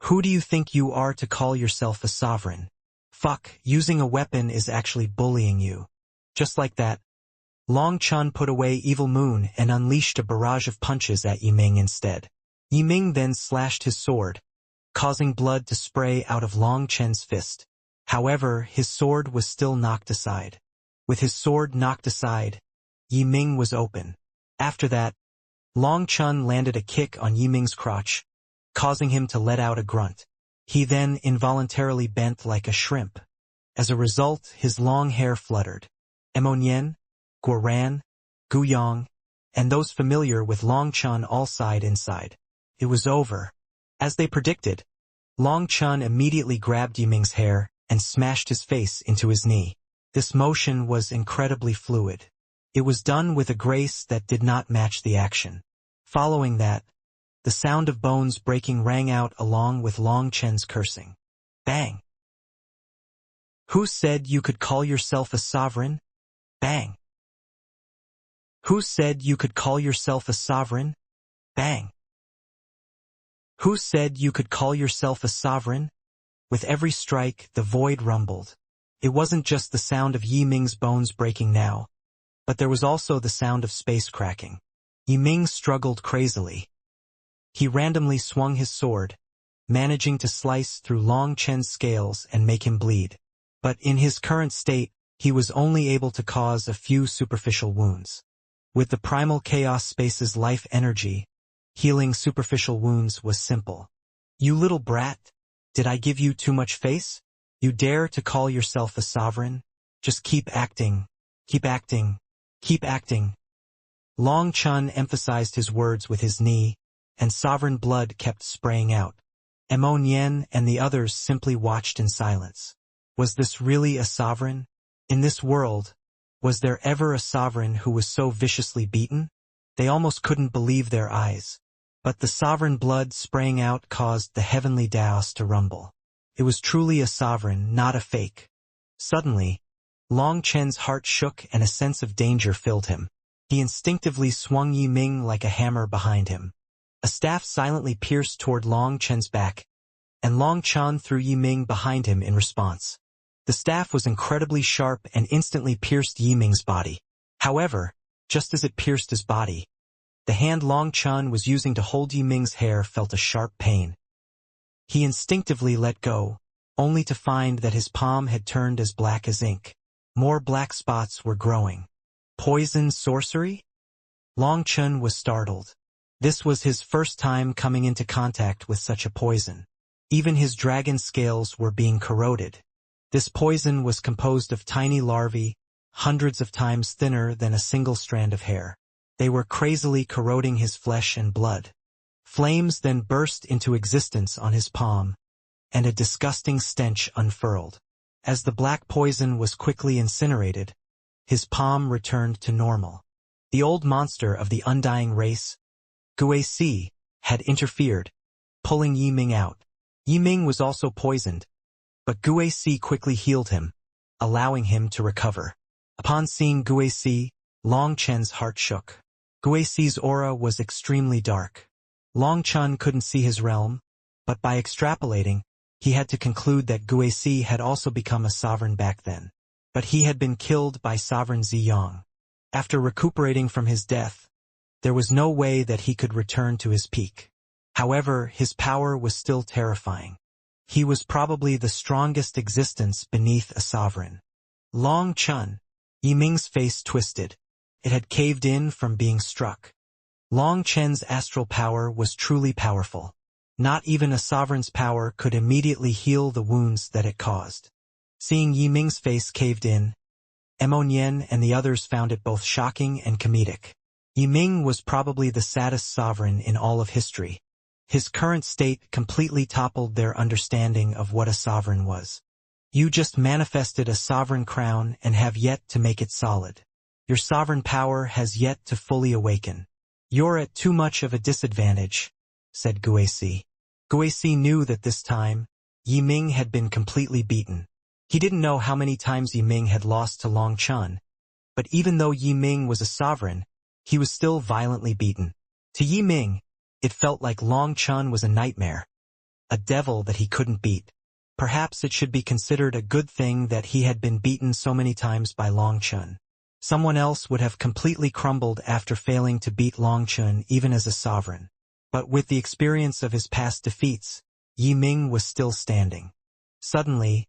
Who do you think you are to call yourself a sovereign? Fuck, using a weapon is actually bullying you. Just like that, Long Chun put away Evil Moon and unleashed a barrage of punches at Yiming instead. Yiming then slashed his sword, causing blood to spray out of Long Chun's fist. However, his sword was still knocked aside. With his sword knocked aside, Yi Ming was open. After that, Long Chun landed a kick on Yi Ming's crotch, causing him to let out a grunt. He then involuntarily bent like a shrimp. As a result, his long hair fluttered. Emonian, Guoran, Guyong, and those familiar with Long Chun all sighed inside. It was over. As they predicted, Long Chun immediately grabbed Yi Ming's hair and smashed his face into his knee. This motion was incredibly fluid. It was done with a grace that did not match the action. Following that, the sound of bones breaking rang out along with Long Chen's cursing. Bang! Who said you could call yourself a sovereign? Bang! Who said you could call yourself a sovereign? Bang! Who said you could call yourself a sovereign? With every strike, the void rumbled. It wasn't just the sound of Yi Ming's bones breaking now, but there was also the sound of space cracking. Yi Ming struggled crazily. He randomly swung his sword, managing to slice through Long Chen's scales and make him bleed. But in his current state, he was only able to cause a few superficial wounds. With the primal chaos space's life energy, healing superficial wounds was simple. You little brat, did I give you too much face? You dare to call yourself a sovereign? Just keep acting, keep acting, keep acting. Long Chun emphasized his words with his knee, and sovereign blood kept spraying out. Mo Nian and the others simply watched in silence. Was this really a sovereign? In this world, was there ever a sovereign who was so viciously beaten? They almost couldn't believe their eyes. But the sovereign blood spraying out caused the heavenly Daos to rumble. It was truly a sovereign, not a fake. Suddenly, Long Chen's heart shook and a sense of danger filled him. He instinctively swung Yi Ming like a hammer behind him. A staff silently pierced toward Long Chen's back, and Long Chen threw Yi Ming behind him in response. The staff was incredibly sharp and instantly pierced Yi Ming's body. However, just as it pierced his body, the hand Long Chun was using to hold Yi Ming's hair felt a sharp pain. He instinctively let go, only to find that his palm had turned as black as ink. More black spots were growing. Poison sorcery? Long Chun was startled. This was his first time coming into contact with such a poison. Even his dragon scales were being corroded. This poison was composed of tiny larvae, hundreds of times thinner than a single strand of hair. They were crazily corroding his flesh and blood. Flames then burst into existence on his palm, and a disgusting stench unfurled. As the black poison was quickly incinerated, his palm returned to normal. The old monster of the undying race, Guisi, had interfered, pulling Yi Ming out. Yi Ming was also poisoned, but Guisi quickly healed him, allowing him to recover. Upon seeing Guisi, Long Chen's heart shook. Guisi's aura was extremely dark. Long Chun couldn't see his realm, but by extrapolating, he had to conclude that Guisi had also become a sovereign back then. But he had been killed by Sovereign Ziyang. After recuperating from his death, there was no way that he could return to his peak. However, his power was still terrifying. He was probably the strongest existence beneath a sovereign. Long Chun. Yi Ming's face twisted. It had caved in from being struck. Long Chen's astral power was truly powerful. Not even a sovereign's power could immediately heal the wounds that it caused. Seeing Yi Ming's face caved in, Mo Nian and the others found it both shocking and comedic. Yi Ming was probably the saddest sovereign in all of history. His current state completely toppled their understanding of what a sovereign was. You just manifested a sovereign crown and have yet to make it solid. Your sovereign power has yet to fully awaken. You're at too much of a disadvantage, said Guisi. Guisi knew that this time, Yi Ming had been completely beaten. He didn't know how many times Yi Ming had lost to Long Chun, but even though Yi Ming was a sovereign, he was still violently beaten. To Yi Ming, it felt like Long Chun was a nightmare, a devil that he couldn't beat. Perhaps it should be considered a good thing that he had been beaten so many times by Long Chun. Someone else would have completely crumbled after failing to beat Long Chun even as a sovereign. But with the experience of his past defeats, Yi Ming was still standing. Suddenly,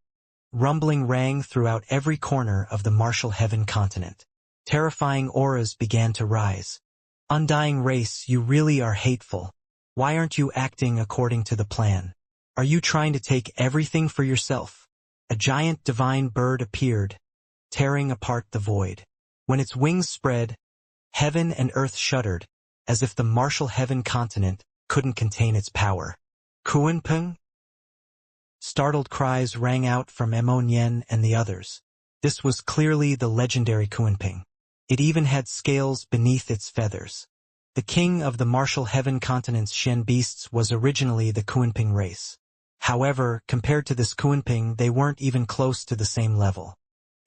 rumbling rang throughout every corner of the martial heaven continent. Terrifying auras began to rise. Undying race, you really are hateful. Why aren't you acting according to the plan? Are you trying to take everything for yourself? A giant divine bird appeared, tearing apart the void. When its wings spread, heaven and earth shuddered, as if the martial heaven continent couldn't contain its power. Kuanpeng? Startled cries rang out from Nian and the others. This was clearly the legendary Kuanpeng. It even had scales beneath its feathers. The king of the martial heaven continent's Shen beasts was originally the Kuanpeng race. However, compared to this Kuanpeng, they weren't even close to the same level.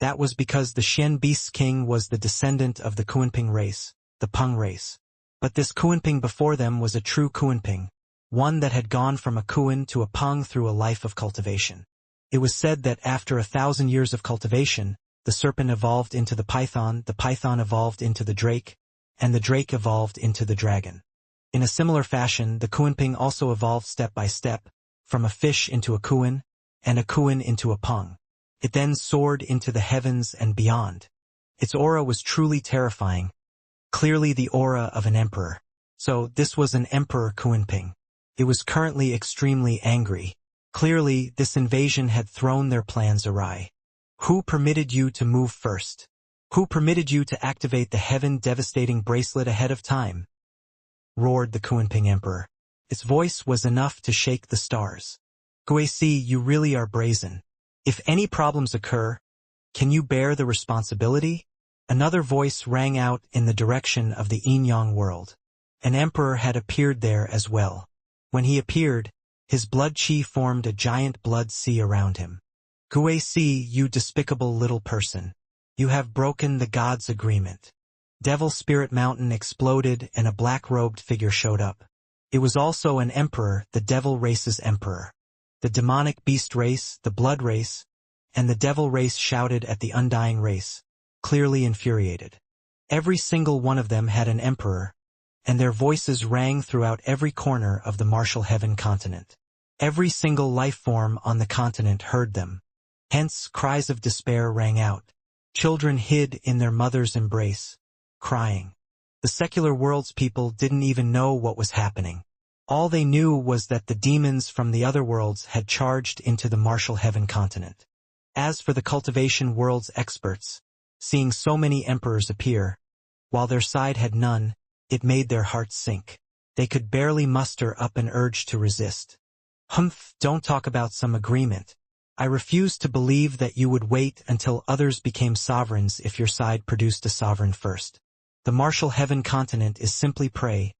That was because the Shen beast's king was the descendant of the Kuanpeng race, the Peng race. But this Kuanpeng before them was a true Kuanpeng, one that had gone from a Kuan to a Peng through a life of cultivation. It was said that after 1,000 years of cultivation, the serpent evolved into the python evolved into the drake, and the drake evolved into the dragon. In a similar fashion, the Kuanpeng also evolved step by step, from a fish into a Kuan, and a Kuan into a Peng. It then soared into the heavens and beyond. Its aura was truly terrifying, clearly the aura of an emperor. So this was an emperor Kuanpeng. It was currently extremely angry. Clearly, this invasion had thrown their plans awry. Who permitted you to move first? Who permitted you to activate the heaven-devastating bracelet ahead of time? Roared the Kuanpeng emperor. Its voice was enough to shake the stars. Guisi, you really are brazen. If any problems occur, can you bear the responsibility? Another voice rang out in the direction of the Yin-Yang world. An emperor had appeared there as well. When he appeared, his blood chi formed a giant blood sea around him. Guisi, you despicable little person. You have broken the gods' agreement. Devil Spirit Mountain exploded and a black-robed figure showed up. It was also an emperor, the devil race's emperor. The demonic beast race, the blood race, and the devil race shouted at the undying race, clearly infuriated. Every single one of them had an emperor, and their voices rang throughout every corner of the martial heaven continent. Every single life form on the continent heard them. Hence, cries of despair rang out. Children hid in their mother's embrace, crying. The secular world's people didn't even know what was happening. All they knew was that the demons from the other worlds had charged into the martial heaven continent. As for the cultivation world's experts, seeing so many emperors appear, while their side had none, it made their hearts sink. They could barely muster up an urge to resist. Humph, don't talk about some agreement. I refuse to believe that you would wait until others became sovereigns if your side produced a sovereign first. The martial heaven continent is simply prey,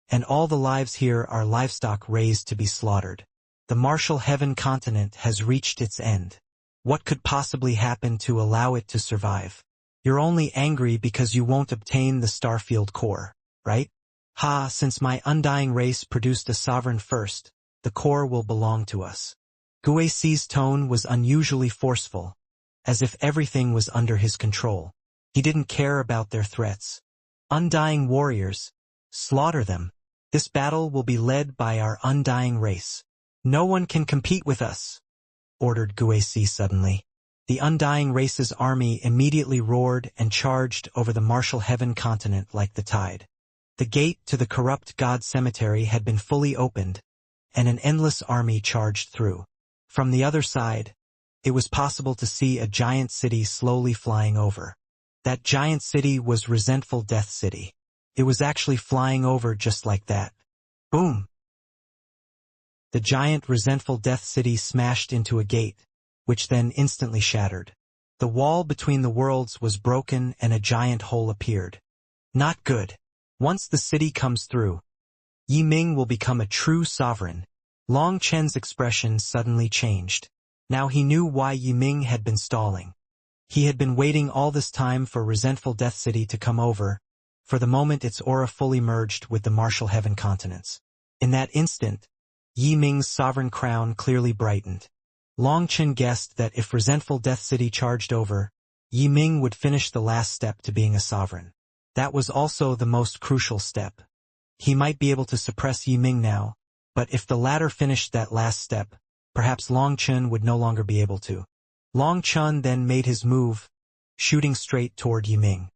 and all the lives here are livestock raised to be slaughtered. The martial heaven continent has reached its end. What could possibly happen to allow it to survive? You're only angry because you won't obtain the Starfield core, right? Ha, since my undying race produced a sovereign first, the core will belong to us. Guisi's tone was unusually forceful, as if everything was under his control. He didn't care about their threats. Undying warriors, slaughter them. This battle will be led by our undying race. No one can compete with us, ordered Guisi suddenly. The undying race's army immediately roared and charged over the martial heaven continent like the tide. The gate to the corrupt god cemetery had been fully opened, and an endless army charged through. From the other side, it was possible to see a giant city slowly flying over. That giant city was Resentful Death City. It was actually flying over just like that. Boom! The giant Resentful Death City smashed into a gate, which then instantly shattered. The wall between the worlds was broken and a giant hole appeared. Not good. Once the city comes through, Yi Ming will become a true sovereign. Long Chen's expression suddenly changed. Now he knew why Yi Ming had been stalling. He had been waiting all this time for Resentful Death City to come over, for the moment its aura fully merged with the martial heaven continents. In that instant, Yi Ming's sovereign crown clearly brightened. Long Chen guessed that if Resentful Death City charged over, Yi Ming would finish the last step to being a sovereign. That was also the most crucial step. He might be able to suppress Yi Ming now, but if the latter finished that last step, perhaps Long Chen would no longer be able to. Long Chun then made his move, shooting straight toward Yi Ming.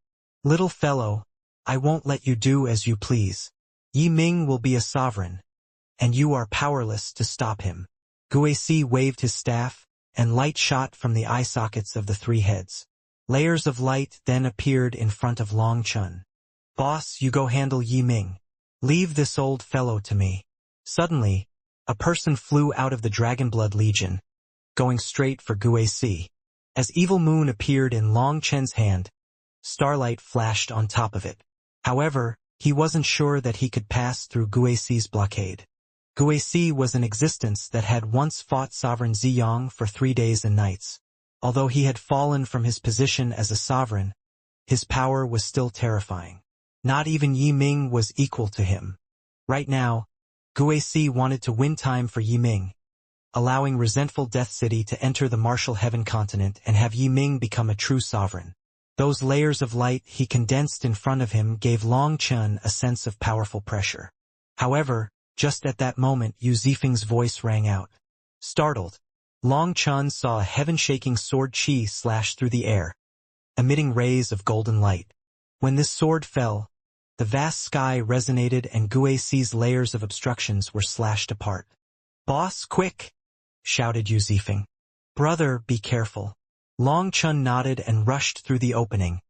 Little fellow, I won't let you do as you please. Yi Ming will be a sovereign, and you are powerless to stop him. Guisi waved his staff, and light shot from the eye sockets of the three heads. Layers of light then appeared in front of Long Chun. Boss, you go handle Yi Ming. Leave this old fellow to me. Suddenly, a person flew out of the Dragonblood Legion, going straight for Guisi. As Evil Moon appeared in Long Chen's hand, starlight flashed on top of it. However, he wasn't sure that he could pass through Guisi's blockade. Guisi was an existence that had once fought Sovereign Ziyang for 3 days and nights. Although he had fallen from his position as a sovereign, his power was still terrifying. Not even Yi Ming was equal to him. Right now, Guisi wanted to win time for Yi Ming, allowing resentful Death City to enter the martial heaven continent and have Yi Ming become a true sovereign. Those layers of light he condensed in front of him gave Long Chun a sense of powerful pressure. However, just at that moment Yu Zifeng's voice rang out. Startled, Long Chun saw a heaven-shaking sword chi slash through the air, emitting rays of golden light. When this sword fell, the vast sky resonated and Guisi's layers of obstructions were slashed apart. Boss, quick! Shouted Yu Zifeng. Brother, be careful. Long Chun nodded and rushed through the opening,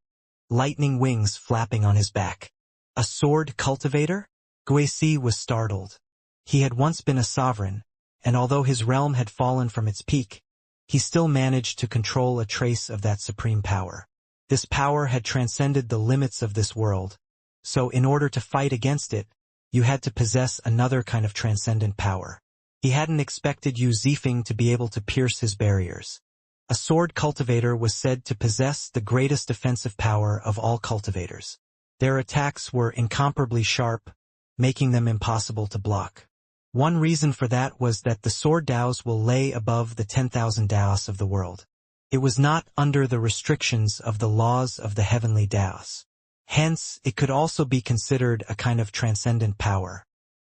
lightning wings flapping on his back. A sword cultivator? Guisi was startled. He had once been a sovereign, and although his realm had fallen from its peak, he still managed to control a trace of that supreme power. This power had transcended the limits of this world, so in order to fight against it, you had to possess another kind of transcendent power. He hadn't expected Yu Zifeng to be able to pierce his barriers. A sword cultivator was said to possess the greatest defensive power of all cultivators. Their attacks were incomparably sharp, making them impossible to block. One reason for that was that the sword daos will lay above the 10,000 daos of the world. It was not under the restrictions of the laws of the heavenly daos. Hence, it could also be considered a kind of transcendent power.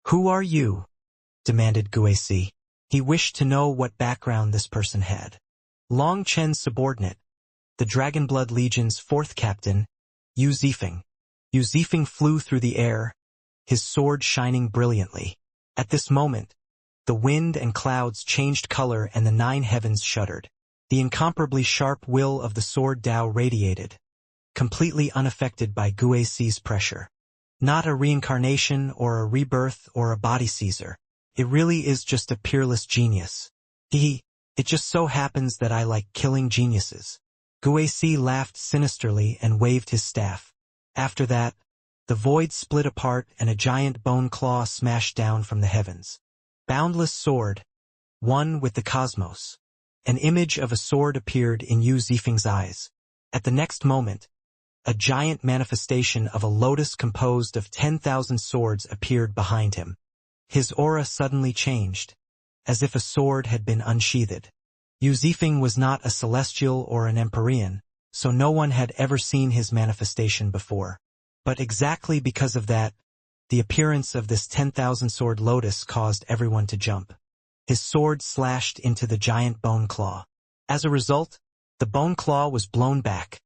Who are you? Demanded Guisi. He wished to know what background this person had. Long Chen's subordinate, the Dragonblood Legion's 4th captain, Yu Zifeng. Yu Zifeng flew through the air, his sword shining brilliantly. At this moment, the wind and clouds changed color and the 9 heavens shuddered. The incomparably sharp will of the sword Dao radiated, completely unaffected by Guisi's pressure. Not a reincarnation or a rebirth or a body Caesar. It really is just a peerless genius. It just so happens that I like killing geniuses. Guisi laughed sinisterly and waved his staff. After that, the void split apart and a giant bone claw smashed down from the heavens. Boundless sword, one with the cosmos. An image of a sword appeared in Yu Zifeng's eyes. At the next moment, a giant manifestation of a lotus composed of 10,000 swords appeared behind him. His aura suddenly changed, as if a sword had been unsheathed. Yu Zifeng was not a celestial or an empyrean, so no one had ever seen his manifestation before. But exactly because of that, the appearance of this 10,000 sword lotus caused everyone to jump. His sword slashed into the giant bone claw. As a result, the bone claw was blown back,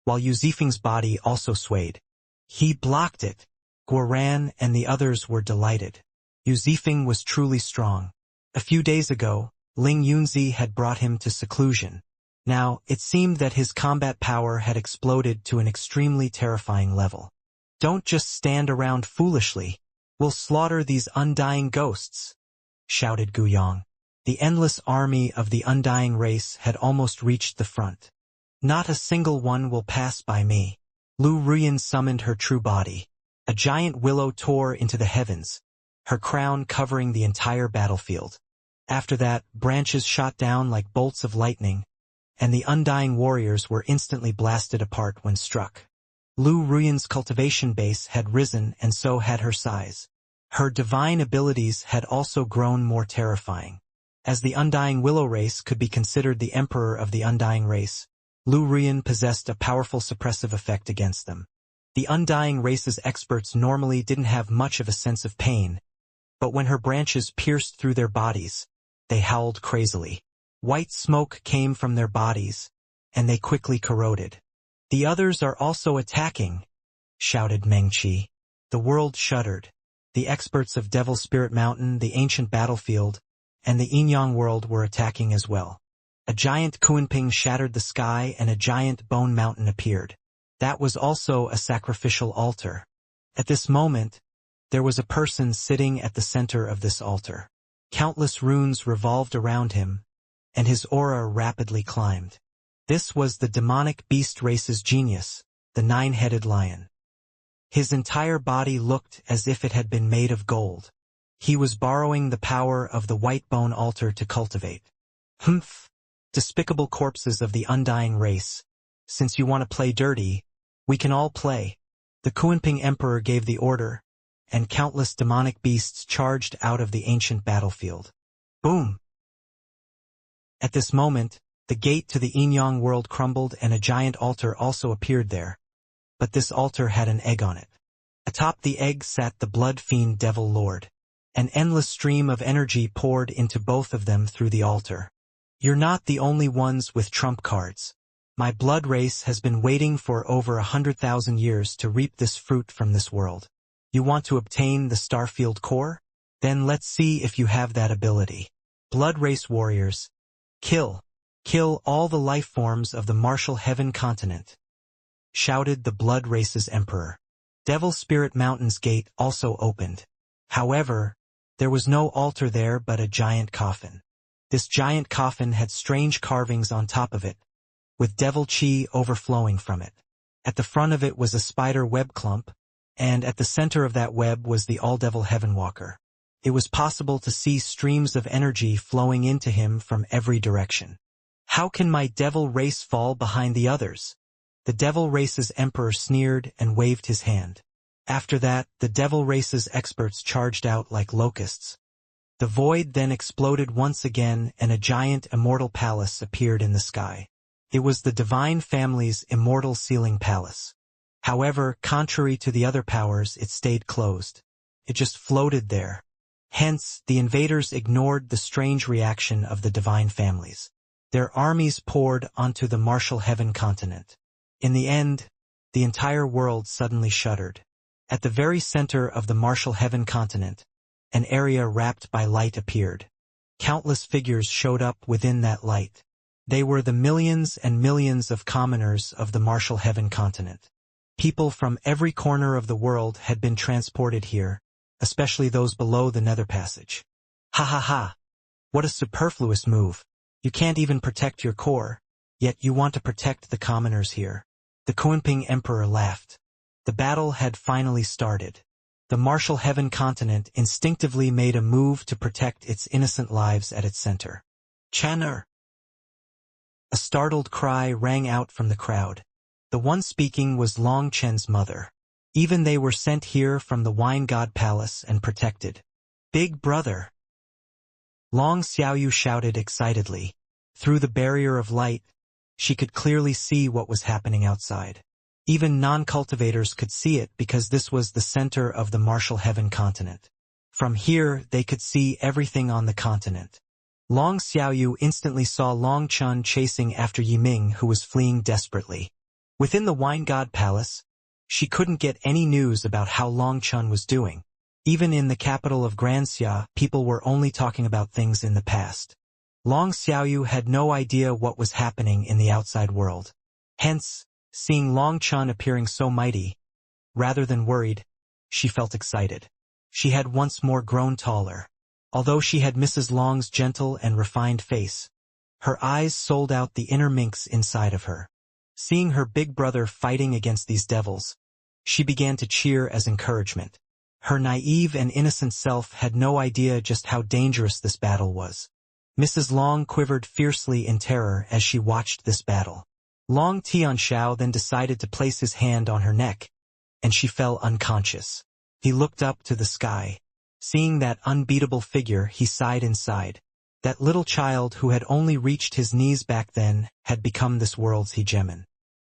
while Yu Zifeng's body also swayed. He blocked it. Guoran and the others were delighted. Yu Zifeng was truly strong. A few days ago, Ling Yunzi had brought him to seclusion. Now, it seemed that his combat power had exploded to an extremely terrifying level. Don't just stand around foolishly. We'll slaughter these undying ghosts, shouted Guyang. The endless army of the undying race had almost reached the front. Not a single one will pass by me. Lu Ruyan summoned her true body. A giant willow tore into the heavens, her crown covering the entire battlefield. After that, branches shot down like bolts of lightning, and the undying warriors were instantly blasted apart when struck. Lu Ruyan's cultivation base had risen and so had her size. Her divine abilities had also grown more terrifying. As the Undying Willow race could be considered the emperor of the Undying race, Lu Ruyan possessed a powerful suppressive effect against them. The Undying race's experts normally didn't have much of a sense of pain, but when her branches pierced through their bodies, they howled crazily. White smoke came from their bodies, and they quickly corroded. "The others are also attacking," shouted Mengqi. The world shuddered. The experts of Devil Spirit Mountain, the ancient battlefield, and the Inyang world were attacking as well. A giant Kunping shattered the sky and a giant bone mountain appeared. That was also a sacrificial altar. At this moment, there was a person sitting at the center of this altar. Countless runes revolved around him, and his aura rapidly climbed. This was the demonic beast race's genius, the nine-headed lion. His entire body looked as if it had been made of gold. He was borrowing the power of the white bone altar to cultivate. "Humph! Despicable corpses of the undying race. Since you want to play dirty, we can all play." The Kunping Emperor gave the order, and countless demonic beasts charged out of the ancient battlefield. Boom! At this moment, the gate to the Inyang world crumbled and a giant altar also appeared there. But this altar had an egg on it. Atop the egg sat the blood fiend Devil Lord. An endless stream of energy poured into both of them through the altar. "You're not the only ones with trump cards. My blood race has been waiting for over 100,000 years to reap this fruit from this world. You want to obtain the Starfield core? Then let's see if you have that ability. Blood race warriors, kill all the life forms of the Martial Heaven continent," shouted the blood race's emperor. Devil Spirit Mountain's gate also opened. However, there was no altar there but a giant coffin. This giant coffin had strange carvings on top of it, with devil chi overflowing from it. At the front of it was a spider web clump, and at the center of that web was the all-devil Heavenwalker. It was possible to see streams of energy flowing into him from every direction. "How can my devil race fall behind the others?" The devil race's emperor sneered and waved his hand. After that, the devil race's experts charged out like locusts. The void then exploded once again and a giant immortal palace appeared in the sky. It was the divine family's immortal sealing palace. However, contrary to the other powers, it stayed closed. It just floated there. Hence, the invaders ignored the strange reaction of the divine families. Their armies poured onto the Martial Heaven continent. In the end, the entire world suddenly shuddered. At the very center of the Martial Heaven continent, an area wrapped by light appeared. Countless figures showed up within that light. They were the millions and millions of commoners of the Martial Heaven continent. People from every corner of the world had been transported here, especially those below the Nether Passage. "Ha ha ha! What a superfluous move. You can't even protect your core, yet you want to protect the commoners here." The Kunping Emperor laughed. The battle had finally started. The Martial Heaven continent instinctively made a move to protect its innocent lives at its center. "Channer!" A startled cry rang out from the crowd. The one speaking was Long Chen's mother. Even they were sent here from the Wine God Palace and protected. "Big brother!" Long Xiaoyu shouted excitedly. Through the barrier of light, she could clearly see what was happening outside. Even non-cultivators could see it because this was the center of the Martial Heaven continent. From here, they could see everything on the continent. Long Xiaoyu instantly saw Long Chun chasing after Yiming, who was fleeing desperately. Within the Wine God Palace, she couldn't get any news about how Long Chun was doing. Even in the capital of Granxia, people were only talking about things in the past. Long Xiaoyu had no idea what was happening in the outside world. Hence, seeing Long Chun appearing so mighty, rather than worried, she felt excited. She had once more grown taller. Although she had Mrs. Long's gentle and refined face, her eyes sold out the inner minx inside of her. Seeing her big brother fighting against these devils, she began to cheer as encouragement. Her naive and innocent self had no idea just how dangerous this battle was. Mrs. Long quivered fiercely in terror as she watched this battle. Long Tianxiao then decided to place his hand on her neck, and she fell unconscious. He looked up to the sky. Seeing that unbeatable figure, he sighed inside. That little child who had only reached his knees back then had become this world's hegemon.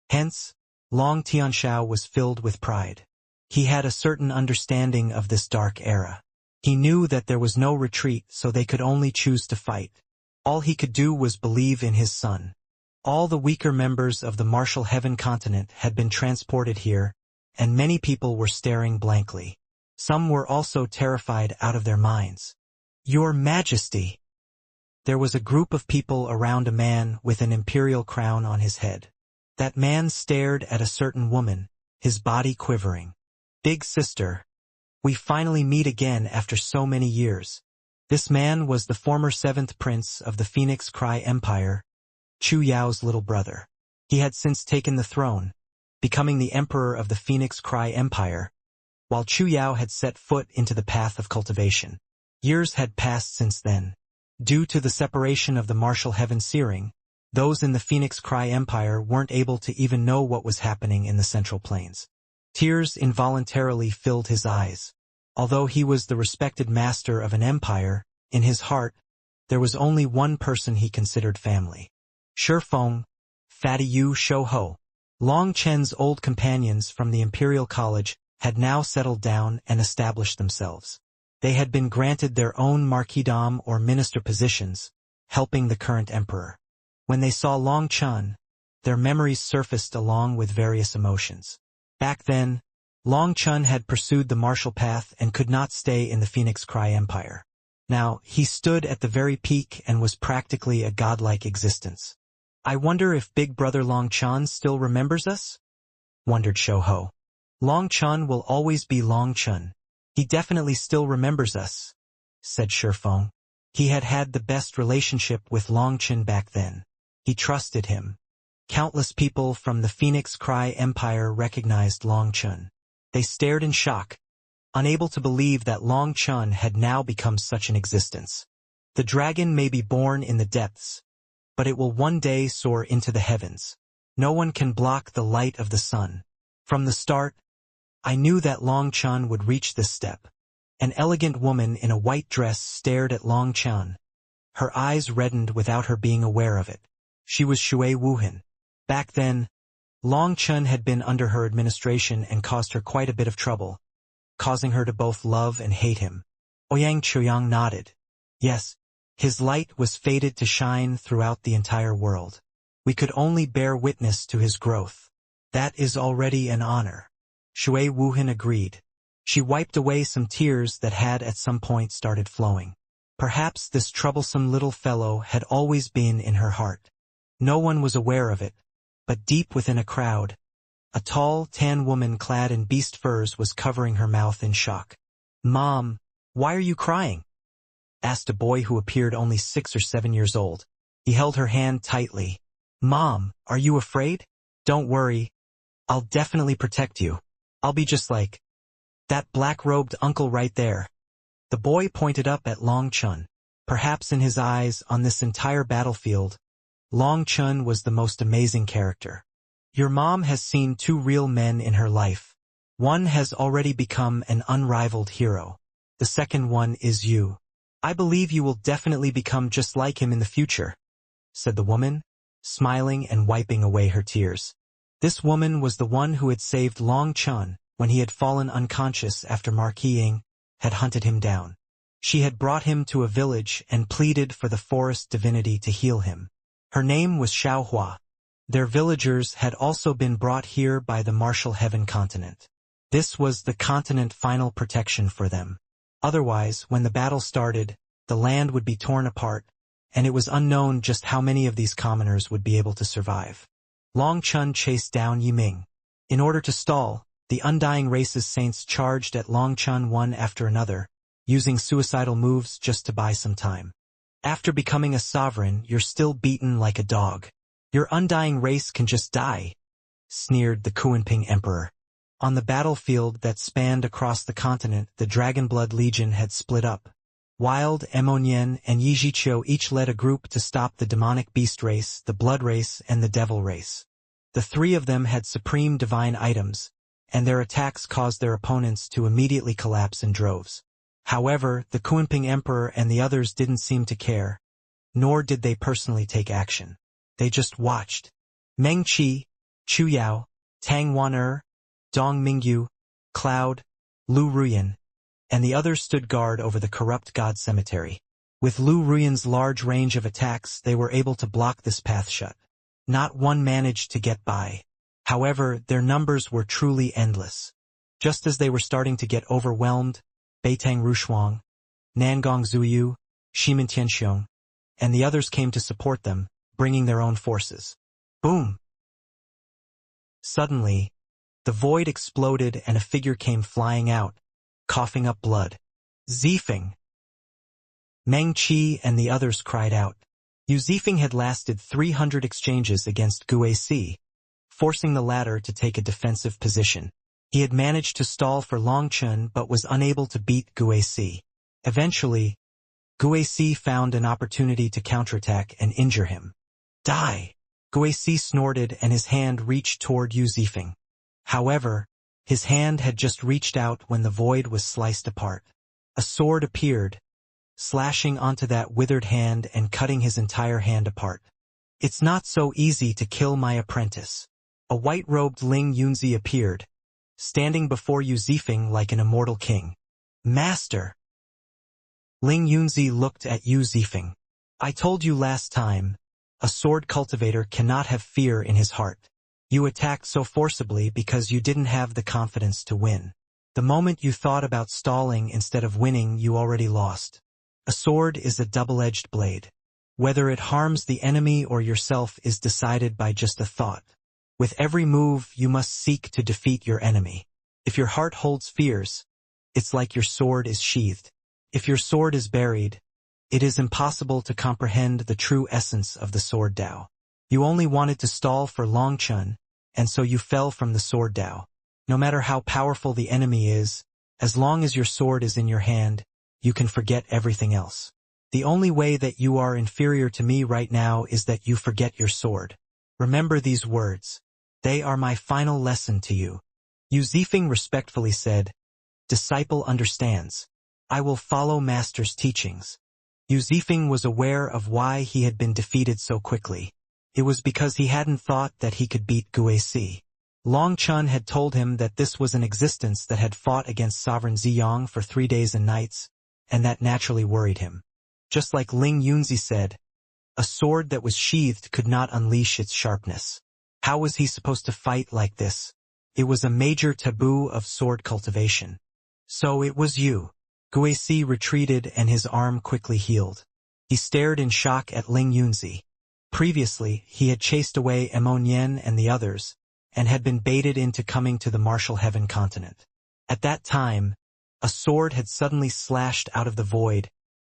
Hence, Long Tianxiao was filled with pride. He had a certain understanding of this dark era. He knew that there was no retreat, so they could only choose to fight. All he could do was believe in his son. All the weaker members of the martial heaven continent had been transported here, and many people were staring blankly. Some were also terrified out of their minds. "Your Majesty!" There was a group of people around a man with an imperial crown on his head. That man stared at a certain woman, his body quivering. "Big sister, we finally meet again after so many years." This man was the former 7th prince of the Phoenix Cry Empire, Chu Yao's little brother. He had since taken the throne, becoming the emperor of the Phoenix Cry Empire, while Chu Yao had set foot into the path of cultivation. Years had passed since then. Due to the separation of the martial heaven searing, those in the Phoenix Cry Empire weren't able to even know what was happening in the Central Plains. Tears involuntarily filled his eyes. Although he was the respected master of an empire, in his heart, there was only one person he considered family. Shifeng, Fatty Yu Shouho. Long Chen's old companions from the Imperial College had now settled down and established themselves. They had been granted their own marquisdom or minister positions, helping the current emperor. When they saw Long Chen, their memories surfaced along with various emotions. Back then, Long Chen had pursued the martial path and could not stay in the Phoenix Cry Empire. Now, he stood at the very peak and was practically a godlike existence. "I wonder if Big Brother Long Chen still remembers us?" wondered Shouho. "Long Chen will always be Long Chen. He definitely still remembers us," said Shifeng. He had had the best relationship with Long Chen back then. He trusted him. Countless people from the Phoenix Cry Empire recognized Long Chen. They stared in shock, unable to believe that Long Chen had now become such an existence. The dragon may be born in the depths, but it will one day soar into the heavens. No one can block the light of the sun. From the start, I knew that Long Chen would reach this step. An elegant woman in a white dress stared at Long Chen. Her eyes reddened without her being aware of it. She was Shui Wuhan. Back then, Long Chen had been under her administration and caused her quite a bit of trouble, causing her to both love and hate him. Ouyang Chuyang nodded. Yes, his light was fated to shine throughout the entire world. We could only bear witness to his growth. That is already an honor. Shui Wuhan agreed. She wiped away some tears that had at some point started flowing. Perhaps this troublesome little fellow had always been in her heart. No one was aware of it, but deep within a crowd, a tall, tan woman clad in beast furs was covering her mouth in shock. "Mom, why are you crying?" asked a boy who appeared only 6 or 7 years old. He held her hand tightly. "Mom, are you afraid? Don't worry. I'll definitely protect you. I'll be just like that black-robed uncle right there." The boy pointed up at Long Chen. Perhaps in his eyes, on this entire battlefield, Long Chen was the most amazing character. Your mom has seen 2 real men in her life. One has already become an unrivaled hero. The second one is you. I believe you will definitely become just like him in the future, said the woman, smiling and wiping away her tears. This woman was the one who had saved Long Chen when he had fallen unconscious after Marquis Ying had hunted him down. She had brought him to a village and pleaded for the forest divinity to heal him. Her name was Xiaohua. Their villagers had also been brought here by the martial heaven continent. This was the continent final protection for them. Otherwise, when the battle started, the land would be torn apart, and it was unknown just how many of these commoners would be able to survive. Long Chen chased down Yiming. In order to stall, the Undying Race's saints charged at Long Chen one after another, using suicidal moves just to buy some time. After becoming a sovereign, you're still beaten like a dog. Your Undying Race can just die, sneered the Kuanping Emperor. On the battlefield that spanned across the continent, the Dragonblood Legion had split up. Wild, Emonian, and Yijiqiu each led a group to stop the demonic beast race, the blood race, and the devil race. The 3 of them had supreme divine items, and their attacks caused their opponents to immediately collapse in droves. However, the Kuanping Emperor and the others didn't seem to care, nor did they personally take action. They just watched. Meng Qi, Chu Yao, Tang Wan'er, Dong Mingyu, Cloud, Lu Ruyan, and the others stood guard over the corrupt god cemetery. With Lu Ruyan's large range of attacks, they were able to block this path shut. Not one managed to get by. However, their numbers were truly endless. Just as they were starting to get overwhelmed, Beitang Rushuang, Nangong Zuyu, Shimen Tianxiong, and the others came to support them, bringing their own forces. Boom! Suddenly, the void exploded and a figure came flying out, coughing up blood. Zifeng! Meng Qi and the others cried out. Yu Zifeng had lasted 300 exchanges against Gu Si, forcing the latter to take a defensive position. He had managed to stall for Long Chun but was unable to beat Gu Si. Eventually, Gu Si found an opportunity to counterattack and injure him. Die! Gu Si snorted and his hand reached toward Yu Zifeng. However, his hand had just reached out when the void was sliced apart. A sword appeared, slashing onto that withered hand and cutting his entire hand apart. It's not so easy to kill my apprentice. A white-robed Ling Yunzi appeared, standing before Yu Zifeng like an immortal king. Master! Ling Yunzi looked at Yu Zifeng. I told you last time, a sword cultivator cannot have fear in his heart. You attacked so forcibly because you didn't have the confidence to win. The moment you thought about stalling instead of winning, you already lost. A sword is a double-edged blade. Whether it harms the enemy or yourself is decided by just a thought. With every move, you must seek to defeat your enemy. If your heart holds fears, it's like your sword is sheathed. If your sword is buried, it is impossible to comprehend the true essence of the sword Dao. You only wanted to stall for Long Chun, and so you fell from the sword Dao. No matter how powerful the enemy is, as long as your sword is in your hand, you can forget everything else. The only way that you are inferior to me right now is that you forget your sword. Remember these words. They are my final lesson to you. Yu Zifeng respectfully said, Disciple understands. I will follow Master's teachings. Yu Zifeng was aware of why he had been defeated so quickly. It was because he hadn't thought that he could beat Gu Si. Long Chun had told him that this was an existence that had fought against Sovereign Ziyang for 3 days and nights, and that naturally worried him. Just like Ling Yunzi said, a sword that was sheathed could not unleash its sharpness. How was he supposed to fight like this? It was a major taboo of sword cultivation. So it was you. Gu Si retreated and his arm quickly healed. He stared in shock at Ling Yunzi. Previously, he had chased away Emon Yen and the others, and had been baited into coming to the martial heaven continent. At that time, a sword had suddenly slashed out of the void,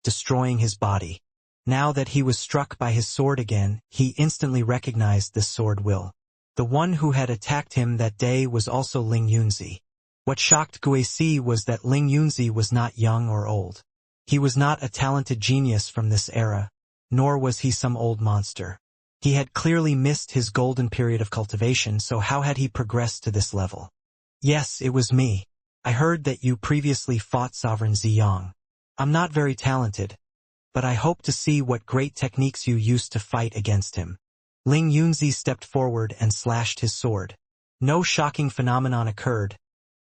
destroying his body. Now that he was struck by his sword again, he instantly recognized this sword will. The one who had attacked him that day was also Ling Yunzi. What shocked Gu Si was that Ling Yunzi was not young or old. He was not a talented genius from this era, nor was he some old monster. He had clearly missed his golden period of cultivation, so how had he progressed to this level? Yes, it was me. I heard that you previously fought Sovereign Ziyang. I'm not very talented, but I hope to see what great techniques you used to fight against him. Ling Yunzi stepped forward and slashed his sword. No shocking phenomenon occurred,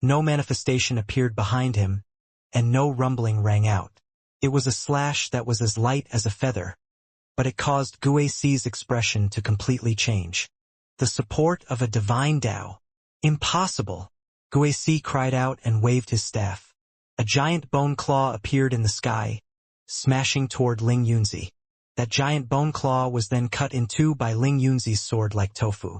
no manifestation appeared behind him, and no rumbling rang out. It was a slash that was as light as a feather, but it caused Gu Si's expression to completely change. The support of a divine Dao. Impossible! Gu Si cried out and waved his staff. A giant bone claw appeared in the sky, smashing toward Ling Yunzi. That giant bone claw was then cut in two by Ling Yunzi's sword like tofu.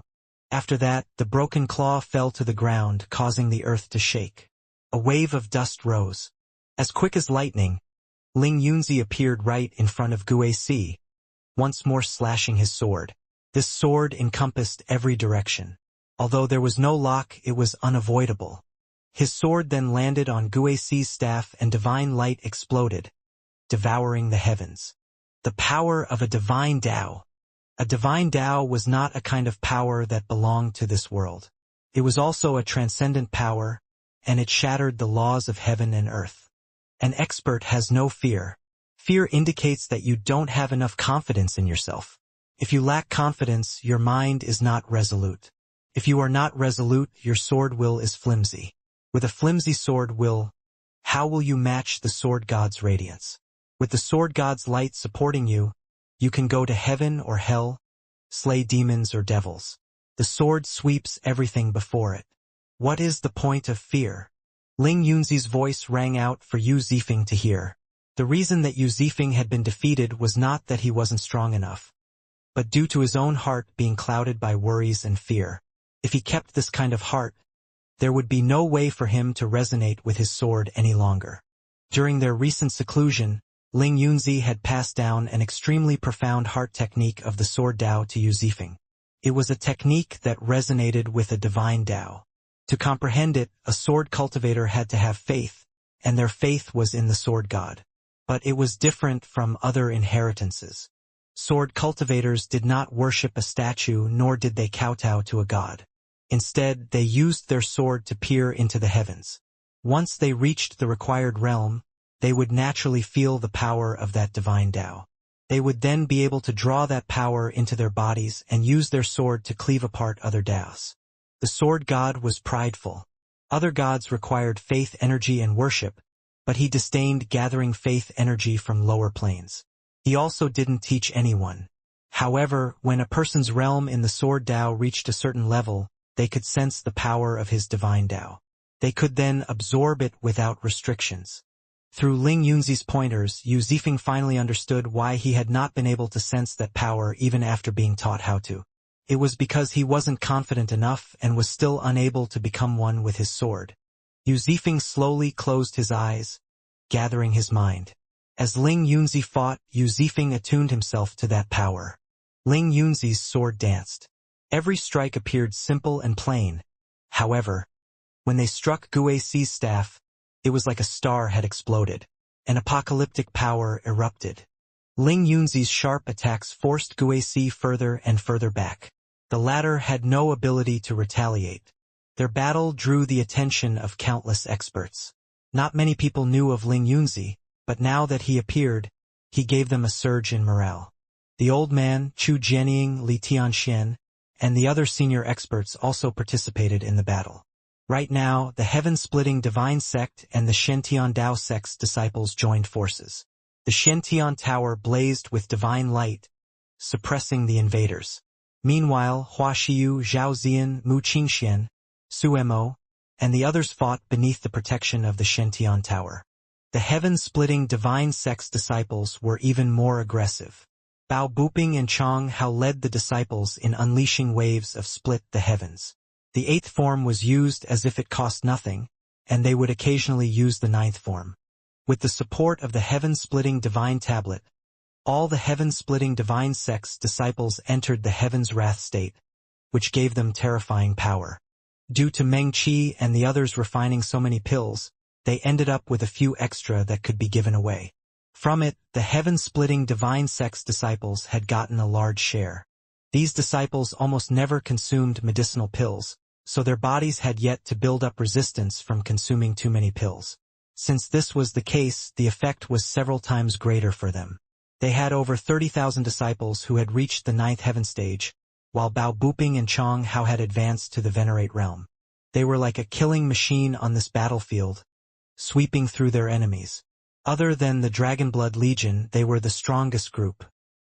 After that, the broken claw fell to the ground, causing the earth to shake. A wave of dust rose. As quick as lightning, Ling Yunzi appeared right in front of Gu Si, once more slashing his sword. This sword encompassed every direction. Although there was no lock, it was unavoidable. His sword then landed on Gu Si's staff and divine light exploded, devouring the heavens. The power of a divine Dao. A divine Dao was not a kind of power that belonged to this world. It was also a transcendent power, and it shattered the laws of heaven and earth. An expert has no fear. Fear indicates that you don't have enough confidence in yourself. If you lack confidence, your mind is not resolute. If you are not resolute, your sword will is flimsy. With a flimsy sword will, how will you match the sword god's radiance? With the sword god's light supporting you, you can go to heaven or hell, slay demons or devils. The sword sweeps everything before it. What is the point of fear? Ling Yunzi's voice rang out for Yu Zifeng to hear. The reason that Yu Zifeng had been defeated was not that he wasn't strong enough, but due to his own heart being clouded by worries and fear. If he kept this kind of heart, there would be no way for him to resonate with his sword any longer. During their recent seclusion, Ling Yunzi had passed down an extremely profound heart technique of the sword Dao to Yu Zifeng. It was a technique that resonated with a divine Dao. To comprehend it, a sword cultivator had to have faith, and their faith was in the sword god. But it was different from other inheritances. Sword cultivators did not worship a statue, nor did they kowtow to a god. Instead, they used their sword to peer into the heavens. Once they reached the required realm, they would naturally feel the power of that divine Dao. They would then be able to draw that power into their bodies and use their sword to cleave apart other Daos. The sword god was prideful. Other gods required faith energy and worship, but he disdained gathering faith energy from lower planes. He also didn't teach anyone. However, when a person's realm in the sword Dao reached a certain level, they could sense the power of his divine Dao. They could then absorb it without restrictions. Through Ling Yunzi's pointers, Yu Zifeng finally understood why he had not been able to sense that power even after being taught how to. It was because he wasn't confident enough and was still unable to become one with his sword. Yu Zifeng slowly closed his eyes, gathering his mind. As Ling Yunzi fought, Yu Zifeng attuned himself to that power. Ling Yunzi's sword danced. Every strike appeared simple and plain. However, when they struck Guixi's staff, it was like a star had exploded. An apocalyptic power erupted. Ling Yunzi's sharp attacks forced Guixi further and further back. The latter had no ability to retaliate. Their battle drew the attention of countless experts. Not many people knew of Ling Yunzi, but now that he appeared, he gave them a surge in morale. The old man, Chu Jianying, Li Tianxian, and the other senior experts also participated in the battle. Right now, the heaven-splitting divine sect and the Shantian Dao sect's disciples joined forces. The Shantian Tower blazed with divine light, suppressing the invaders. Meanwhile, Hua Xiu, Zhao Zian, Mu Qingxian, Su Mo, and the others fought beneath the protection of the Shantian Tower. The heaven-splitting divine sect's disciples were even more aggressive. Bao Buping and Chang Hao led the disciples in unleashing waves of split the heavens. The eighth form was used as if it cost nothing, and they would occasionally use the ninth form. With the support of the heaven-splitting divine tablet, all the heaven-splitting divine sect's disciples entered the heaven's wrath state, which gave them terrifying power. Due to Meng Qi and the others refining so many pills, they ended up with a few extra that could be given away. From it, the heaven-splitting divine sect's disciples had gotten a large share. These disciples almost never consumed medicinal pills, so their bodies had yet to build up resistance from consuming too many pills. Since this was the case, the effect was several times greater for them. They had over 30,000 disciples who had reached the ninth heaven stage, while Bao Buping and Chang Hao had advanced to the venerate realm. They were like a killing machine on this battlefield, sweeping through their enemies. Other than the Dragonblood Legion, they were the strongest group.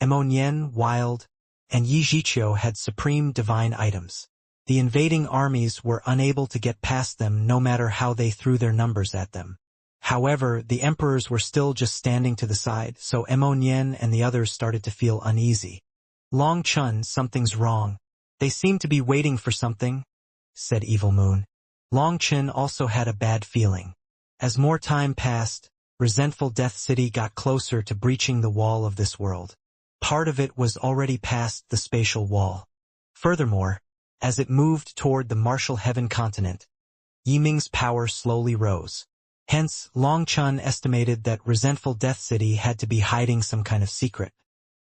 Emonian, Wild, and Yi Zhiqiu had supreme divine items. The invading armies were unable to get past them no matter how they threw their numbers at them. However, the emperors were still just standing to the side, so Emonian and the others started to feel uneasy. Long Chun, something's wrong. They seem to be waiting for something, said Evil Moon. Long Chun also had a bad feeling. As more time passed, resentful Death City got closer to breaching the wall of this world. Part of it was already past the spatial wall. Furthermore, as it moved toward the martial heaven continent, Yiming's power slowly rose. Hence, Long Chun estimated that resentful Death City had to be hiding some kind of secret.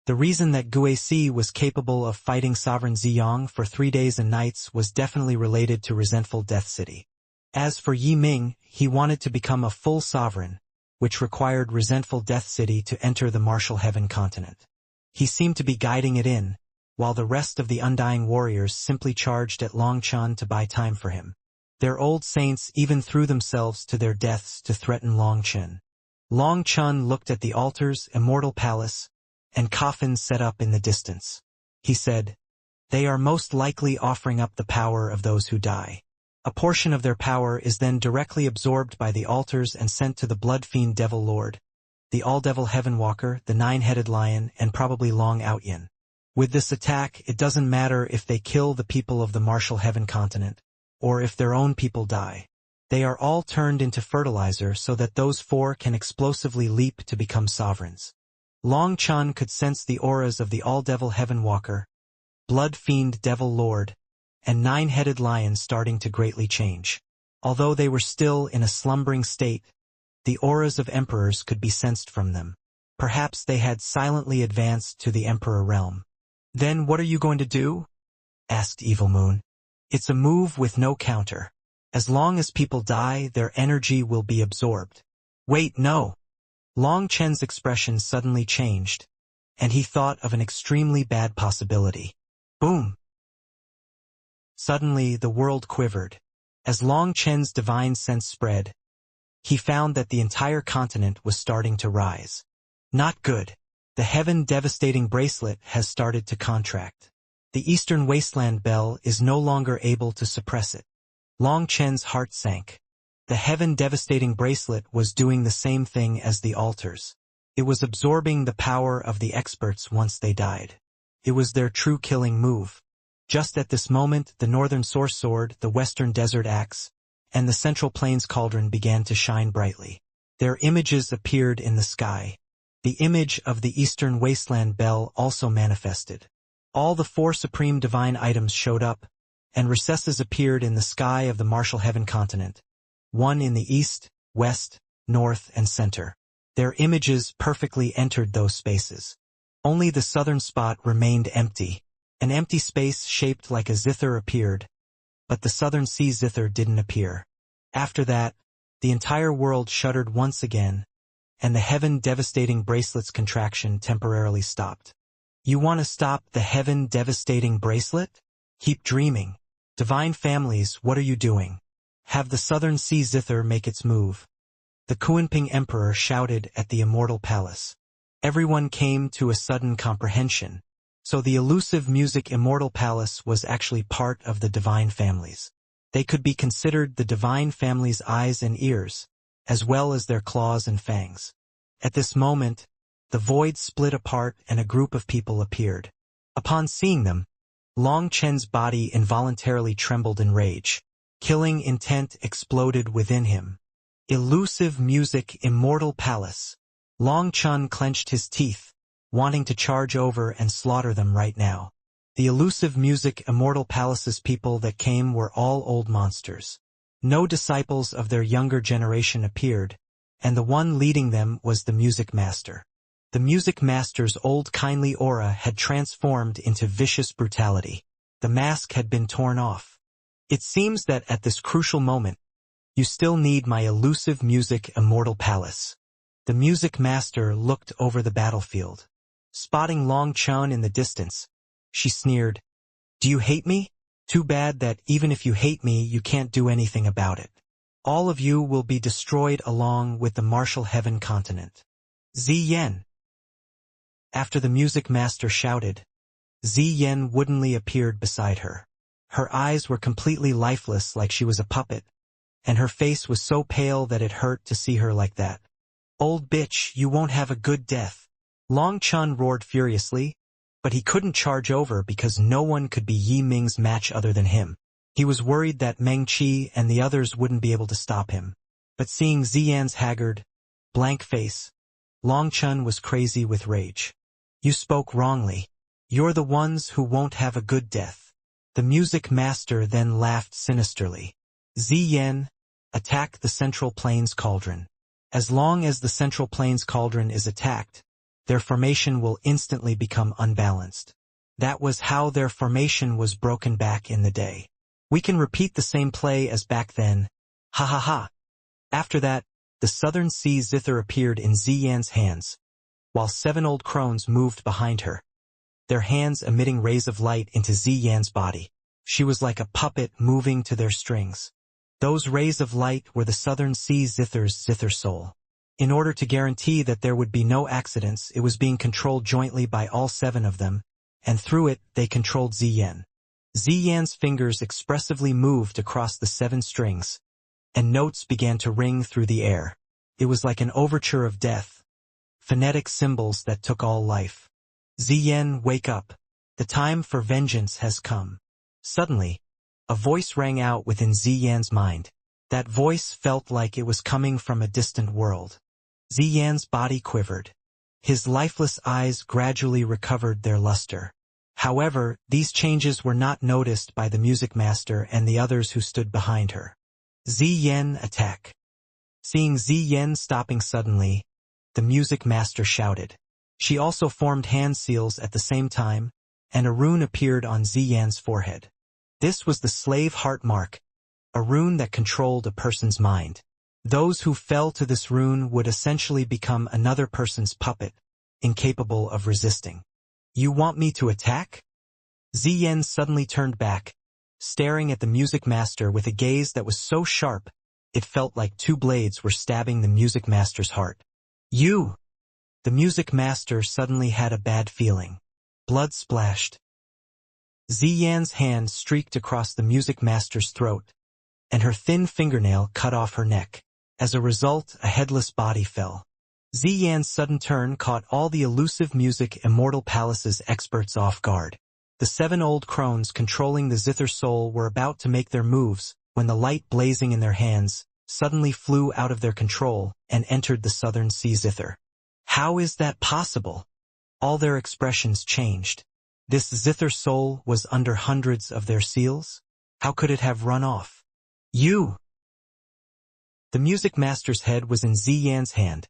The reason that Guixi was capable of fighting Sovereign Ziyang for 3 days and nights was definitely related to resentful Death City. As for Yi Ming, he wanted to become a full sovereign, which required resentful Death City to enter the martial heaven continent. He seemed to be guiding it in, while the rest of the Undying Warriors simply charged at Long Chun to buy time for him. Their old saints even threw themselves to their deaths to threaten Long Chun. Long Chun looked at the altar's immortal palace and coffins set up in the distance. He said, "They are most likely offering up the power of those who die. A portion of their power is then directly absorbed by the altars and sent to the blood fiend devil lord, the all-devil heaven walker, the nine-headed lion, and probably Long Outyin. With this attack, it doesn't matter if they kill the people of the martial heaven continent, or if their own people die. They are all turned into fertilizer so that those four can explosively leap to become sovereigns." Long Chun could sense the auras of the all-devil heaven walker, blood fiend devil lord, and nine-headed lion starting to greatly change. Although they were still in a slumbering state, the auras of emperors could be sensed from them. Perhaps they had silently advanced to the emperor realm. "Then what are you going to do?" asked Evil Moon. "It's a move with no counter. As long as people die, their energy will be absorbed." "Wait, no." Long Chen's expression suddenly changed, and he thought of an extremely bad possibility. Boom! Suddenly the world quivered. As Long Chen's divine sense spread, he found that the entire continent was starting to rise. Not good. The heaven devastating bracelet has started to contract. The eastern wasteland bell is no longer able to suppress it. Long Chen's heart sank. The heaven devastating bracelet was doing the same thing as the altars. It was absorbing the power of the experts once they died. It was their true killing move. Just at this moment, the northern source sword, the western desert axe, and the central plains cauldron began to shine brightly. Their images appeared in the sky. The image of the eastern wasteland bell also manifested. All the four supreme divine items showed up, and recesses appeared in the sky of the martial heaven continent, one in the east, west, north, and center. Their images perfectly entered those spaces. Only the southern spot remained empty. An empty space shaped like a zither appeared, but the southern sea zither didn't appear. After that, the entire world shuddered once again, and the heaven devastating bracelet's contraction temporarily stopped. "You want to stop the heaven devastating bracelet? Keep dreaming. Divine families, what are you doing? Have the southern sea zither make its move." The Kuanping emperor shouted at the immortal palace. Everyone came to a sudden comprehension. So the elusive music immortal palace was actually part of the divine families. They could be considered the divine family's eyes and ears, as well as their claws and fangs. At this moment, the void split apart and a group of people appeared. Upon seeing them, Long Chen's body involuntarily trembled in rage. Killing intent exploded within him. Elusive music immortal palace. Long Chun clenched his teeth, wanting to charge over and slaughter them right now. The elusive music immortal palace's people that came were all old monsters. No disciples of their younger generation appeared, and the one leading them was the music master. The music master's old kindly aura had transformed into vicious brutality. The mask had been torn off. "It seems that at this crucial moment, you still need my elusive music immortal palace." The music master looked over the battlefield. Spotting Long Chun in the distance, she sneered, "Do you hate me? Too bad that even if you hate me, you can't do anything about it. All of you will be destroyed along with the martial heaven continent." "Ziyen." After the music master shouted, Ziyen woodenly appeared beside her. Her eyes were completely lifeless like she was a puppet, and her face was so pale that it hurt to see her like that. "Old bitch, you won't have a good death." Long Chun roared furiously, but he couldn't charge over because no one could be Yi Ming's match other than him. He was worried that Meng Qi and the others wouldn't be able to stop him. But seeing Ziyan's haggard, blank face, Long Chun was crazy with rage. "You spoke wrongly. You're the ones who won't have a good death." The music master then laughed sinisterly. "Ziyen, attack the Central Plains Cauldron. As long as the Central Plains Cauldron is attacked, their formation will instantly become unbalanced." That was how their formation was broken back in the day. "We can repeat the same play as back then. Ha ha ha." After that, the Southern Sea Zither appeared in Ziyan's hands, while 7 old crones moved behind her, their hands emitting rays of light into Ziyan's body. She was like a puppet moving to their strings. Those rays of light were the Southern Sea Zither's Zither soul. In order to guarantee that there would be no accidents, it was being controlled jointly by all 7 of them, and through it, they controlled Ziyan. Ziyan's fingers expressively moved across the 7 strings, and notes began to ring through the air. It was like an overture of death, phonetic symbols that took all life. Ziyan, wake up. The time for vengeance has come. Suddenly, a voice rang out within Ziyan's mind. That voice felt like it was coming from a distant world. Ziyan's body quivered. His lifeless eyes gradually recovered their luster. However, these changes were not noticed by the music master and the others who stood behind her. Ziyan, attack. Seeing Ziyan stopping suddenly, the music master shouted. She also formed hand seals at the same time, and a rune appeared on Ziyan's forehead. This was the slave heart mark, a rune that controlled a person's mind. Those who fell to this rune would essentially become another person's puppet, incapable of resisting. You want me to attack? Ziyan suddenly turned back, staring at the music master with a gaze that was so sharp, it felt like 2 blades were stabbing the music master's heart. You! The music master suddenly had a bad feeling. Blood splashed. Ziyan's hand streaked across the music master's throat, and her thin fingernail cut off her neck. As a result, a headless body fell. Ziyan's sudden turn caught all the elusive music Immortal Palace's experts off guard. The 7 old crones controlling the Zither soul were about to make their moves, when the light blazing in their hands suddenly flew out of their control and entered the southern sea Zither. How is that possible? All their expressions changed. This Zither soul was under hundreds of their seals? How could it have run off? You! The music master's head was in Ziyan's hand,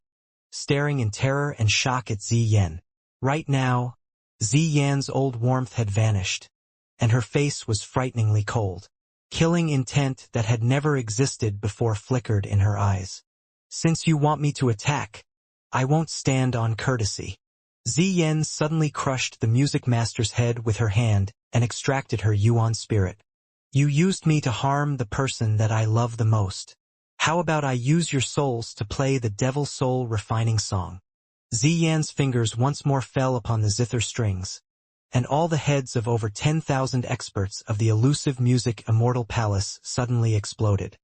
staring in terror and shock at Ziyan. Right now, Ziyan's old warmth had vanished, and her face was frighteningly cold. Killing intent that had never existed before flickered in her eyes. Since you want me to attack, I won't stand on courtesy. Ziyan suddenly crushed the music master's head with her hand and extracted her Yuan spirit. You used me to harm the person that I love the most. How about I use your souls to play the devil soul refining song? Ziyan's fingers once more fell upon the zither strings, and all the heads of over 10,000 experts of the elusive music Immortal Palace suddenly exploded.